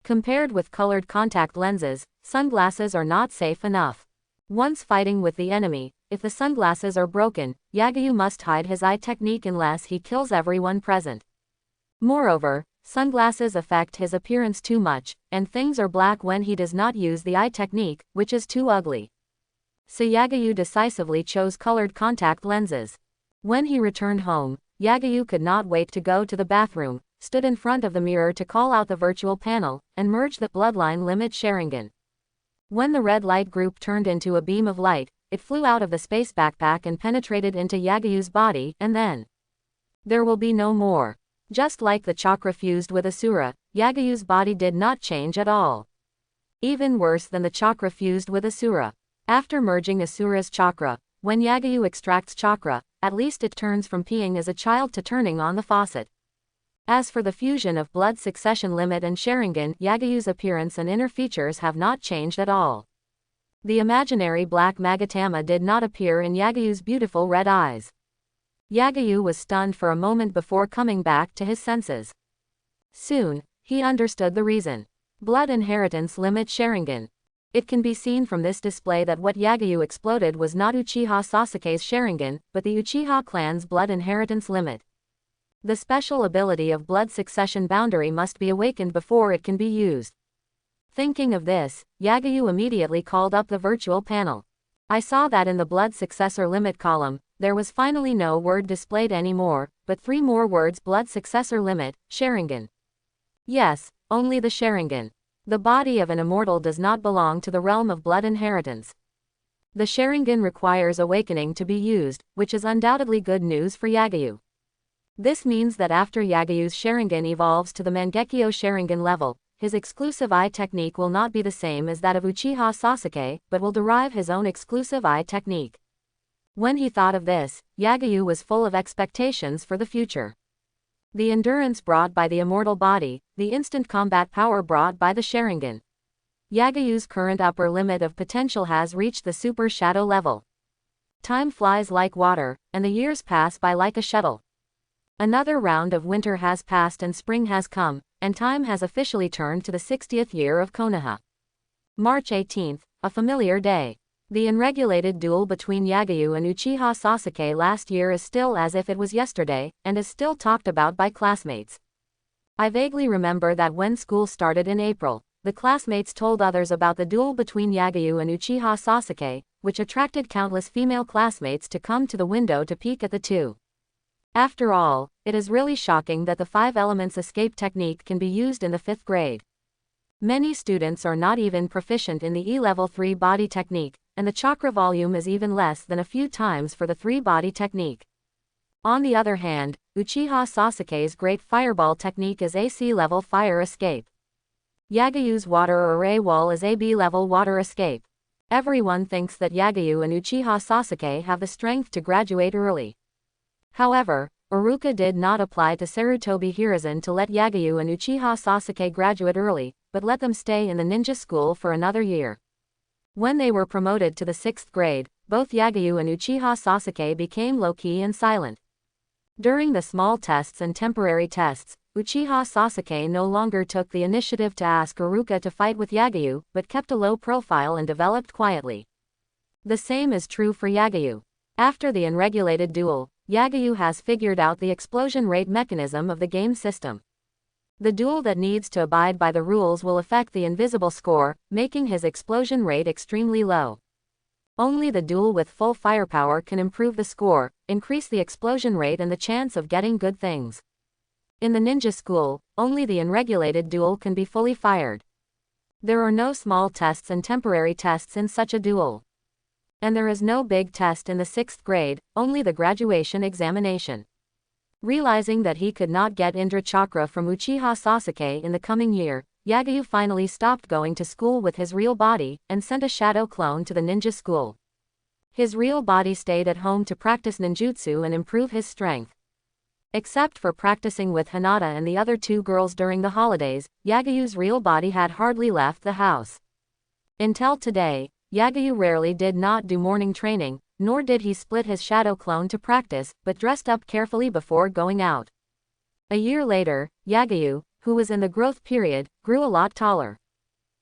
Compared with colored contact lenses, sunglasses are not safe enough. Once fighting with the enemy, if the sunglasses are broken, Yagyu must hide his eye technique unless he kills everyone present. Moreover, sunglasses affect his appearance too much, and things are black when he does not use the eye technique, which is too ugly. So Yagyu decisively chose colored contact lenses. When he returned home, Yagyu could not wait to go to the bathroom, stood in front of the mirror to call out the virtual panel, and merge the bloodline limit Sharingan. When the red light group turned into a beam of light, it flew out of the space backpack and penetrated into Yagyu's body, and then there will be no more. Just like the chakra fused with Asura, Yagyu's body did not change at all. Even worse than the chakra fused with Asura. After merging Asura's chakra, when Yagyu extracts chakra, at least it turns from peeing as a child to turning on the faucet. As for the fusion of blood succession limit and Sharingan, Yagyu's appearance and inner features have not changed at all. The imaginary black Magatama did not appear in Yagyu's beautiful red eyes. Yagyu was stunned for a moment before coming back to his senses. Soon, he understood the reason. Blood inheritance limit Sharingan. It can be seen from this display that what Yagyu exploded was not Uchiha Sasuke's Sharingan, but the Uchiha clan's blood inheritance limit. The special ability of blood succession boundary must be awakened before it can be used. Thinking of this, Yagyu immediately called up the virtual panel. I saw that in the blood successor limit column, there was finally no word displayed anymore, but 3 more words: blood successor limit, Sharingan. Yes, only the Sharingan. The body of an immortal does not belong to the realm of blood inheritance. The Sharingan requires awakening to be used, which is undoubtedly good news for Yagyu. This means that after Yagyu's Sharingan evolves to the Mangekyo Sharingan level, his exclusive eye technique will not be the same as that of Uchiha Sasuke, but will derive his own exclusive eye technique. When he thought of this, Yagyu was full of expectations for the future. The endurance brought by the immortal body, the instant combat power brought by the Sharingan. Yagyu's current upper limit of potential has reached the super shadow level. Time flies like water, and the years pass by like a shuttle. Another round of winter has passed and spring has come, and time has officially turned to the 60th year of Konoha. March 18th, a familiar day. The unregulated duel between Yagyu and Uchiha Sasuke last year is still as if it was yesterday, and is still talked about by classmates. I vaguely remember that when school started in April, the classmates told others about the duel between Yagyu and Uchiha Sasuke, which attracted countless female classmates to come to the window to peek at the two. After all, it is really shocking that the 5 elements escape technique can be used in the 5th grade. Many students are not even proficient in the E-level 3 body technique, and the chakra volume is even less than a few times for the 3 body technique. On the other hand, Uchiha Sasuke's great fireball technique is AC level fire escape. Yagyu's water array wall is AB level water escape. Everyone thinks that Yagyu and Uchiha Sasuke have the strength to graduate early. However, Iruka did not apply to Sarutobi Hiruzen to let Yagyu and Uchiha Sasuke graduate early, but let them stay in the ninja school for another year. When they were promoted to the 6th grade, both Yagyu and Uchiha Sasuke became low-key and silent. During the small tests and temporary tests, Uchiha Sasuke no longer took the initiative to ask Iruka to fight with Yagyu, but kept a low profile and developed quietly. The same is true for Yagyu. After the unregulated duel, Yagyu has figured out the explosion rate mechanism of the game system. The duel that needs to abide by the rules will affect the invisible score, making his explosion rate extremely low. Only the duel with full firepower can improve the score, increase the explosion rate and the chance of getting good things. In the ninja school, only the unregulated duel can be fully fired. There are no small tests and temporary tests in such a duel. And there is no big test in the 6th grade, only the graduation examination. Realizing that he could not get Indra Chakra from Uchiha Sasuke in the coming year, Yagyu finally stopped going to school with his real body, and sent a shadow clone to the ninja school. His real body stayed at home to practice ninjutsu and improve his strength. Except for practicing with Hinata and the other two girls during the holidays, Yagayu's real body had hardly left the house. Until today, Yagayu rarely did not do morning training, nor did he split his shadow clone to practice, but dressed up carefully before going out. A year later, Yagayu, who was in the growth period, grew a lot taller.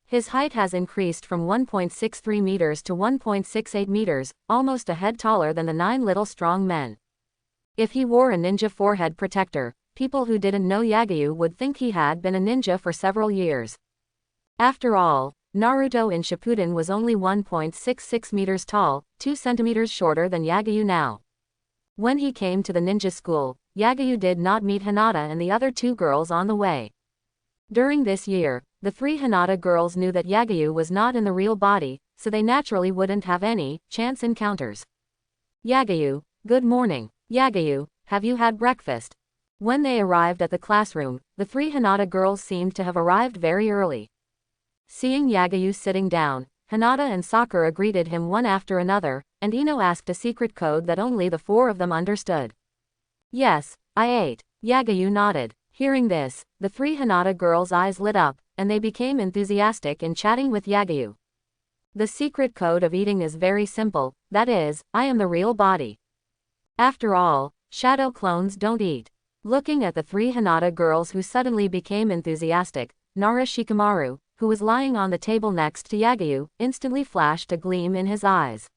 His height has increased from 1.63 meters to 1.68 meters, almost a head taller than the 9 little strong men. If he wore a ninja forehead protector, people who didn't know Yagayu would think he had been a ninja for several years. After all, Naruto in Shippuden was only 1.66 meters tall, 2 centimeters shorter than Yagayu now. When he came to the ninja school, Yagayu did not meet Hinata and the other two girls on the way. During this year, the 3 Hinata girls knew that Yagayu was not in the real body, so they naturally wouldn't have any chance encounters. Yagayu, good morning. Yagayu, have you had breakfast? When they arrived at the classroom, the 3 Hinata girls seemed to have arrived very early. Seeing Yagayu sitting down, Hinata and Sakura greeted him one after another, and Ino asked a secret code that only the 4 of them understood. Yes, I ate. Yagayu nodded. Hearing this, the 3 Hinata girls' eyes lit up, and they became enthusiastic in chatting with Yagayu. The secret code of eating is very simple, that is, I am the real body. After all, shadow clones don't eat. Looking at the 3 Hinata girls who suddenly became enthusiastic, Nara Shikamaru, who was lying on the table next to Yagayu, instantly flashed a gleam in his eyes.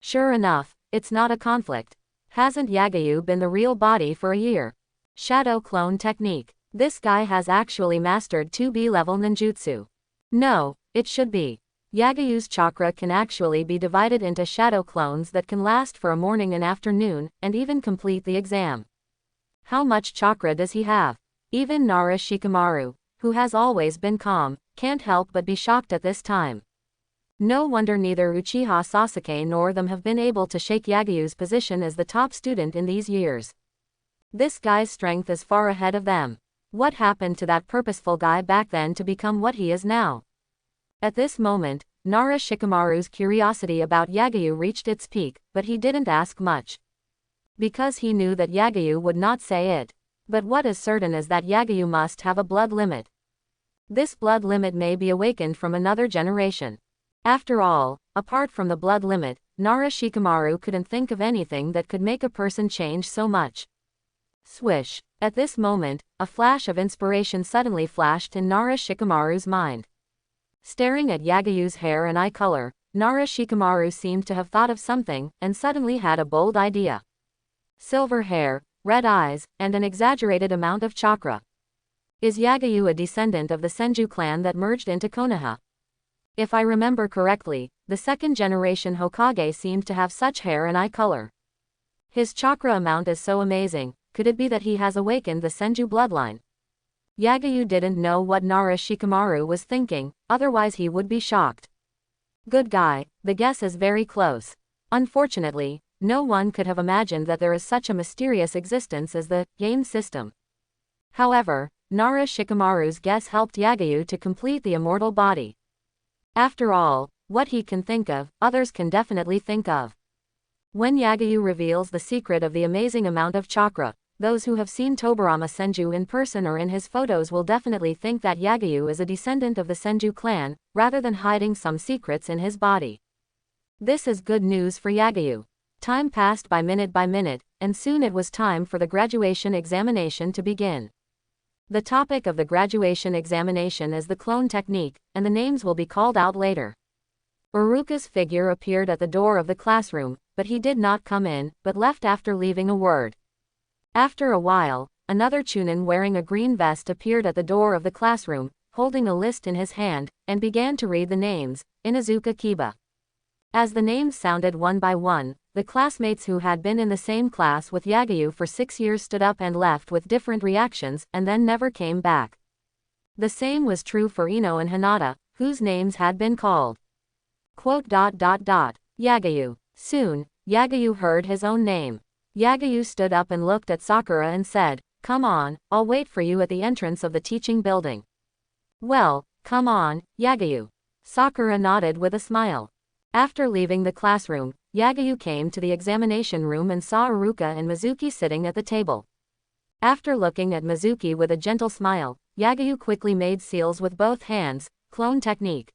Sure enough, it's not a conflict. Hasn't Yagayu been the real body for a year? Shadow clone technique. This guy has actually mastered 2B level ninjutsu. No, it should be. Yagayu's chakra can actually be divided into shadow clones that can last for a morning and afternoon, and even complete the exam. How much chakra does he have? Even Nara Shikamaru, who has always been calm, can't help but be shocked at this time. No wonder neither Uchiha Sasuke nor them have been able to shake Yagayu's position as the top student in these years. This guy's strength is far ahead of them. What happened to that purposeful guy back then to become what he is now? At this moment, Nara Shikamaru's curiosity about Yagayu reached its peak, but he didn't ask much. Because he knew that Yagayu would not say it. But what is certain is that Yagayu must have a blood limit. This blood limit may be awakened from another generation. After all, apart from the blood limit, Nara Shikamaru couldn't think of anything that could make a person change so much. Swish. At this moment, a flash of inspiration suddenly flashed in Nara Shikamaru's mind. Staring at Yagayu's hair and eye color, Nara Shikamaru seemed to have thought of something, and suddenly had a bold idea. Silver hair, red eyes, and an exaggerated amount of chakra. Is Yagayu a descendant of the Senju clan that merged into Konoha? If I remember correctly, the second-generation Hokage seemed to have such hair and eye color. His chakra amount is so amazing, could it be that he has awakened the Senju bloodline? Yagayu didn't know what Nara Shikamaru was thinking, otherwise he would be shocked. Good guy, the guess is very close. Unfortunately, no one could have imagined that there is such a mysterious existence as the game system. However, Nara Shikamaru's guess helped Yagayu to complete the immortal body. After all, what he can think of, others can definitely think of. When Yagayu reveals the secret of the amazing amount of chakra, those who have seen Tobirama Senju in person or in his photos will definitely think that Yagayu is a descendant of the Senju clan, rather than hiding some secrets in his body. This is good news for Yagayu. Time passed by minute, and soon it was time for the graduation examination to begin. The topic of the graduation examination is the clone technique, and the names will be called out later. Uruka's figure appeared at the door of the classroom, but he did not come in, but left after leaving a word. After a while, another Chunin wearing a green vest appeared at the door of the classroom, holding a list in his hand, and began to read the names, Inuzuka Kiba. As the names sounded one by one, the classmates who had been in the same class with Yagayu for 6 years stood up and left with different reactions, and then never came back. The same was true for Ino and Hinata, whose names had been called. Yagayu. Soon, Yagayu heard his own name. Yagayu stood up and looked at Sakura and said, "Come on, I'll wait for you at the entrance of the teaching building." Well, come on, Yagayu. Sakura nodded with a smile. After leaving the classroom, Yagayu came to the examination room and saw Iruka and Mizuki sitting at the table. After looking at Mizuki with a gentle smile, Yagayu quickly made seals with both hands, clone technique.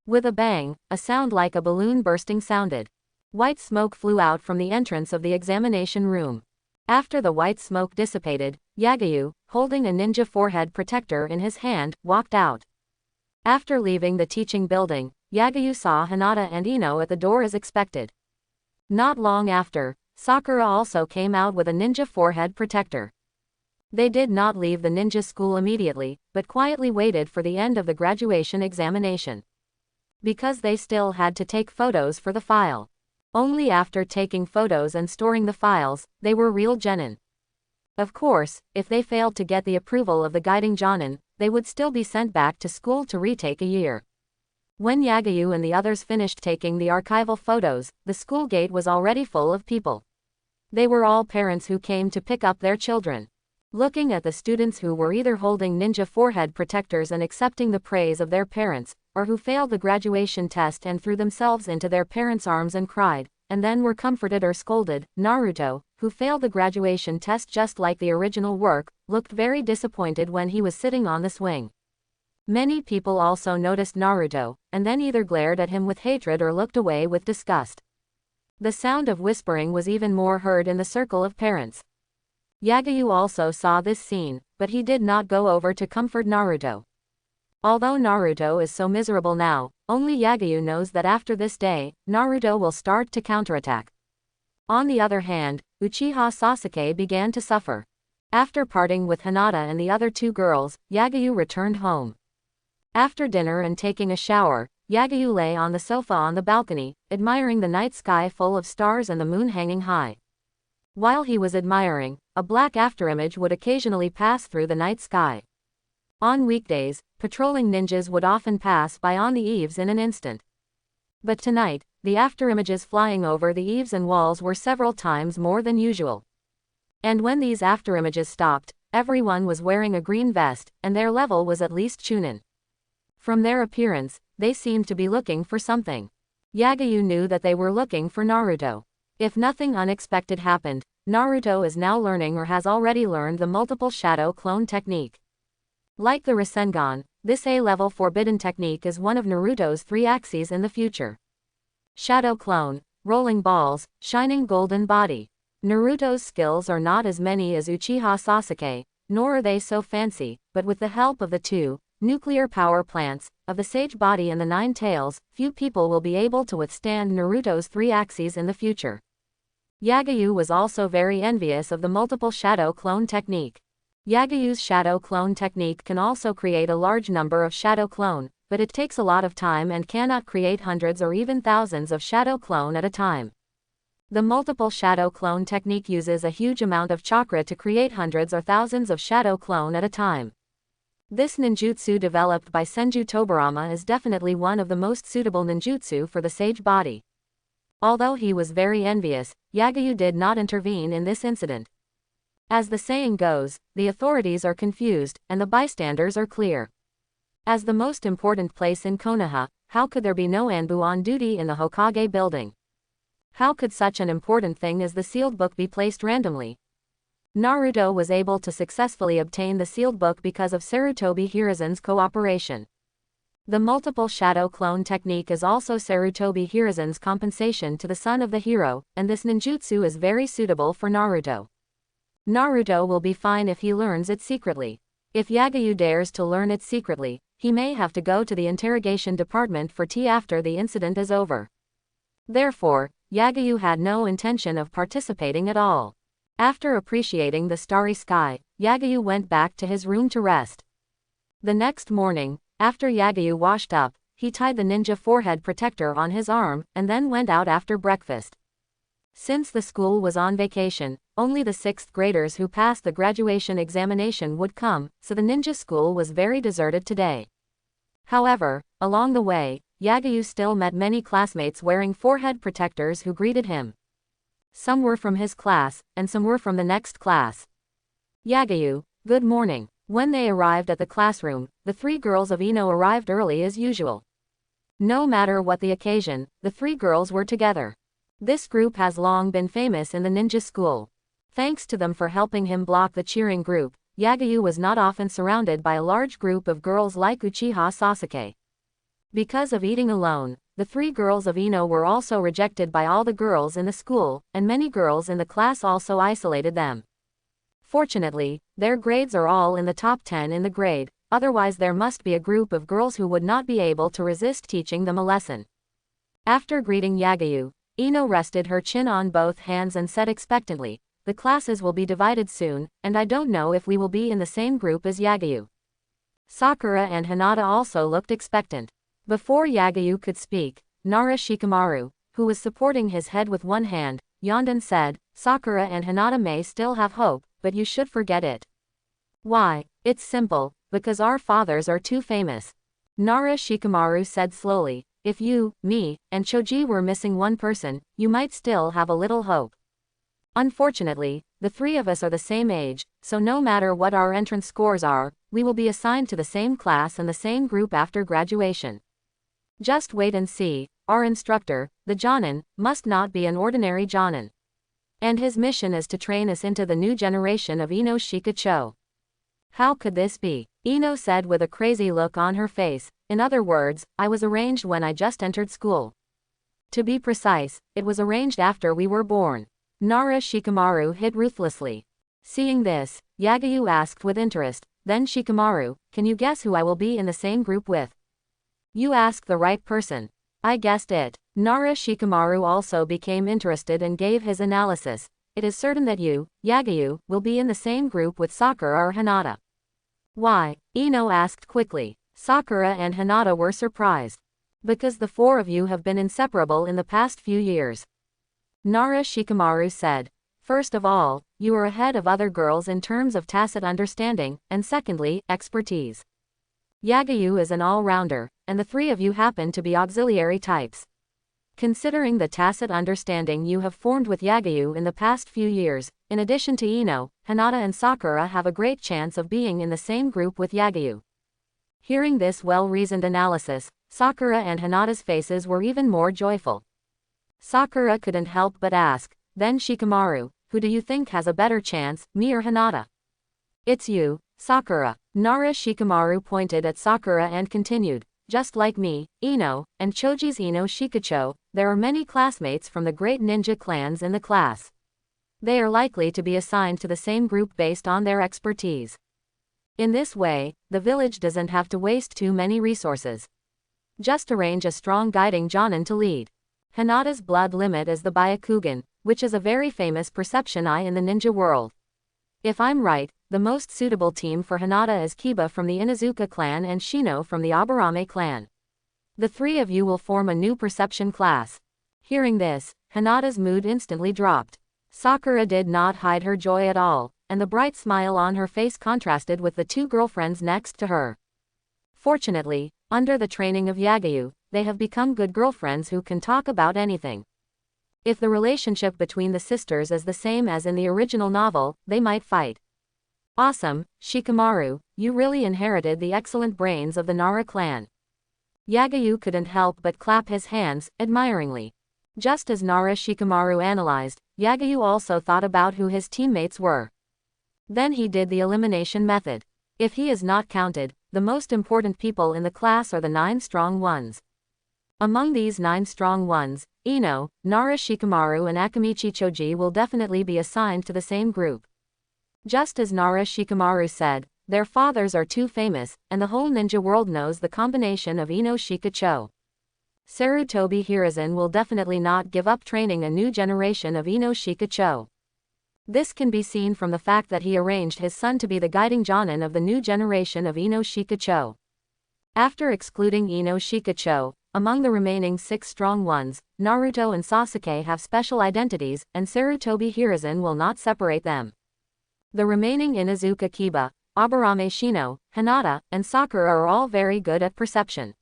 With a bang, a sound like a balloon bursting sounded. White smoke flew out from the entrance of the examination room. After the white smoke dissipated, Yagayu, holding a ninja forehead protector in his hand, walked out. After leaving the teaching building, Yagayu saw Hinata and Ino at the door as expected. Not long after, Sakura also came out with a ninja forehead protector. They did not leave the ninja school immediately, but quietly waited for the end of the graduation examination. Because they still had to take photos for the file. Only after taking photos and storing the files, they were real jounin. Of course, if they failed to get the approval of the guiding jounin, they would still be sent back to school to retake a year. When Yagayu and the others finished taking the archival photos, the school gate was already full of people. They were all parents who came to pick up their children. Looking at the students who were either holding ninja forehead protectors and accepting the praise of their parents, or who failed the graduation test and threw themselves into their parents' arms and cried, and then were comforted or scolded, Naruto, who failed the graduation test just like the original work, looked very disappointed when he was sitting on the swing. Many people also noticed Naruto, and then either glared at him with hatred or looked away with disgust. The sound of whispering was even more heard in the circle of parents. Yagayu also saw this scene, but he did not go over to comfort Naruto. Although Naruto is so miserable now, only Yagayu knows that after this day, Naruto will start to counterattack. On the other hand, Uchiha Sasuke began to suffer. After parting with Hinata and the other two girls, Yagayu returned home. After dinner and taking a shower, Yagayu lay on the sofa on the balcony, admiring the night sky full of stars and the moon hanging high. While he was admiring, a black afterimage would occasionally pass through the night sky. On weekdays, patrolling ninjas would often pass by on the eaves in an instant. But tonight, the afterimages flying over the eaves and walls were several times more than usual. And when these afterimages stopped, everyone was wearing a green vest, and their level was at least chunin. From their appearance, they seemed to be looking for something. Yagayu knew that they were looking for Naruto. If nothing unexpected happened, Naruto is now learning or has already learned the multiple shadow clone technique. Like the Rasengan, this A-level forbidden technique is one of Naruto's 3 axes in the future. Shadow clone, rolling balls, shining golden body. Naruto's skills are not as many as Uchiha Sasuke, nor are they so fancy, but with the help of the 2 nuclear power plants, of the Sage Body and the 9 Tails, few people will be able to withstand Naruto's 3 axes in the future. Yagayu was also very envious of the multiple shadow clone technique. Yagayu's shadow clone technique can also create a large number of shadow clone, but it takes a lot of time and cannot create hundreds or even thousands of shadow clone at a time. The multiple shadow clone technique uses a huge amount of chakra to create hundreds or thousands of shadow clone at a time. This ninjutsu developed by Senju Tobarama is definitely one of the most suitable ninjutsu for the Sage Body. Although he was very envious, Yagayu did not intervene in this incident. As the saying goes, the authorities are confused, and the bystanders are clear. As the most important place in Konoha, how could there be no Anbu on duty in the Hokage building? How could such an important thing as the sealed book be placed randomly? Naruto was able to successfully obtain the sealed book because of Sarutobi Hiruzen's cooperation. The multiple shadow clone technique is also Sarutobi Hiruzen's compensation to the son of the hero, and this ninjutsu is very suitable for Naruto. Naruto will be fine if he learns it secretly. If Yagayu dares to learn it secretly, he may have to go to the interrogation department for tea after the incident is over. Therefore, Yagayu had no intention of participating at all. After appreciating the starry sky, Yagayu went back to his room to rest. The next morning, after Yagayu washed up, he tied the ninja forehead protector on his arm, and then went out after breakfast. Since the school was on vacation, only the 6th graders who passed the graduation examination would come, so the ninja school was very deserted today. However, along the way, Yagayu still met many classmates wearing forehead protectors who greeted him. Some were from his class, and some were from the next class. Yagayu, good morning. When they arrived at the classroom, the 3 girls of Ino arrived early as usual. No matter what the occasion, the three girls were together. This group has long been famous in the ninja school. Thanks to them for helping him block the cheering group, Yagyu was not often surrounded by a large group of girls like Uchiha Sasuke. Because of eating alone, the three girls of Ino were also rejected by all the girls in the school, and many girls in the class also isolated them. Fortunately, their grades are all in the top 10 in the grade, otherwise there must be a group of girls who would not be able to resist teaching them a lesson. After greeting Yagyu, Ino rested her chin on both hands and said expectantly, "The classes will be divided soon, and I don't know if we will be in the same group as Yagyu." Sakura and Hinata also looked expectant. Before Yagyu could speak, Nara Shikamaru, who was supporting his head with one hand, yawned and said, "Sakura and Hinata may still have hope, but you should forget it." "Why? It's simple, because our fathers are too famous." Nara Shikamaru said slowly, "If you, me, and Choji were missing one person, you might still have a little hope. Unfortunately, the three of us are the same age, so no matter what our entrance scores are, we will be assigned to the same class and the same group after graduation. Just wait and see. Our instructor, the jounin, must not be an ordinary jounin. And his mission is to train us into the new generation of Ino Shikacho." "How could this be?" Ino said with a crazy look on her face. "In other words, I was arranged when I just entered school. To be precise, it was arranged after we were born." Nara Shikamaru hid ruthlessly. Seeing this, Yagyu asked with interest, "Then Shikamaru, can you guess who I will be in the same group with?" "You asked the right person. I guessed it." Nara Shikamaru also became interested and gave his analysis. "It is certain that you, Yagyu, will be in the same group with Sakura or Hinata." "Why?" Ino asked quickly. Sakura and Hinata were surprised. "Because the four of you have been inseparable in the past few years." Nara Shikamaru said. "First of all, you are ahead of other girls in terms of tacit understanding, and secondly, expertise. Yagyu is an all-rounder, and the three of you happen to be auxiliary types. Considering the tacit understanding you have formed with Yagyu in the past few years, in addition to Ino, Hinata and Sakura have a great chance of being in the same group with Yagyu." Hearing this well-reasoned analysis, Sakura and Hinata's faces were even more joyful. Sakura couldn't help but ask, "Then Shikamaru, who do you think has a better chance, me or Hinata?" "It's you, Sakura." Nara Shikamaru pointed at Sakura and continued, "Just like me, Ino, and Choji's Ino Shikacho, there are many classmates from the great ninja clans in the class. They are likely to be assigned to the same group based on their expertise. In this way, the village doesn't have to waste too many resources. Just arrange a strong guiding jounin to lead. Hinata's blood limit is the Byakugan, which is a very famous perception eye in the ninja world. If I'm right, the most suitable team for Hinata is Kiba from the Inuzuka clan and Shino from the Aburame clan. The three of you will form a new perception class." Hearing this, Hinata's mood instantly dropped. Sakura did not hide her joy at all, and the bright smile on her face contrasted with the two girlfriends next to her. Fortunately, under the training of Yagyu, they have become good girlfriends who can talk about anything. If the relationship between the sisters is the same as in the original novel, they might fight. "Awesome, Shikamaru, you really inherited the excellent brains of the Nara clan." Yagyu couldn't help but clap his hands, admiringly. Just as Nara Shikamaru analyzed, Yagyu also thought about who his teammates were. Then he did the elimination method. If he is not counted, the most important people in the class are the 9 strong ones. Among these 9 strong ones, Ino, Nara Shikamaru and Akamichi Choji will definitely be assigned to the same group. Just as Nara Shikamaru said, their fathers are too famous, and the whole ninja world knows the combination of Ino Shikacho. Sarutobi Hiruzen will definitely not give up training a new generation of Ino Shikacho. This can be seen from the fact that he arranged his son to be the guiding jounin of the new generation of Ino Shikacho. After excluding Ino Shikacho, among the remaining 6 strong ones, Naruto and Sasuke have special identities, and Sarutobi Hiruzen will not separate them. The remaining Inuzuka Kiba, Aburame Shino, Hinata, and Sakura are all very good at perception.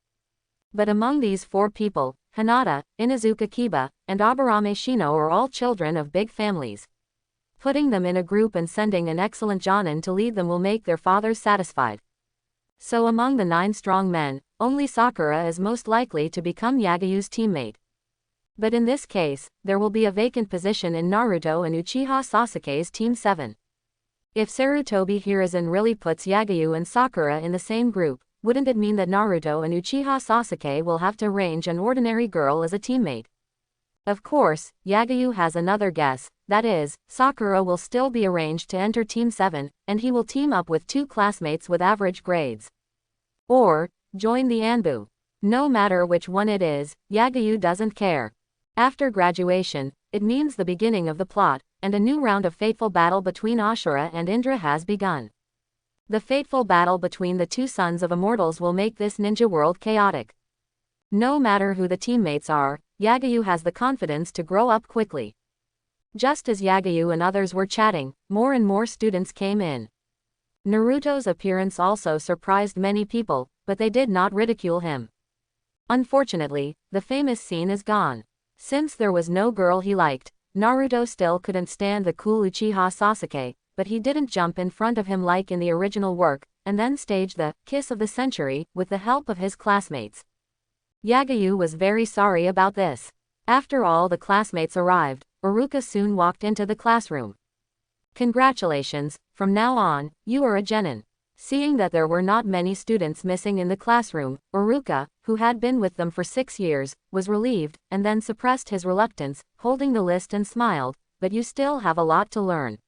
But among these 4 people, Hinata, Inuzuka Kiba, and Aburame Shino are all children of big families. Putting them in a group and sending an excellent jounin to lead them will make their fathers satisfied. So among the 9 strong men, only Sakura is most likely to become Yagayu's teammate. But in this case, there will be a vacant position in Naruto and Uchiha Sasuke's Team 7. If Sarutobi Hiruzen really puts Yagayu and Sakura in the same group, wouldn't it mean that Naruto and Uchiha Sasuke will have to arrange an ordinary girl as a teammate? Of course, Yagayu has another guess, that is, Sakura will still be arranged to enter Team 7, and he will team up with 2 classmates with average grades. Or, join the Anbu. No matter which one it is, Yagayu doesn't care. After graduation, it means the beginning of the plot, and a new round of fateful battle between Ashura and Indra has begun. The fateful battle between the 2 sons of immortals will make this ninja world chaotic. No matter who the teammates are, Yagayu has the confidence to grow up quickly. Just as Yagayu and others were chatting, more and more students came in. Naruto's appearance also surprised many people, but they did not ridicule him. Unfortunately, the famous scene is gone. Since there was no girl he liked, Naruto still couldn't stand the cool Uchiha Sasuke, but he didn't jump in front of him like in the original work, and then stage the kiss of the century with the help of his classmates. Yagayu was very sorry about this. After all the classmates arrived, Iruka soon walked into the classroom. Congratulations, from now on, you are a genin. Seeing that there were not many students missing in the classroom, Iruka, who had been with them for 6 years, was relieved, and then suppressed his reluctance, holding the list and smiled, but you still have a lot to learn.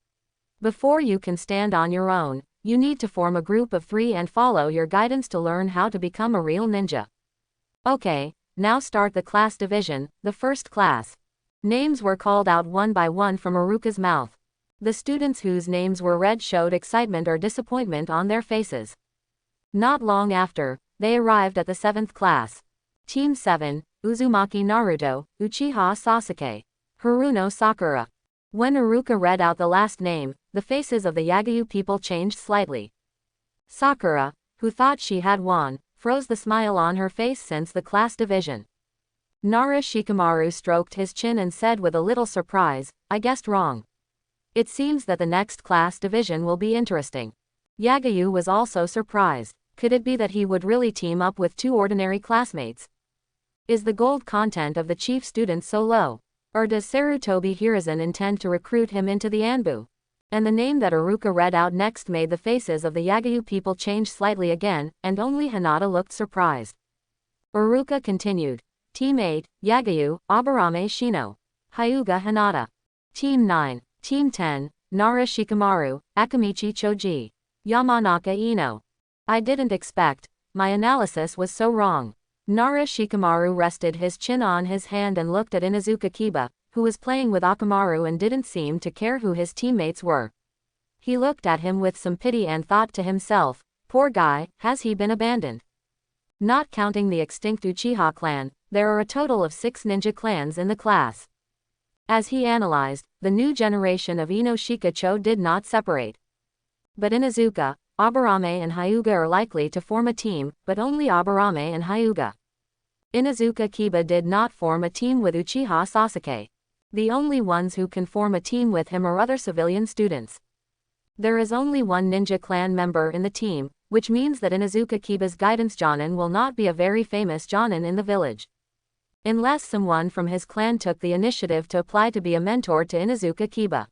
Before you can stand on your own, you need to form a group of 3 and follow your guidance to learn how to become a real ninja. Okay, now start the class division, the first class. Names were called out one by one from Iruka's mouth. The students whose names were read showed excitement or disappointment on their faces. Not long after, they arrived at the 7th class. Team 7, Uzumaki Naruto, Uchiha Sasuke, Haruno Sakura. When Iruka read out the last name, the faces of the Yagayu people changed slightly. Sakura, who thought she had won, froze the smile on her face since the class division. Nara Shikamaru stroked his chin and said with a little surprise, I guessed wrong. It seems that the next class division will be interesting. Yagayu was also surprised. Could it be that he would really team up with 2 ordinary classmates? Is the gold content of the chief student so low? Or does Sarutobi Hiruzen intend to recruit him into the Anbu? And the name that Iruka read out next made the faces of the Yagayu people change slightly again, and only Hinata looked surprised. Iruka continued. Team 8, Yagayu, Aburame Shino. Hyuga Hinata. Team 9. Team 10, Nara Shikamaru, Akamichi Choji. Yamanaka Ino. I didn't expect, my analysis was so wrong. Nara Shikamaru rested his chin on his hand and looked at Inuzuka Kiba, who was playing with Akamaru and didn't seem to care who his teammates were. He looked at him with some pity and thought to himself, poor guy, has he been abandoned? Not counting the extinct Uchiha clan, there are a total of 6 ninja clans in the class. As he analyzed, the new generation of Ino Shikacho did not separate. But Inuzuka, Aburame and Hyuga are likely to form a team, but only Aburame and Hyuga. Inuzuka Kiba did not form a team with Uchiha Sasuke. The only ones who can form a team with him are other civilian students. There is only one ninja clan member in the team, which means that Inuzuka Kiba's guidance jounin will not be a very famous jounin in the village. Unless someone from his clan took the initiative to apply to be a mentor to Inuzuka Kiba.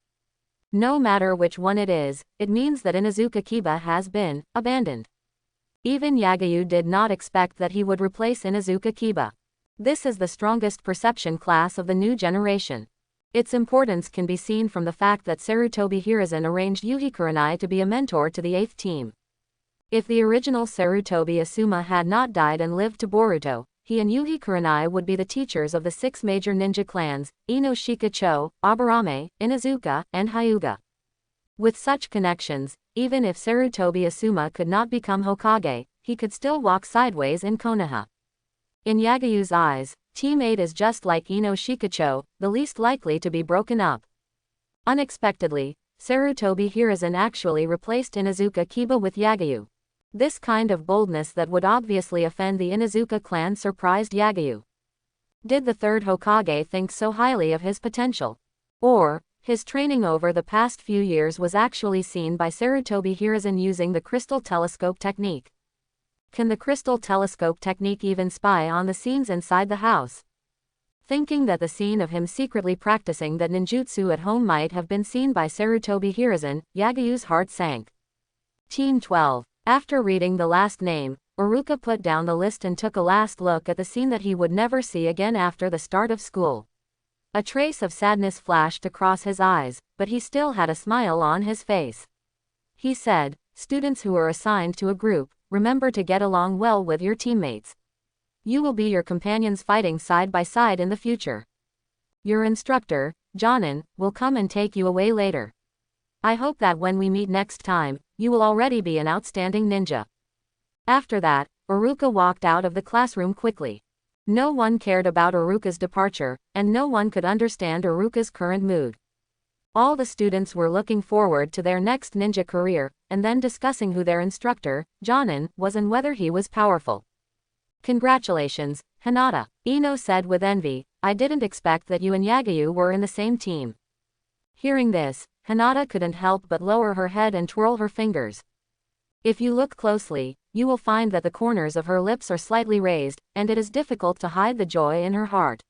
No matter which one it is, it means that Inuzuka Kiba has been abandoned. Even Yagayu did not expect that he would replace Inuzuka Kiba. This is the strongest perception class of the new generation. Its importance can be seen from the fact that Sarutobi Hiruzen arranged Yuhi Kurenai to be a mentor to the 8th team. If the original Sarutobi Asuma had not died and lived to Boruto, he and Yuhi Kurenai would be the teachers of the 6 major ninja clans, Ino Shikacho, Aburame, Inuzuka, and Hyuga. With such connections, even if Sarutobi Asuma could not become Hokage, he could still walk sideways in Konoha. In Yagayu's eyes, Team 8 is just like Ino Shikacho, the least likely to be broken up. Unexpectedly, Sarutobi Hiruzen actually replaced Inuzuka Kiba with Yagayu. This kind of boldness that would obviously offend the Inuzuka clan surprised Yagayu. Did the 3rd Hokage think so highly of his potential? Or, his training over the past few years was actually seen by Sarutobi Hiruzen using the crystal telescope technique? Can the crystal telescope technique even spy on the scenes inside the house? Thinking that the scene of him secretly practicing that ninjutsu at home might have been seen by Sarutobi Hiruzen, Yagayu's heart sank. Team 12. After reading the last name, Iruka put down the list and took a last look at the scene that he would never see again after the start of school. A trace of sadness flashed across his eyes, but he still had a smile on his face. He said, "Students who are assigned to a group, remember to get along well with your teammates. You will be your companions fighting side by side in the future. Your instructor, jounin, will come and take you away later. I hope that when we meet next time, you will already be an outstanding ninja." After that, Iruka walked out of the classroom quickly. No one cared about Iruka's departure, and no one could understand Iruka's current mood. All the students were looking forward to their next ninja career, and then discussing who their instructor, jounin, was and whether he was powerful. "Congratulations, Hinata," Ino said with envy. "I didn't expect that you and Yagayu were in the same team." Hearing this, Hinata couldn't help but lower her head and twirl her fingers. If you look closely, you will find that the corners of her lips are slightly raised, and it is difficult to hide the joy in her heart.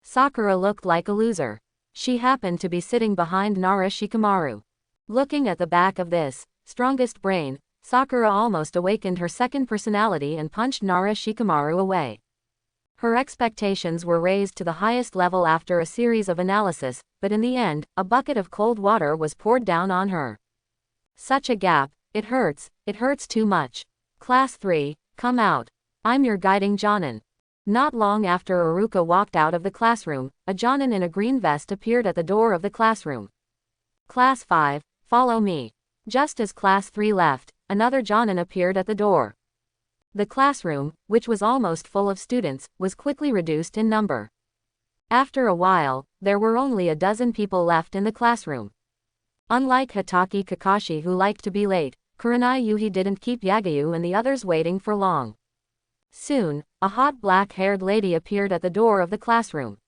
Sakura looked like a loser. She happened to be sitting behind Nara Shikamaru. Looking at the back of this, strongest brain, Sakura almost awakened her second personality and punched Nara Shikamaru away. Her expectations were raised to the highest level after a series of analysis, but in the end, a bucket of cold water was poured down on her. Such a gap, it hurts too much. Class 3, come out. I'm your guiding jounin. Not long after Iruka walked out of the classroom, a jounin in a green vest appeared at the door of the classroom. Class 5, follow me. Just as Class 3 left, another jounin appeared at the door. The classroom, which was almost full of students, was quickly reduced in number. After a while, there were only a dozen people left in the classroom. Unlike Hitaki Kakashi, who liked to be late, Kurenai Yuhi didn't keep Yagayu and the others waiting for long. Soon, a hot black-haired lady appeared at the door of the classroom.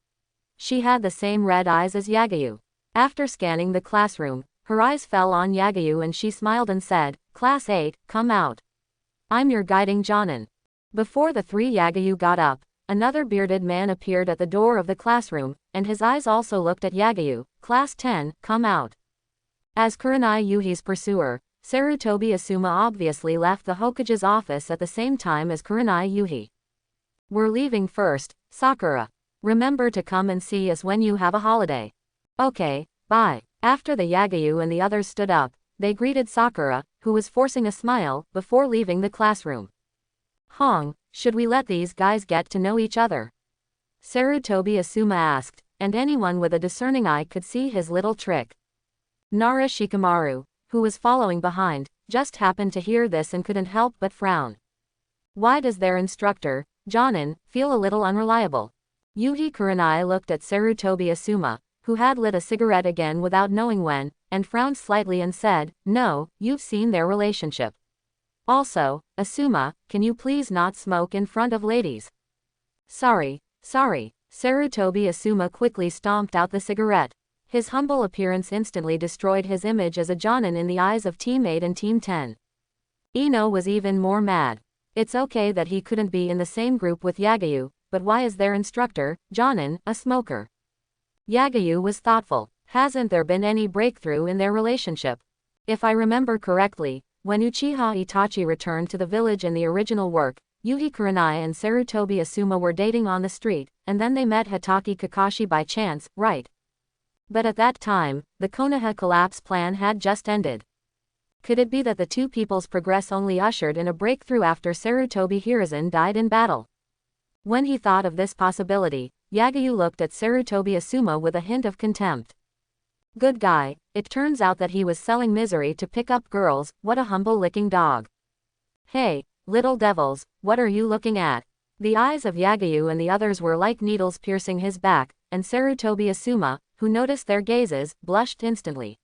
She had the same red eyes as Yagayu. After scanning the classroom, her eyes fell on Yagayu and she smiled and said, "Class 8, come out. I'm your guiding jounin." Before the three Yagayu got up, another bearded man appeared at the door of the classroom, and his eyes also looked at Yagayu. "Class 10, come out." As Kurenai Yuhi's pursuer, Sarutobi Asuma obviously left the Hokage's office at the same time as Kurenai Yuhi. "We're leaving first, Sakura. Remember to come and see us when you have a holiday." "Okay, bye." After the Yagayu and the others stood up, they greeted Sakura, who was forcing a smile, before leaving the classroom. "Hong, should we let these guys get to know each other?" Sarutobi Asuma asked, and anyone with a discerning eye could see his little trick. Nara Shikamaru, who was following behind, just happened to hear this and couldn't help but frown. Why does their instructor, jounin, feel a little unreliable? Yuhi Kurenai looked at Sarutobi Asuma, who had lit a cigarette again without knowing when, and frowned slightly and said, "No, you've seen their relationship. Also, Asuma, can you please not smoke in front of ladies?" Sorry. Sarutobi Asuma quickly stomped out the cigarette. His humble appearance instantly destroyed his image as a jounin in the eyes of Team 8 and Team 10. Ino was even more mad. It's okay that he couldn't be in the same group with Yagayu, but why is their instructor, jounin, a smoker? Yagayu was thoughtful. Hasn't there been any breakthrough in their relationship? If I remember correctly, when Uchiha Itachi returned to the village in the original work, Yuhi Kurenai and Sarutobi Asuma were dating on the street, and then they met Hitaki Kakashi by chance, right? But at that time, the Konoha collapse plan had just ended. Could it be that the two people's progress only ushered in a breakthrough after Sarutobi Hiruzen died in battle? When he thought of this possibility, Yagayu looked at Sarutobi Asuma with a hint of contempt. Good guy, it turns out that he was selling misery to pick up girls. What a humble-licking dog. Hey, little devils, what are you looking at? The eyes of Yagayu and the others were like needles piercing his back, and Sarutobi Asuma, who noticed their gazes, blushed instantly.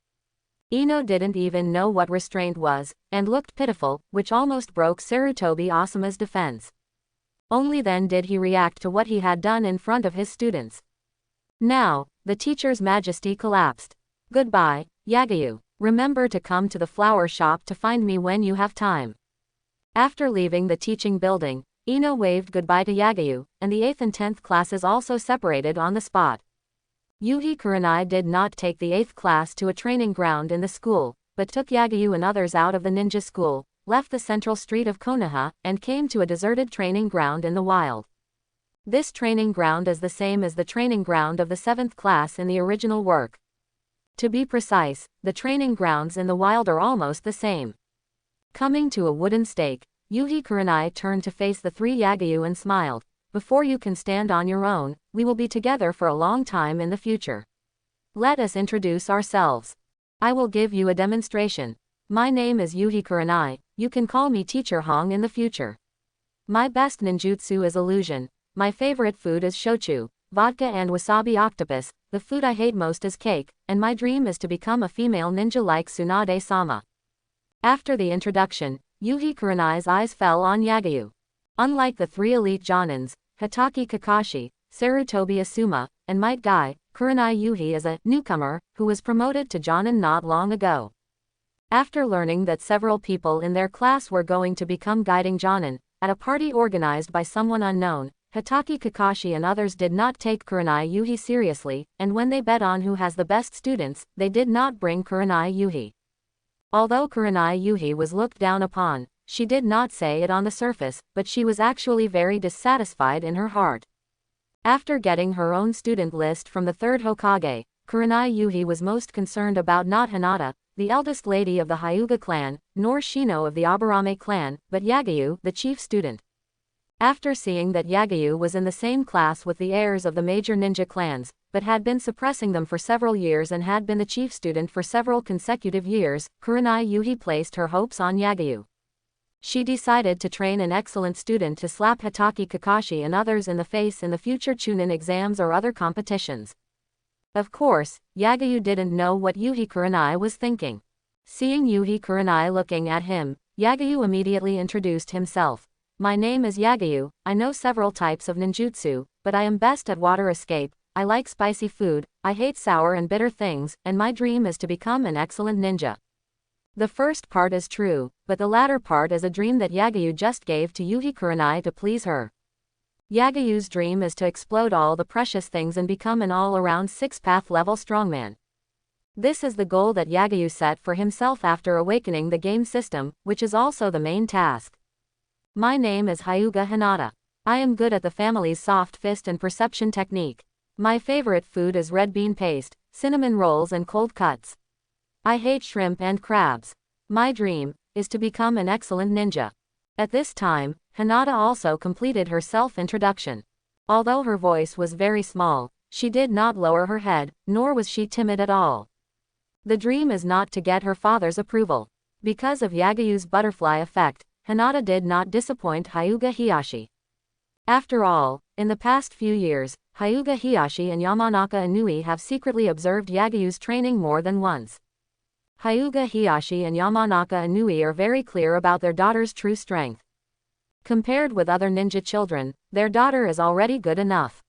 Ino didn't even know what restraint was, and looked pitiful, which almost broke Sarutobi Asuma's defense. Only then did he react to what he had done in front of his students. Now, the teacher's majesty collapsed. Goodbye, Yagayu. Remember to come to the flower shop to find me when you have time. After leaving the teaching building, Ino waved goodbye to Yagyu, and the 8th and 10th classes also separated on the spot. Yuhi Kurenai did not take the 8th class to a training ground in the school, but took Yagyu and others out of the ninja school, left the central street of Konoha, and came to a deserted training ground in the wild. This training ground is the same as the training ground of the 7th class in the original work. To be precise, the training grounds in the wild are almost the same. Coming to a wooden stake, Yuhi Kurenai turned to face the 3 Yagyu and smiled. Before you can stand on your own, we will be together for a long time in the future. Let us introduce ourselves. I will give you a demonstration. My name is Yuhi Kurenai, you can call me Teacher Hong in the future. My best ninjutsu is illusion, my favorite food is shochu, vodka and wasabi octopus, the food I hate most is cake, and my dream is to become a female ninja like Tsunade-sama. After the introduction, Yuhi Kurenai's eyes fell on Yagyu. Unlike the 3 elite jounins, Hitaki Kakashi, Sarutobi Asuma, and Might Guy, Kurenai Yuhi is a newcomer who was promoted to jounin not long ago. After learning that several people in their class were going to become guiding jounin, at a party organized by someone unknown, Hitaki Kakashi and others did not take Kurenai Yuhi seriously, and when they bet on who has the best students, they did not bring Kurenai Yuhi. Although Kurenai Yuhi was looked down upon, she did not say it on the surface, but she was actually very dissatisfied in her heart. After getting her own student list from the 3rd Hokage, Kurenai Yuhi was most concerned about not Hinata, the eldest lady of the Hyuga clan, nor Shino of the Aburame clan, but Yagyu, the chief student. After seeing that Yagyu was in the same class with the heirs of the major ninja clans, but had been suppressing them for several years and had been the chief student for several consecutive years, Kurenai Yuhi placed her hopes on Yagyu. She decided to train an excellent student to slap Hitaki Kakashi and others in the face in the future Chunin exams or other competitions. Of course, Yagyu didn't know what Yuhi Kurenai was thinking. Seeing Yuhi Kurenai looking at him, Yagyu immediately introduced himself. My name is Yagyu, I know several types of ninjutsu, but I am best at water escape, I like spicy food, I hate sour and bitter things, and my dream is to become an excellent ninja. The first part is true, but the latter part is a dream that Yagyu just gave to Yuhi Kurenai to please her. Yagyu's dream is to explode all the precious things and become an all-around 6-path level strongman. This is the goal that Yagyu set for himself after awakening the game system, which is also the main task. My name is Hyuga Hinata. I am good at the family's soft fist and perception technique. My favorite food is red bean paste, cinnamon rolls and cold cuts. I hate shrimp and crabs. My dream is to become an excellent ninja. At this time, Hinata also completed her self-introduction. Although her voice was very small, she did not lower her head, nor was she timid at all. The dream is not to get her father's approval. Because of Yagyu's butterfly effect, Hinata did not disappoint Hyuga Hiyashi. After all, in the past few years, Hyuga Hiyashi and Yamanaka Inui have secretly observed Yagyu's training more than once. Hyuga Hiyashi and Yamanaka Inui are very clear about their daughter's true strength. Compared with other ninja children, their daughter is already good enough.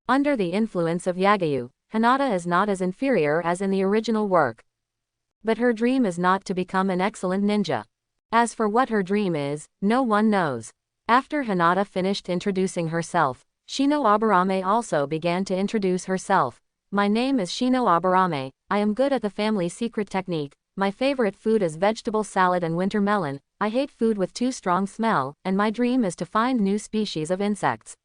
Under the influence of Yagyu, Hinata is not as inferior as in the original work. But her dream is not to become an excellent ninja. As for what her dream is, no one knows. After Hinata finished introducing herself, Shino Aburame also began to introduce herself. My name is Shino Aburame, I am good at the family secret technique, my favorite food is vegetable salad and winter melon, I hate food with too strong smell, and my dream is to find new species of insects.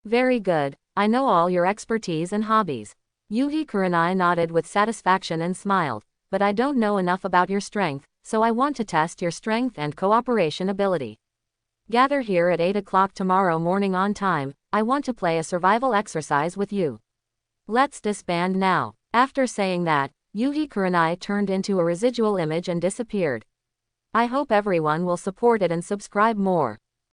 Very good, I know all your expertise and hobbies. Yuhi Kurenai nodded with satisfaction and smiled, but I don't know enough about your strength, so I want to test your strength and cooperation ability. Gather here at 8 o'clock tomorrow morning on time, I want to play a survival exercise with you. Let's disband now. After saying that, Yuhi Kurenai turned into a residual image and disappeared. I hope everyone will support it and subscribe more.